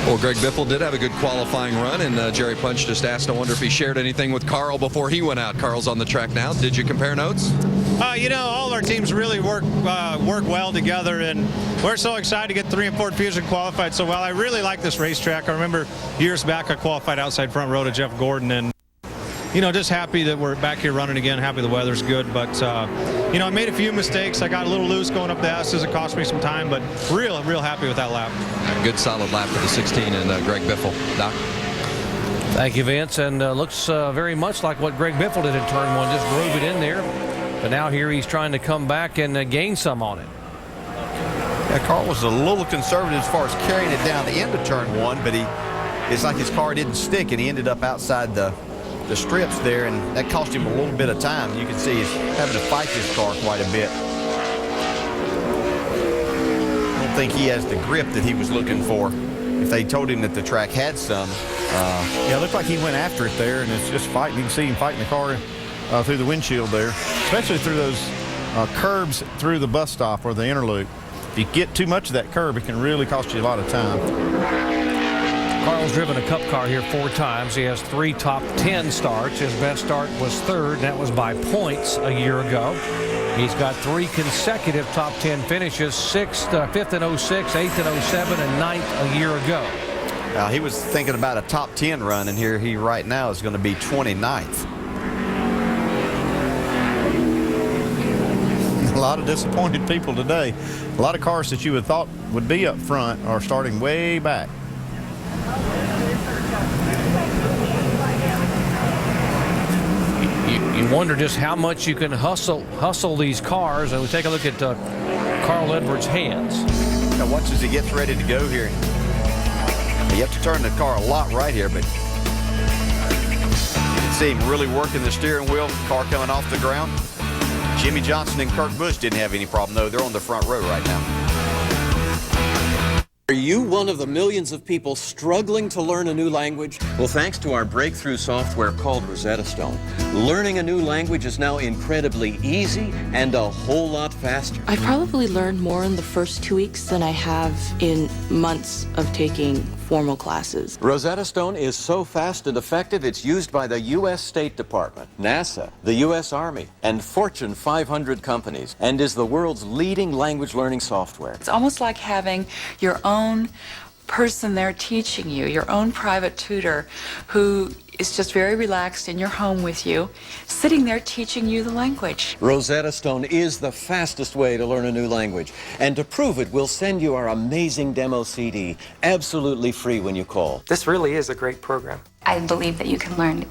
Well, Greg Biffle did have a good qualifying run, and Jerry Punch just asked, I wonder if he shared anything with Carl before he went out. Carl's on the track now. Did you compare notes? All of our teams really work well together, and we're so excited to get 3 and 4 Fusion qualified so well. I really like this racetrack. I remember years back I qualified outside front row to Jeff Gordon, and just happy that we're back here running again. Happy the weather's good, but I made a few mistakes. I got a little loose going up the S's. It cost me some time, but real happy with that lap. Good solid lap for the 16 and Greg Biffle. Doc? Thank you, Vince, and looks very much like what Greg Biffle did in turn 1, just drove it in there. But now here he's trying to come back and gain some on it. Yeah, Carl was a little conservative as far as carrying it down the end of turn 1, but it's like his car didn't stick, and he ended up outside the strips there, and that cost him a little bit of time. You can see he's having to fight this car quite a bit. I don't think he has the grip that he was looking for. If they told him that the track had some. Yeah, it looked like he went after it there, and it's just fighting. You can see him fighting the car through the windshield there, especially through those curbs through the bus stop or the interloop. If you get too much of that curb, it can really cost you a lot of time. Carl's driven a Cup car here 4 times. He has 3 top 10 starts. His best start was 3rd, and that was by points a year ago. He's got 3 consecutive top 10 finishes, 5th in 06, 8th in 07, and 9th a year ago. He was thinking about a top 10 run, and here he right now is going to be 29th. A lot of disappointed people today. A lot of cars that you would thought would be up front are starting way back. You wonder just how much you can hustle these cars, and we take a look at Carl Edwards' hands. Now watch as he gets ready to go here. You have to turn the car a lot right here, but you can see him really working the steering wheel. Car coming off the ground. Jimmy Johnson and Kurt Busch didn't have any problem, though. They're on the front row right now. Are you one of the millions of people struggling to learn a new language? Well, thanks to our breakthrough software called Rosetta Stone, learning a new language is now incredibly easy and a whole lot faster. I probably learned more in the first 2 weeks than I have in months of taking formal classes. Rosetta Stone is so fast and effective, it's used by the U.S. State Department, NASA, the U.S. Army, and Fortune 500 companies, and is the world's leading language learning software. It's almost like having your own person there teaching you, your own private tutor who is just very relaxed in your home with you, sitting there teaching you the language. Rosetta Stone is the fastest way to learn a new language. And to prove it, we'll send you our amazing demo CD, absolutely free when you call. This really is a great program. I believe that you can learn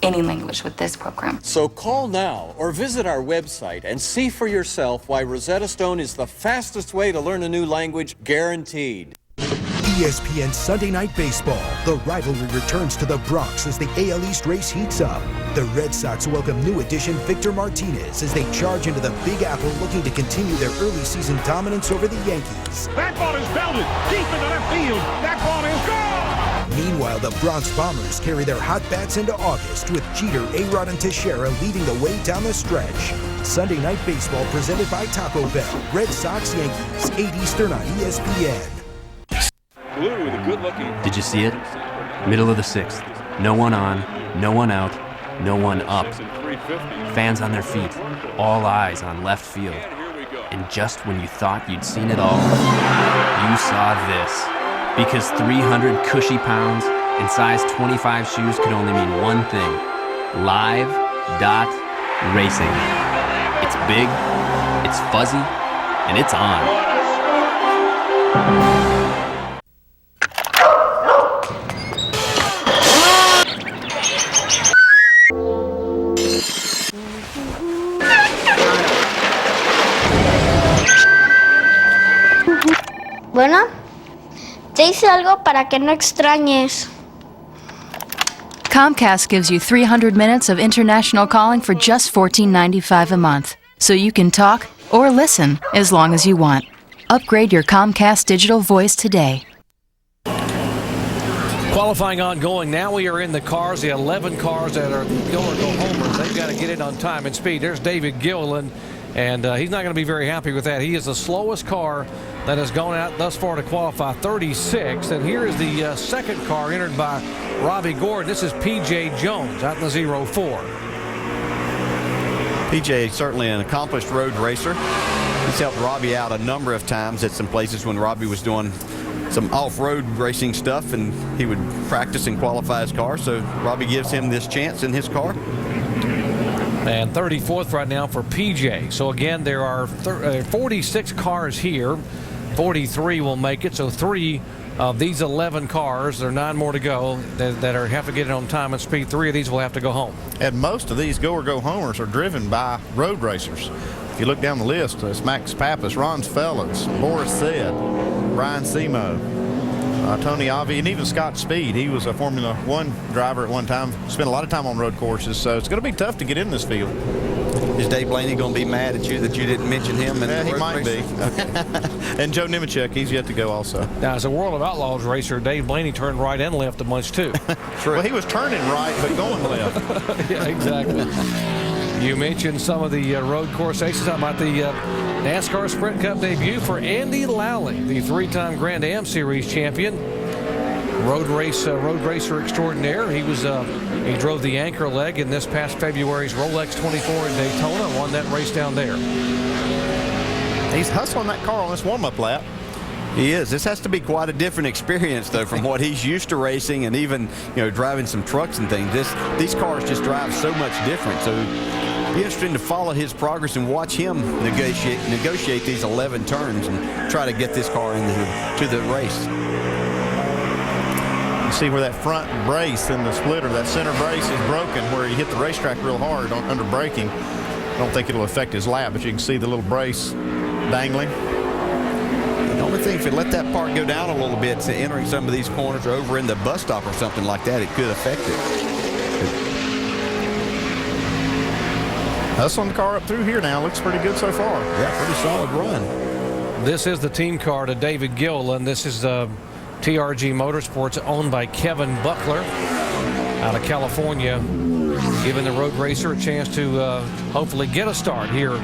any language with this program. So call now or visit our website and see for yourself why Rosetta Stone is the fastest way to learn a new language, guaranteed. ESPN Sunday Night Baseball. The rivalry returns to the Bronx as the AL East race heats up. The Red Sox welcome new addition Victor Martinez as they charge into the Big Apple looking to continue their early season dominance over the Yankees. That ball is belted deep into left field. That ball is gone! Meanwhile, the Bronx Bombers carry their hot bats into August with Jeter, A-Rod, and Teixeira leading the way down the stretch. Sunday Night Baseball presented by Taco Bell. Red Sox Yankees, 8 Eastern on ESPN. Blue with a good-looking. Did you see it? Middle of the 6th. No one on, no one out, no one up. Fans on their feet. All eyes on left field. And just when you thought you'd seen it all, you saw this. Because 300 cushy pounds and size 25 shoes could only mean one thing. Live dot racing. It's big, it's fuzzy, and it's on. Bueno, te hice algo para que no extrañes. Comcast gives you 300 minutes of international calling for just $14.95 a month, so you can talk or listen as long as you want. Upgrade your Comcast digital voice today. Qualifying ongoing. Now we are in the cars, the 11 cars that are go or go homers. They've got to get in on time and speed. There's David Gilliland, and he's not going to be very happy with that. He is the slowest car that has gone out thus far to qualify, 36. And here is the second car entered by Robbie Gordon. This is P.J. Jones out in the 04. P.J. certainly an accomplished road racer. He's helped Robbie out a number of times at some places when Robbie was doing some off-road racing stuff, and he would practice and qualify his car. So Robbie gives him this chance in his car. And 34th right now for PJ. So again, there are 46 cars here. 43 will make it. So 3 of these 11 cars, there are 9 more to go that have to get it on time and speed. 3 of these will have to go home. And most of these go or go homers are driven by road racers. If you look down the list, it's Max Pappas, Ron Felons, Boris Said, Brian Semo, Tony Avi, and even Scott Speed. He was a Formula One driver at one time, spent a lot of time on road courses, so it's going to be tough to get in this field. Is Dave Blaney going to be mad at you that you didn't mention him? Yeah, he might be. And Joe Nemechek, he's yet to go also. Now, as a World of Outlaws racer, Dave Blaney turned right and left a bunch too. Well, he was turning right, but going left. Yeah, exactly. You mentioned some of the road course aces. How about the NASCAR Sprint Cup debut for Andy Lally, the 3-time Grand Am Series champion. road racer extraordinaire. He drove the anchor leg in this past February's Rolex 24 in Daytona, won that race down there. He's hustling that car on this warm-up lap. He is. This has to be quite a different experience, though, from what he's used to racing and even, driving some trucks and things. These cars just drive so much different. So it'll be interesting to follow his progress and watch him negotiate these 11 turns and try to get this car to the race. You see where that front brace in the splitter, that center brace is broken where he hit the racetrack real hard under braking. I don't think it'll affect his lap, but you can see the little brace dangling. The only thing, if you let that part go down a little bit to entering some of these corners or over in the bus stop or something like that, it could affect it. Hustling the car up through here now. Looks pretty good so far. Yeah, pretty solid run. This is the team car to David Gilliland. This is TRG Motorsports, owned by Kevin Buckler out of California, giving the road racer a chance to hopefully get a start here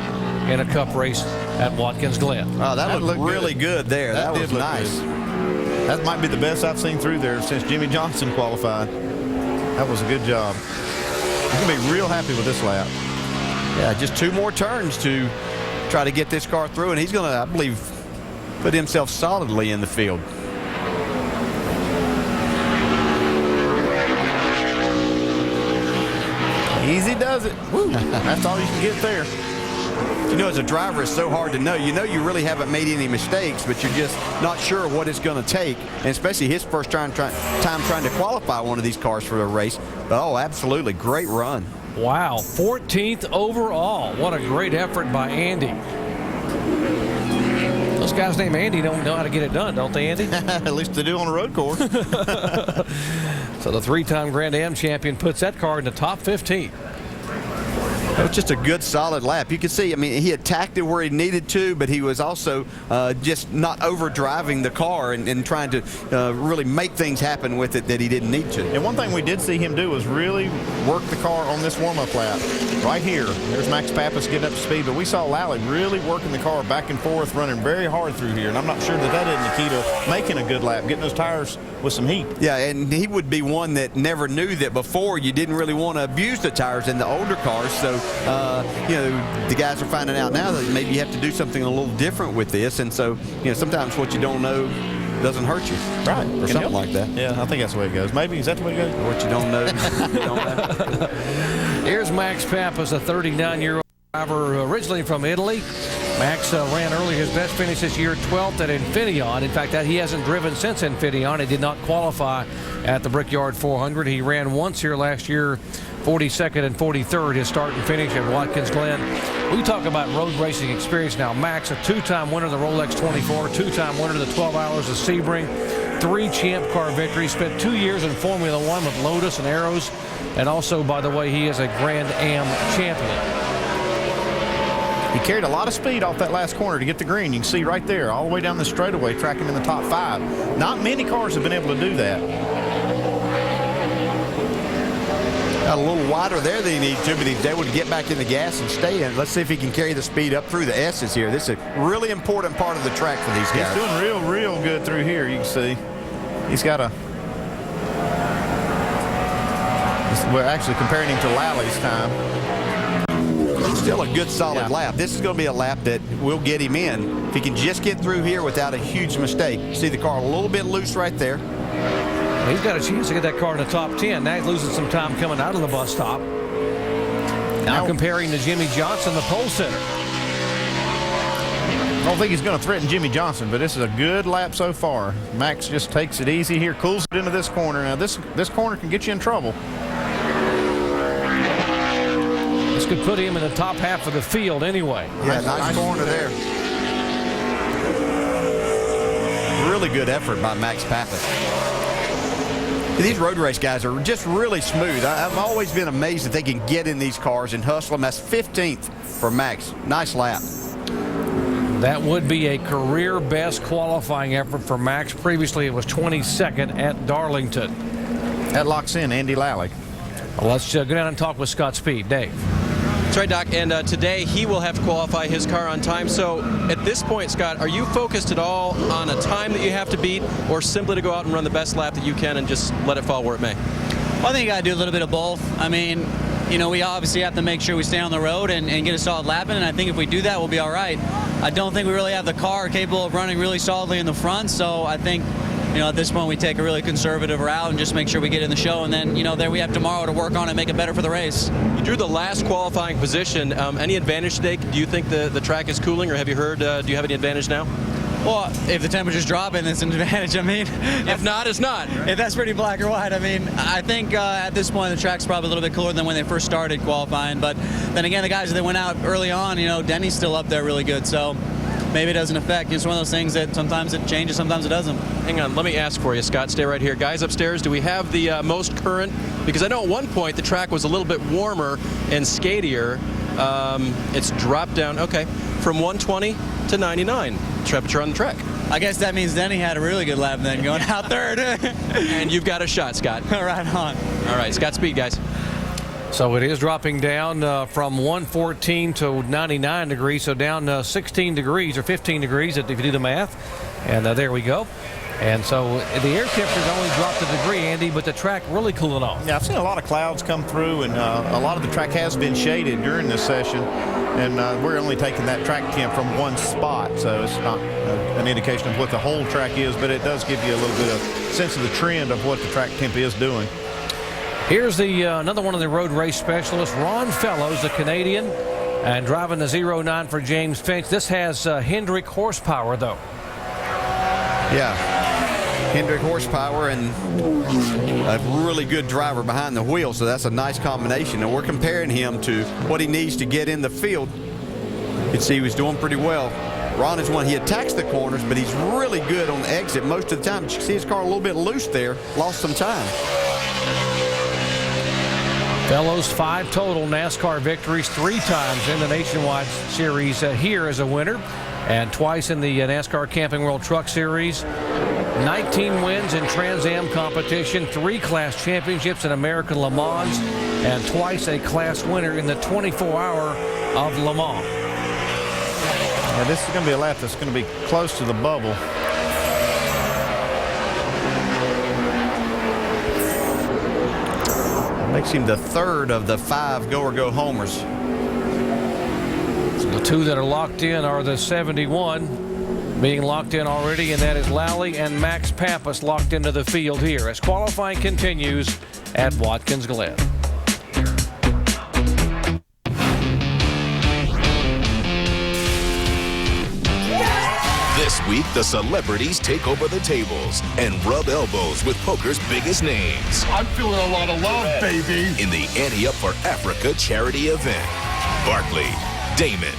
in a cup race at Watkins Glen. Oh, that looked really good there. That was nice. Good. That might be the best I've seen through there since Jimmy Johnson qualified. That was a good job. He's going to be real happy with this lap. Yeah, just 2 more turns to try to get this car through, and he's going to, I believe, put himself solidly in the field. Easy does it. Woo. That's all you can get there. As a driver, it's so hard to know. You really haven't made any mistakes, but you're just not sure what it's going to take, and especially his first time trying to qualify one of these cars for a race. Oh, absolutely. Great run. Wow. 14th overall. What a great effort by Andy. Those guys named Andy don't know how to get it done, don't they, Andy? At least they do on a road course. So the 3-time Grand Am champion puts that car in the top 15. It was just a good, solid lap. You can see, he attacked it where he needed to, but he was also just not overdriving the car and trying to really make things happen with it that he didn't need to. And one thing we did see him do was really work the car on this warm-up lap. Right here, there's Max Pappas getting up to speed, but we saw Lally really working the car back and forth, running very hard through here, and I'm not sure that isn't the key to making a good lap, getting those tires with some heat. Yeah, and he would be one that never knew that before you didn't really want to abuse the tires in the older cars, so the guys are finding out now that maybe you have to do something a little different with this, and so sometimes what you don't know doesn't hurt you, right? Or something like that. Yeah, I think that's the way it goes. Maybe is that the way it goes? What you don't know, you don't know. Here's Max Pappas, a 39-year-old driver originally from Italy. Max ran early his best finish this year, 12th at Infineon. In fact, he hasn't driven since Infineon. He did not qualify at the Brickyard 400. He ran once here last year, 42nd and 43rd, his start and finish at Watkins Glen. We talk about road racing experience now. Max, a 2-time winner of the Rolex 24, 2-time winner of the 12 Hours of Sebring, 3 Champ Car victories, spent 2 years in Formula One with Lotus and Arrows, and also, by the way, he is a Grand Am champion. He carried a lot of speed off that last corner to get the green. You can see right there, all the way down the straightaway, tracking in the top 5. Not many cars have been able to do that. Got a little wider there than he needed to, but he's able to get back in the gas and stay in. Let's see if he can carry the speed up through the S's here. This is a really important part of the track for these guys. He's doing real good through here. You can see he's got a... We're actually comparing him to Lally's time. Still a good, solid lap. This is going to be a lap that will get him in if he can just get through here without a huge mistake. See the car a little bit loose right there. He's got a chance to get that car in the top 10. Now he's losing some time coming out of the bus stop. Now comparing to Jimmy Johnson, the pole sitter. I don't think he's going to threaten Jimmy Johnson, but this is a good lap so far. Max just takes it easy here, cools it into this corner. Now this corner can get you in trouble. This could put him in the top half of the field anyway. Yeah, nice corner there. Really good effort by Max Pappas. These road race guys are just really smooth. I've always been amazed that they can get in these cars and hustle them. That's 15th for Max. Nice lap. That would be a career best qualifying effort for Max. Previously, it was 22nd at Darlington. That locks in Andy Lally. Well, let's go down and talk with Scott Speed. Dave. That's right, Doc. And today he will have to qualify his car on time. So at this point, Scott, are you focused at all on a time that you have to beat, or simply to go out and run the best lap that you can and just let it fall where it may? Well, I think you got to do a little bit of both. I mean, you know, we obviously have to make sure we stay on the road and get a solid lap in, and I think if we do that, we'll be all right. I don't think we really have the car capable of running really solidly in the front, so I think, you know, at this point we take a really conservative route and just make sure we get in the show, and then, you know, there we have tomorrow to work on it and make it better for the race. You drew the last qualifying position. Any advantage today? Do you think the track is cooling, or have you heard, do you have any advantage now? Well, if the temperature's dropping, it's an advantage. I mean, if not, it's not. If that's pretty black or white. I mean, I think at this point the track's probably a little bit cooler than when they first started qualifying. But then again, the guys that went out early on, you know, Denny's still up there really good. So maybe it doesn't affect. It's one of those things that sometimes it changes, sometimes it doesn't. Hang on, let me ask for you, Scott. Stay right here. Guys upstairs, do we have the most current? Because I know at one point the track was a little bit warmer and skatier. It's dropped down, okay, from 120 to 99 temperature on the track. I guess that means Denny had a really good lap then, going out third. And you've got a shot, Scott. Right on. All right, Scott speed, guys. So it is dropping down from 114 to 99 degrees, so down 16 degrees or 15 degrees if you do the math. And there we go. And so the air temperature's only dropped a degree, Andy, but the track really cooling off. Yeah, I've seen a lot of clouds come through, and a lot of the track has been shaded during this session. And we're only taking that track temp from one spot, so it's not an indication of what the whole track is, but it does give you a little bit of sense of the trend of what the track temp is doing. Here's the another one of the road race specialists, Ron Fellows, the Canadian, and driving the 09 for James Finch. This has Hendrick horsepower, though. Yeah, Hendrick horsepower and a really good driver behind the wheel, so that's a nice combination. And we're comparing him to what he needs to get in the field. You can see he was doing pretty well. Ron is one, he attacks the corners, but he's really good on the exit most of the time. You can see his car a little bit loose there, lost some time. Fellows 5 total NASCAR victories, 3 times in the Nationwide Series here as a winner, and twice in the NASCAR Camping World Truck Series. 19 wins in Trans Am competition, 3 class championships in American Le Mans, and twice a class winner in the 24-hour of Le Mans. Yeah, this is going to be a lap that's going to be close to the bubble. Makes him the third of the 5 go-or-go-homers. So the 2 that are locked in are the 71 being locked in already, and that is Lally and Max Pappas locked into the field here as qualifying continues at Watkins Glen. This week, the celebrities take over the tables and rub elbows with poker's biggest names. I'm feeling a lot of love, baby. In the Ante Up for Africa charity event. Barkley, Damon,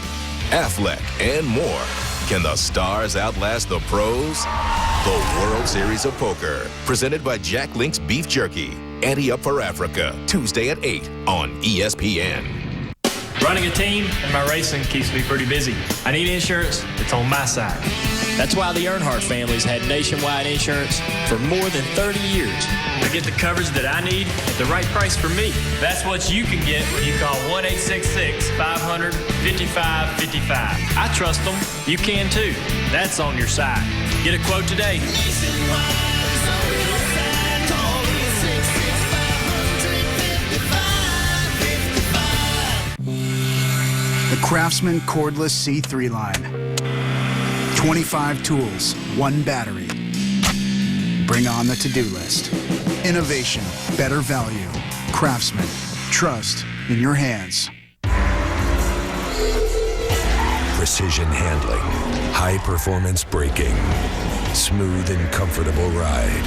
Affleck, and more. Can the stars outlast the pros? The World Series of Poker, presented by Jack Link's Beef Jerky. Ante Up for Africa, Tuesday at 8 on ESPN. Running a team and my racing keeps me pretty busy. I need insurance that's on my side. That's why the Earnhardt family's had nationwide insurance for more than 30 years. I get the coverage that I need at the right price for me. That's what you can get when you call 1-866-500-5555. I trust them. You can too. That's on your side. Get a quote today. The Craftsman cordless C3 line. 25 tools, 1 battery. Bring on the to-do list. Innovation, better value. Craftsman, trust in your hands. Precision handling, high performance braking, smooth and comfortable ride.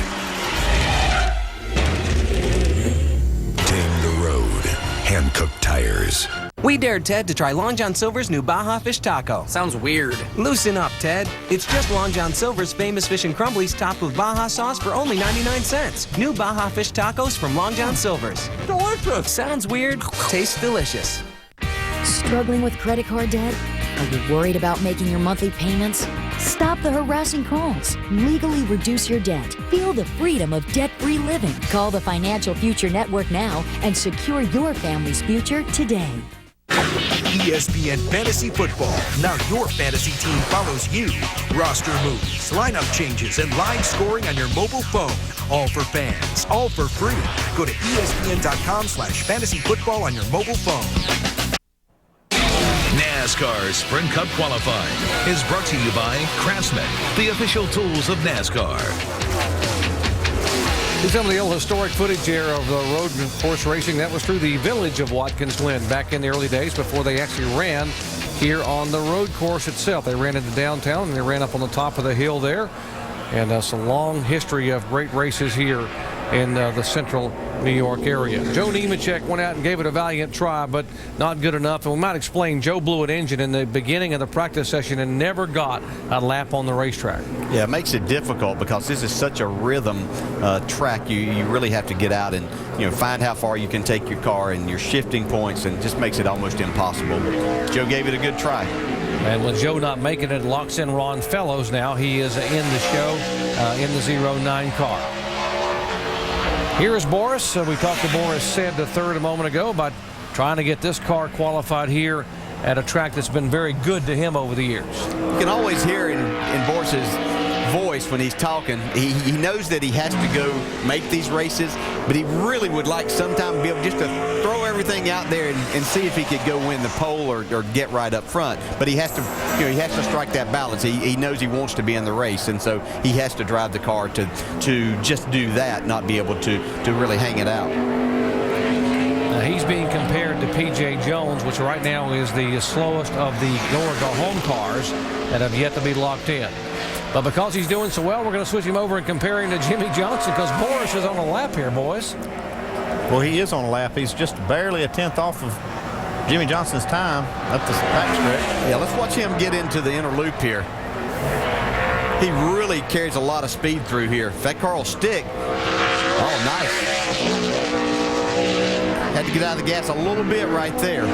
Tame the road, hand-cooked tires. We dared Ted to try Long John Silver's new Baja Fish Taco. Sounds weird. Loosen up, Ted. It's just Long John Silver's famous fish and crumblies topped with Baja sauce for only 99 cents. New Baja Fish Tacos from Long John Silver's. Delicious. Sounds weird. Tastes delicious. Struggling with credit card debt? Are you worried about making your monthly payments? Stop the harassing calls. Legally reduce your debt. Feel the freedom of debt-free living. Call the Financial Future Network now and secure your family's future today. ESPN Fantasy Football. Now your fantasy team follows you. Roster moves, lineup changes, and live scoring on your mobile phone. All for fans, all for free. Go to ESPN.com/fantasy football on your mobile phone. NASCAR Sprint Cup Qualifying is brought to you by Craftsman, the official tools of NASCAR. Here's some of the old historic footage here of the road course racing. That was through the village of Watkins, Glen, back in the early days before they actually ran here on the road course itself. They ran into downtown and they ran up on the top of the hill there. And it's a long history of great races here in the central New York area. Joe Nemechek went out and gave it a valiant try, but not good enough. And we might explain, Joe blew an engine in the beginning of the practice session and never got a lap on the racetrack. Yeah, it makes it difficult because this is such a rhythm track. You really have to get out and find how far you can take your car and your shifting points, and just makes it almost impossible. But Joe gave it a good try. And with Joe not making it, locks in Ron Fellows now. He is in the show in the 09 car. Here is Boris. We talked to Boris Said the third a moment ago about trying to get this car qualified here at a track that's been very good to him over the years. You can always hear in Boris's voice when he's talking. He knows that he has to go make these races, but he really would like sometime to be able just to throw everything out there and see if he could go win the pole or get right up front. But he has to, he has to strike that balance. He knows he wants to be in the race, and so he has to drive the car to just do that, not be able to really hang it out. Now he's being compared to P.J. Jones, which right now is the slowest of the go-home cars that have yet to be locked in. But because he's doing so well, we're going to switch him over and compare him to Jimmy Johnson, because Boris is on a lap here, boys. Well, he is on a lap. He's just barely a tenth off of Jimmy Johnson's time up the back stretch. Yeah, let's watch him get into the inner loop here. He really carries a lot of speed through here. If that car will stick. Oh, nice. Had to get out of the gas a little bit right there.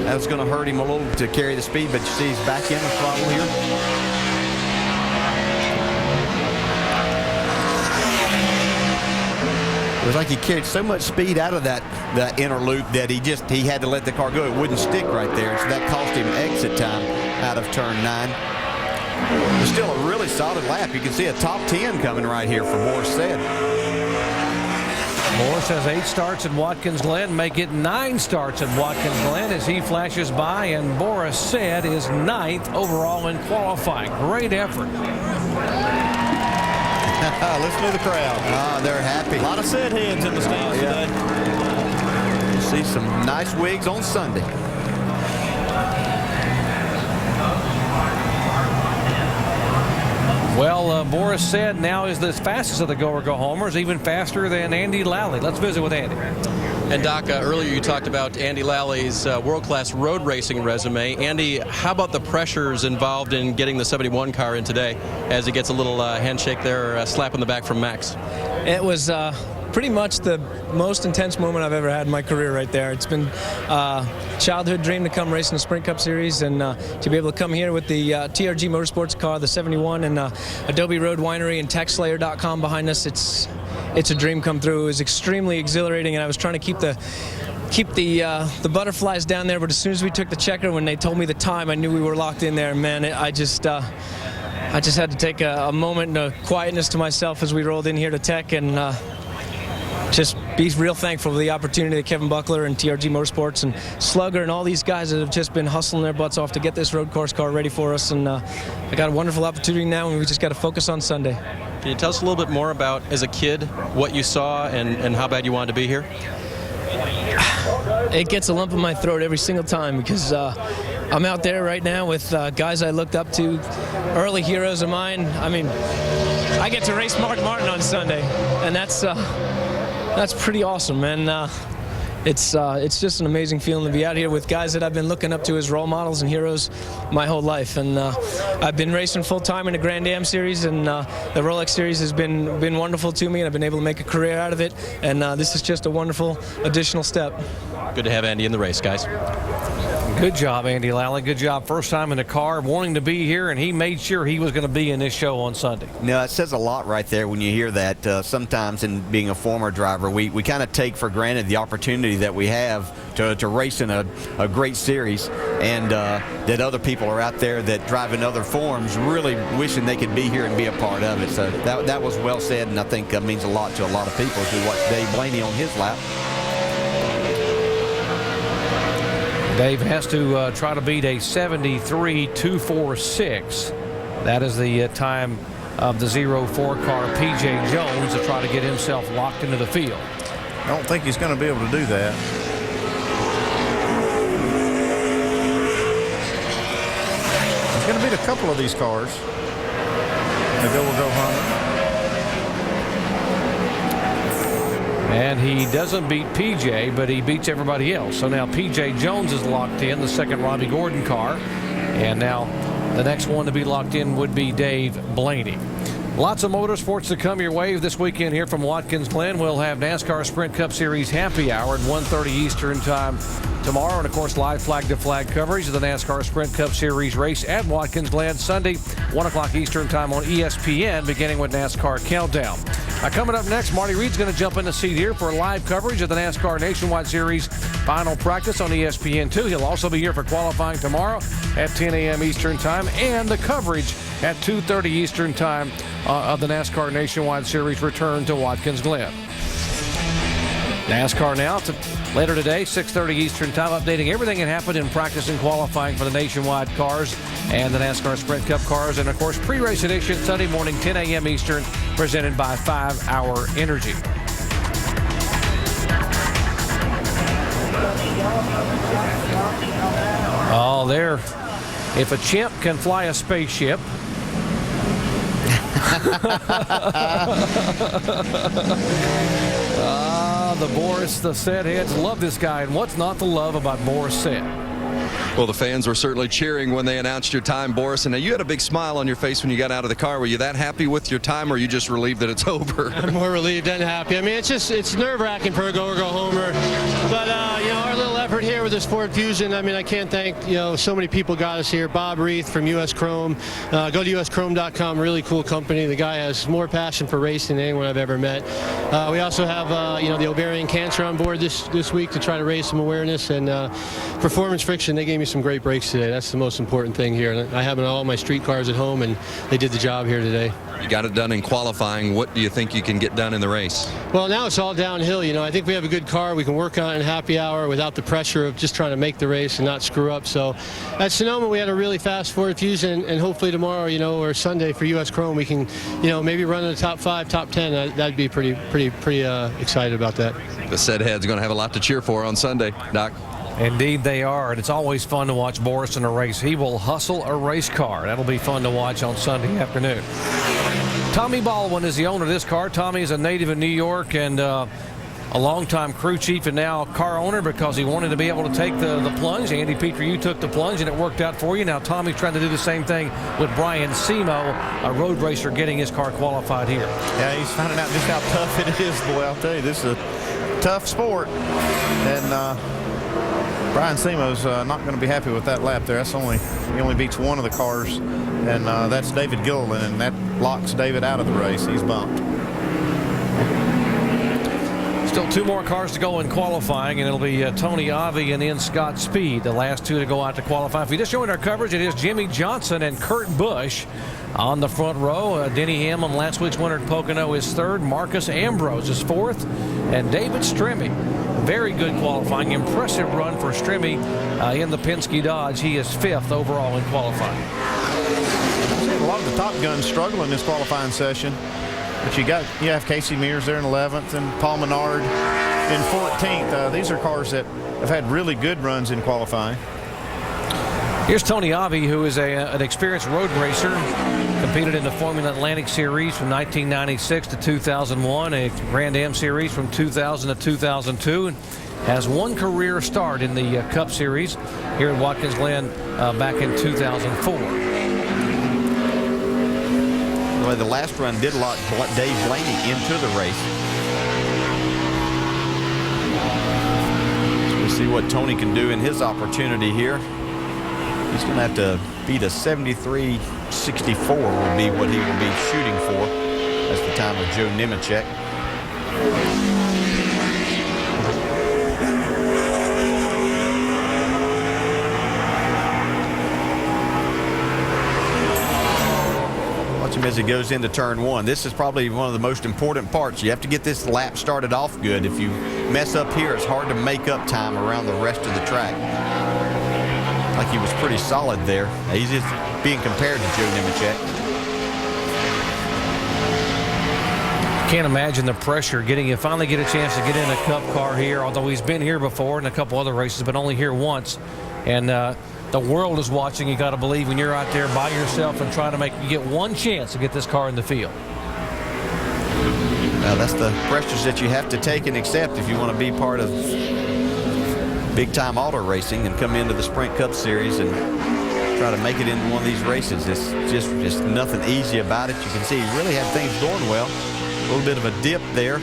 That was going to hurt him a little to carry the speed, but you see he's back in the throttle here. It was like he carried so much speed out of that inner loop that he had to let the car go. It wouldn't stick right there, so that cost him exit time out of turn 9. It's still a really solid lap. You can see a top 10 coming right here for Boris Said. Boris has 8 starts at Watkins Glen, make it 9 starts at Watkins Glen as he flashes by, and Boris Said is 9th overall in qualifying. Great effort. Listen to the crowd. They're happy. A lot of Said heads in the stands today. You see some nice wigs on Sunday. Well, Boris Said now is the fastest of the go-homers, even faster than Andy Lally. Let's visit with Andy. And Doc, earlier you talked about Andy Lally's world-class road racing resume. Andy, how about the pressures involved in getting the 71 car in today as he gets a little handshake there, slap on the back from Max? It was pretty much the most intense moment I've ever had in my career right there. It's been a childhood dream to come race in the Sprint Cup Series, and to be able to come here with the TRG Motorsports car, the 71, and Adobe Road Winery and TechSlayer.com behind us. It's a dream come through. It was extremely exhilarating, and I was trying to keep the butterflies down there, but as soon as we took the checker, when they told me the time, I knew we were locked in there. Man, I just had to take a moment of quietness to myself as we rolled in here to Tech, and just be real thankful for the opportunity that Kevin Buckler and TRG Motorsports and Slugger and all these guys that have just been hustling their butts off to get this road course car ready for us. And I got a wonderful opportunity now, and we just got to focus on Sunday. Can you tell us a little bit more about, as a kid, what you saw and how bad you wanted to be here? It gets a lump in my throat every single time, because I'm out there right now with guys I looked up to, early heroes of mine. I mean, I get to race Mark Martin on Sunday, and that's pretty awesome, man. It's just an amazing feeling to be out here with guys that I've been looking up to as role models and heroes my whole life. And I've been racing full-time in the Grand Am Series, and the Rolex Series has been wonderful to me, and I've been able to make a career out of it. And this is just a wonderful additional step. Good to have Andy in the race, guys. Good job, Andy Lally. Good job. First time in the car, wanting to be here, and he made sure he was going to be in this show on Sunday. No, it says a lot right there when you hear that. Sometimes in being a former driver, we kind of take for granted the opportunity that we have to race in a great series, and that other people are out there that drive in other forms really wishing they could be here and be a part of it. So that was well said, and I think means a lot to a lot of people as we watch Dave Blaney on his lap. Dave has to try to beat a 73.246. That is the time of the 04 car, P.J. Jones, to try to get himself locked into the field. I don't think he's going to be able to do that. He's going to beat a couple of these cars. The go will go home. And he doesn't beat PJ, but he beats everybody else. So now PJ Jones is locked in, the second Robbie Gordon car. And now the next one to be locked in would be Dave Blaney. Lots of motorsports to come your way this weekend here from Watkins Glen. We'll have NASCAR Sprint Cup Series Happy Hour at 1:30 Eastern Time tomorrow. And, of course, live flag-to-flag coverage of the NASCAR Sprint Cup Series race at Watkins Glen Sunday, 1 o'clock Eastern Time on ESPN, beginning with NASCAR Countdown. Now, coming up next, Marty Reed's going to jump in the seat here for live coverage of the NASCAR Nationwide Series final practice on ESPN2. He'll also be here for qualifying tomorrow at 10 a.m. Eastern Time and the coverage at 2:30 Eastern Time of the NASCAR Nationwide Series return to Watkins Glen. NASCAR now later today, 6:30 Eastern Time, updating everything that happened in practice and qualifying for the Nationwide cars and the NASCAR Sprint Cup cars. And, of course, pre-race edition Sunday morning, 10 a.m. Eastern, presented by 5 Hour Energy. Oh, there. If a chimp can fly a spaceship, the Boris, the Set heads love this guy. And what's not to love about Boris Set? Well, the fans were certainly cheering when they announced your time, Boris. And now you had a big smile on your face when you got out of the car. Were you that happy with your time, or are you just relieved that it's over? I'm more relieved than happy. I mean, it's nerve-wracking for a go-or-go-homer. But, our little effort here with this Ford Fusion, I mean, I can't thank, so many people got us here. Bob Reith from US Chrome. Go to uschrome.com, really cool company. The guy has more passion for racing than anyone I've ever met. We also have, the ovarian cancer on board this week to try to raise some awareness. And Performance Friction, they gave me some great brakes today. That's the most important thing here. And I have all my street cars at home, and they did the job here today. You got it done in qualifying. What do you think you can get done in the race? Well, now it's all downhill. I think we have a good car. We can work on it in happy hour without the pressure of just trying to make the race and not screw up. So at Sonoma, we had a really fast Ford Fusion, and hopefully tomorrow, or Sunday for US Chrome, we can, maybe run in the top 5, top 10. That'd be pretty excited about that. The Set head's going to have a lot to cheer for on Sunday, Doc. Indeed they are, and it's always fun to watch Boris in a race. He will hustle a race car. That'll be fun to watch on Sunday afternoon. Tommy Baldwin is the owner of this car. Tommy is a native of New York and a longtime crew chief and now car owner because he wanted to be able to take the plunge. Andy Petrie, you took the plunge, and it worked out for you. Now Tommy's trying to do the same thing with Brian Simo, a road racer, getting his car qualified here. Yeah, he's finding out just how tough it is, boy. I'll tell you, this is a tough sport. And Brian Simo's not going to be happy with that lap there. He only beats one of the cars, and that's David Gilliland, and that locks David out of the race. He's bumped. Still 2 more cars to go in qualifying, and it'll be Tony Avi and then Scott Speed, the last 2 to go out to qualify. If you just joined our coverage, it is Jimmy Johnson and Kurt Busch on the front row. Denny Hamlin, last week's winner at Pocono, is 3rd. Marcus Ambrose is 4th, and David Stremme. Very good qualifying. Impressive run for Stremme in the Penske Dodge. He is 5th overall in qualifying. A lot of the top guns struggle in this qualifying session. But you have Casey Mears there in 11th and Paul Menard in 14th. These are cars that have had really good runs in qualifying. Here's Tony Avi, who is an experienced road racer. Competed in the Formula Atlantic Series from 1996 to 2001, a Grand Am Series from 2000 to 2002, and has 1 career start in the Cup Series here at Watkins Glen back in 2004. Well, the last run did lock Dave Blaney into the race. Let's see what Tony can do in his opportunity here. He's going to have to beat a 73.64 will be what he will be shooting for. That's the time of Joe Nemechek. Watch him as he goes into turn one. This is probably one of the most important parts. You have to get this lap started off good. If you mess up here, it's hard to make up time around the rest of the track. Like he was pretty solid there. He's just being compared to Joe Nemechek. Can't imagine the pressure getting him finally get a chance to get in a Cup car here, although he's been here before in a couple other races, but only here once. And the world is watching. You got to believe when you're out there by yourself and trying to you get one chance to get this car in the field. Well, that's the pressures that you have to take and accept if you want to be part of big-time auto racing and come into the Sprint Cup Series and try to make it into one of these races. It's just nothing easy about it. You can see he really had things going well. A little bit of a dip there.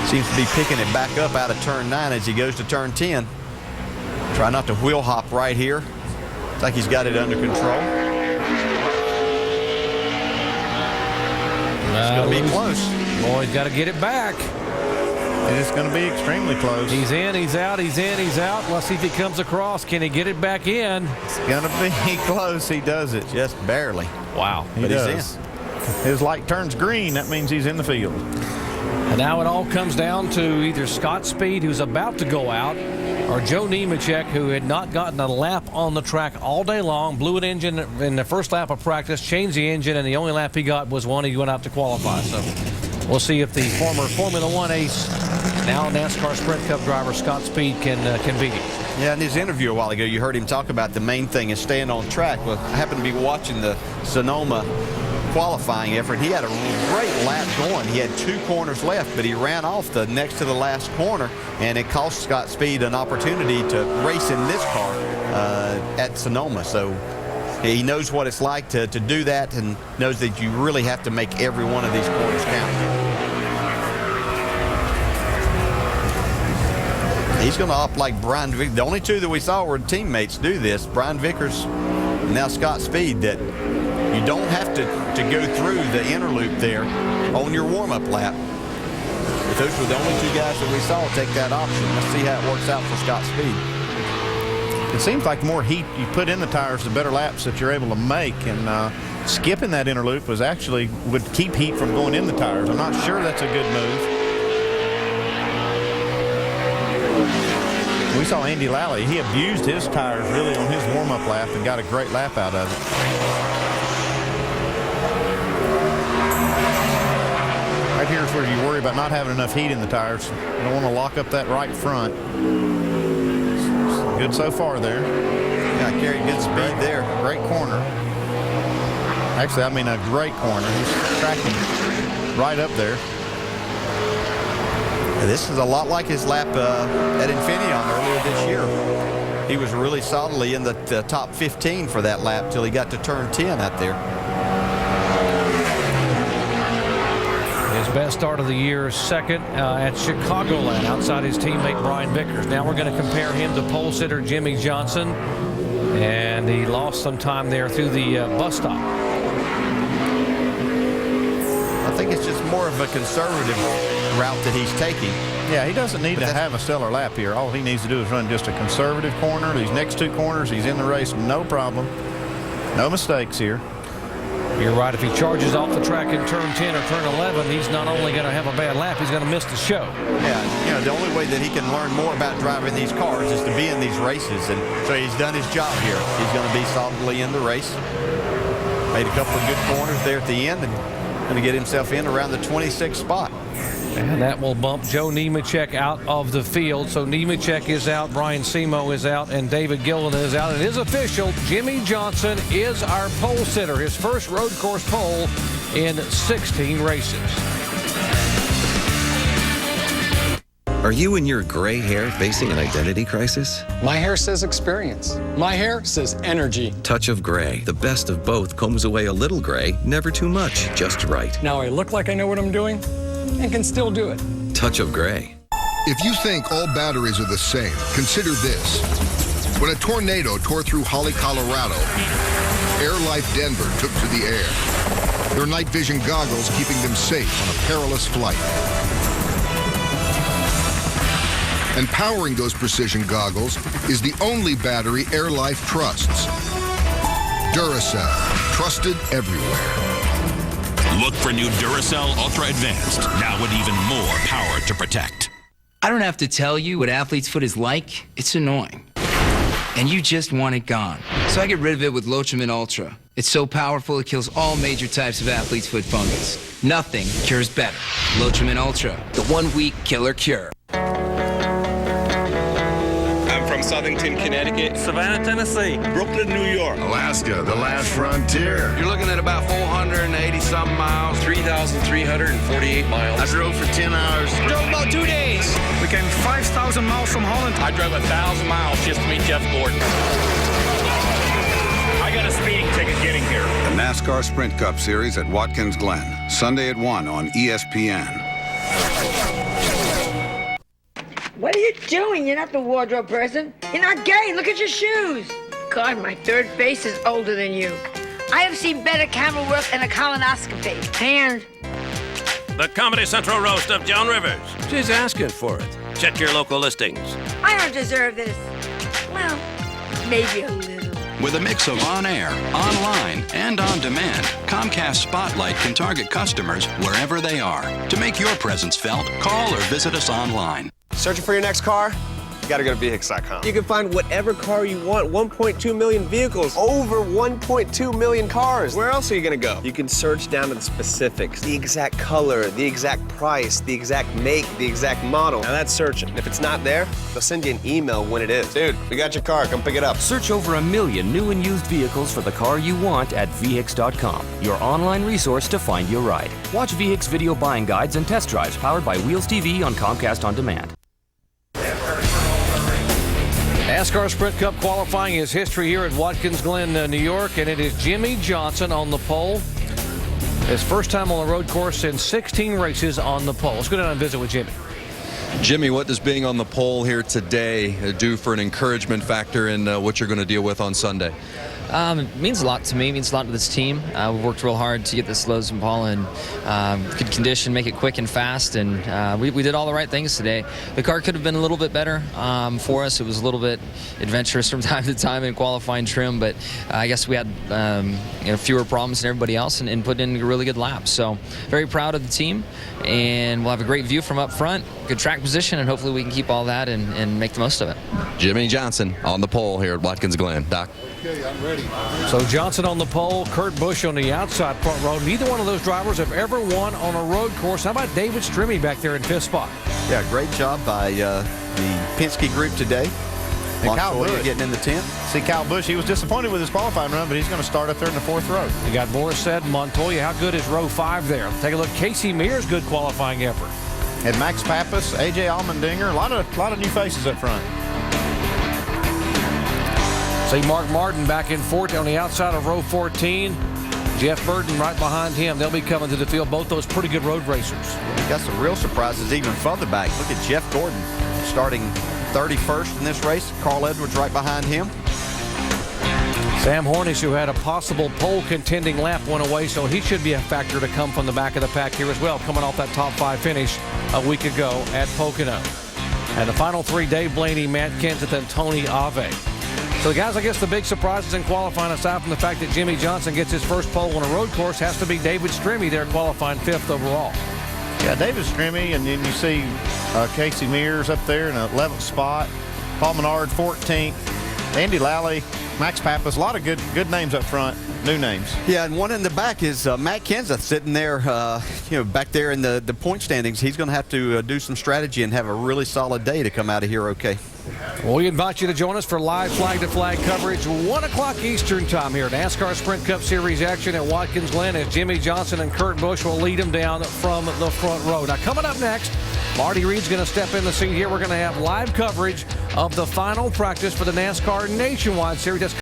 Seems to be picking it back up out of turn 9 as he goes to turn 10. Try not to wheel hop right here. Looks like he's got it under control. It's going to be close. Boy, he's got to get it back. And it's going to be extremely close. He's in, he's out, he's in, he's out. Let's see if he comes across. Can he get it back in? It's going to be close. He does it. Just barely. Wow. He does. His light turns green. That means he's in the field. And now it all comes down to either Scott Speed, who's about to go out, or Joe Nemechek, who had not gotten a lap on the track all day long, blew an engine in the first lap of practice, changed the engine, and the only lap he got was one he went out to qualify. So we'll see if the former Formula One ace, now NASCAR Sprint Cup driver Scott Speed can beat him. Yeah, in his interview a while ago, you heard him talk about the main thing is staying on track. Well, I happened to be watching the Sonoma qualifying effort. He had a great lap going. He had 2 corners left, but he ran off the next to the last corner, and it cost Scott Speed an opportunity to race in this car at Sonoma. So he knows what it's like to do that, and knows that you really have to make every one of these corners count. He's going to opt like Brian Vickers. The only 2 that we saw were teammates do this, Brian Vickers and now Scott Speed, that you don't have to go through the inner loop there on your warm-up lap. But those were the only 2 guys that we saw take that option. Let's see how it works out for Scott Speed. It seems like the more heat you put in the tires, the better laps that you're able to make. And skipping that inner loop would keep heat from going in the tires. I'm not sure that's a good move. We saw Andy Lally. He abused his tires really on his warm-up lap and got a great lap out of it. Right here is where you worry about not having enough heat in the tires. You don't want to lock up that right front. Good so far there. Yeah, carried good speed there. Great corner. Actually, I mean a great corner. He's tracking right up there. This is a lot like his lap at Infineon earlier this year. He was really solidly in the top 15 for that lap till he got to turn 10 out there. His best start of the year, second at Chicagoland, outside his teammate Brian Vickers. Now we're going to compare him to pole sitter Jimmy Johnson, and he lost some time there through the bus stop. I think it's just more of a conservative route that he's taking. Yeah, he doesn't need to have a stellar lap here. All he needs to do is run just a conservative corner. These next 2 corners, he's in the race, no problem. No mistakes here. You're right. If he charges off the track in turn 10 or turn 11, he's not only going to have a bad lap, he's going to miss the show. Yeah, you know, the only way that he can learn more about driving these cars is to be in these races, and so he's done his job here. He's going to be solidly in the race. Made a couple of good corners there at the end, and going to get himself in around the 26th spot. And that will bump Joe Nemechek out of the field. So Nemechek is out, Brian Semo is out, and David Gillen is out. It is official. Jimmy Johnson is our pole sitter. His first road course pole in 16 races. Are you and your gray hair facing an identity crisis? My hair says experience. My hair says energy. Touch of Gray. The best of both combs away a little gray, never too much, just right. Now I look like I know what I'm doing and can still do it. Touch of Gray. If you think all batteries are the same, consider this. When a tornado tore through Holly, Colorado, Air Life Denver took to the air. Their night vision goggles keeping them safe on a perilous flight. And powering those precision goggles is the only battery Air Life trusts. Duracell, trusted everywhere. Look for new Duracell Ultra Advanced, now with even more power to protect. I don't have to tell you what athlete's foot is like. It's annoying. And you just want it gone. So I get rid of it with Lotrimin Ultra. It's so powerful it kills all major types of athlete's foot fungus. Nothing cures better. Lotrimin Ultra, the 1-week killer cure. From Southington, Connecticut. Savannah, Tennessee. Brooklyn, New York. Alaska, the last frontier. You're looking at about 480-something miles. 3,348 miles. I drove for 10 hours. Drove about 2 days. We came 5,000 miles from Holland. I drove 1,000 miles just to meet Jeff Gordon. I got a speeding ticket getting here. The NASCAR Sprint Cup Series at Watkins Glen. Sunday at 1 on ESPN. What are you doing? You're not the wardrobe person. You're not gay. Look at your shoes. God, my third face is older than you. I have seen better camera work than a colonoscopy. And The Comedy Central roast of Joan Rivers. She's asking for it. Check your local listings. I don't deserve this. Well, maybe a little. With a mix of on-air, online, and on-demand, Comcast Spotlight can target customers wherever they are. To make your presence felt, call or visit us online. Searching for your next car? You gotta go to VHX.com. You can find whatever car you want. 1.2 million vehicles. Over 1.2 million cars. Where else are you gonna go? You can search down to the specifics. The exact color, the exact price, the exact make, the exact model. Now that's searching. If it's not there, they'll send you an email when it is. Dude, we got your car. Come pick it up. Search over 1 million new and used vehicles for the car you want at VHX.com, your online resource to find your ride. Watch VHX video buying guides and test drives powered by Wheels TV on Comcast On Demand. NASCAR Sprint Cup qualifying is history here at Watkins Glen, New York, and it is Jimmy Johnson on the pole. His first time on the road course in 16 races on the pole. Let's go down and visit with Jimmy. Jimmy, what does being on the pole here today do for an encouragement factor in what you're going to deal with on Sunday? It means a lot to me. It means a lot to this team. We've worked real hard to get this Lowe's and Paul in good condition, make it quick and fast, and we did all the right things today. The car could have been a little bit better for us. It was a little bit adventurous from time to time in qualifying trim, but I guess we had fewer problems than everybody else and put in a really good lap. So very proud of the team, and we'll have a great view from up front, good track position, and hopefully we can keep all that and make the most of it. Jimmy Johnson on the pole here at Watkins Glen. Doc. Okay, I'm ready. So Johnson on the pole, Kurt Busch on the outside front row. Neither one of those drivers have ever won on a road course. How about David Strimmy back there in fifth spot? Yeah, great job by the Penske group today. And Kyle Montoya Busch getting in the 10th. See, Kyle Busch, he was disappointed with his qualifying run, but he's going to start up there in the fourth row. You got Morissette, Montoya. How good is row 5 there? Take a look. Casey Mears, good qualifying effort. And Max Pappas, A.J. Allmendinger, a lot of new faces up front. See Mark Martin back in fourth on the outside of row 14. Jeff Burton right behind him. They'll be coming to the field. Both those pretty good road racers. We got some real surprises even further back. Look at Jeff Gordon starting 31st in this race. Carl Edwards right behind him. Sam Hornish, who had a possible pole contending lap, went away, so he should be a factor to come from the back of the pack here as well, coming off that top 5 finish a week ago at Pocono. And the final 3, Dave Blaney, Matt Kenseth, and Tony Ave. So, guys, I guess the big surprises in qualifying, aside from the fact that Jimmy Johnson gets his first pole on a road course, has to be David Strimmy there qualifying 5th overall. Yeah, David Strimmy, and then you see Casey Mears up there in the 11th spot. Paul Menard, 14th. Andy Lally, Max Pappas, a lot of good names up front, new names. Yeah, and one in the back is Matt Kenseth sitting there, back there in the point standings. He's going to have to do some strategy and have a really solid day to come out of here okay. Well, we invite you to join us for live flag-to-flag coverage, 1 o'clock Eastern time here at NASCAR Sprint Cup Series action at Watkins Glen as Jimmy Johnson and Kurt Busch will lead them down from the front row. Now, coming up next, Marty Reed's going to step in the scene here. We're going to have live coverage of the final practice for the NASCAR Nationwide Series. That's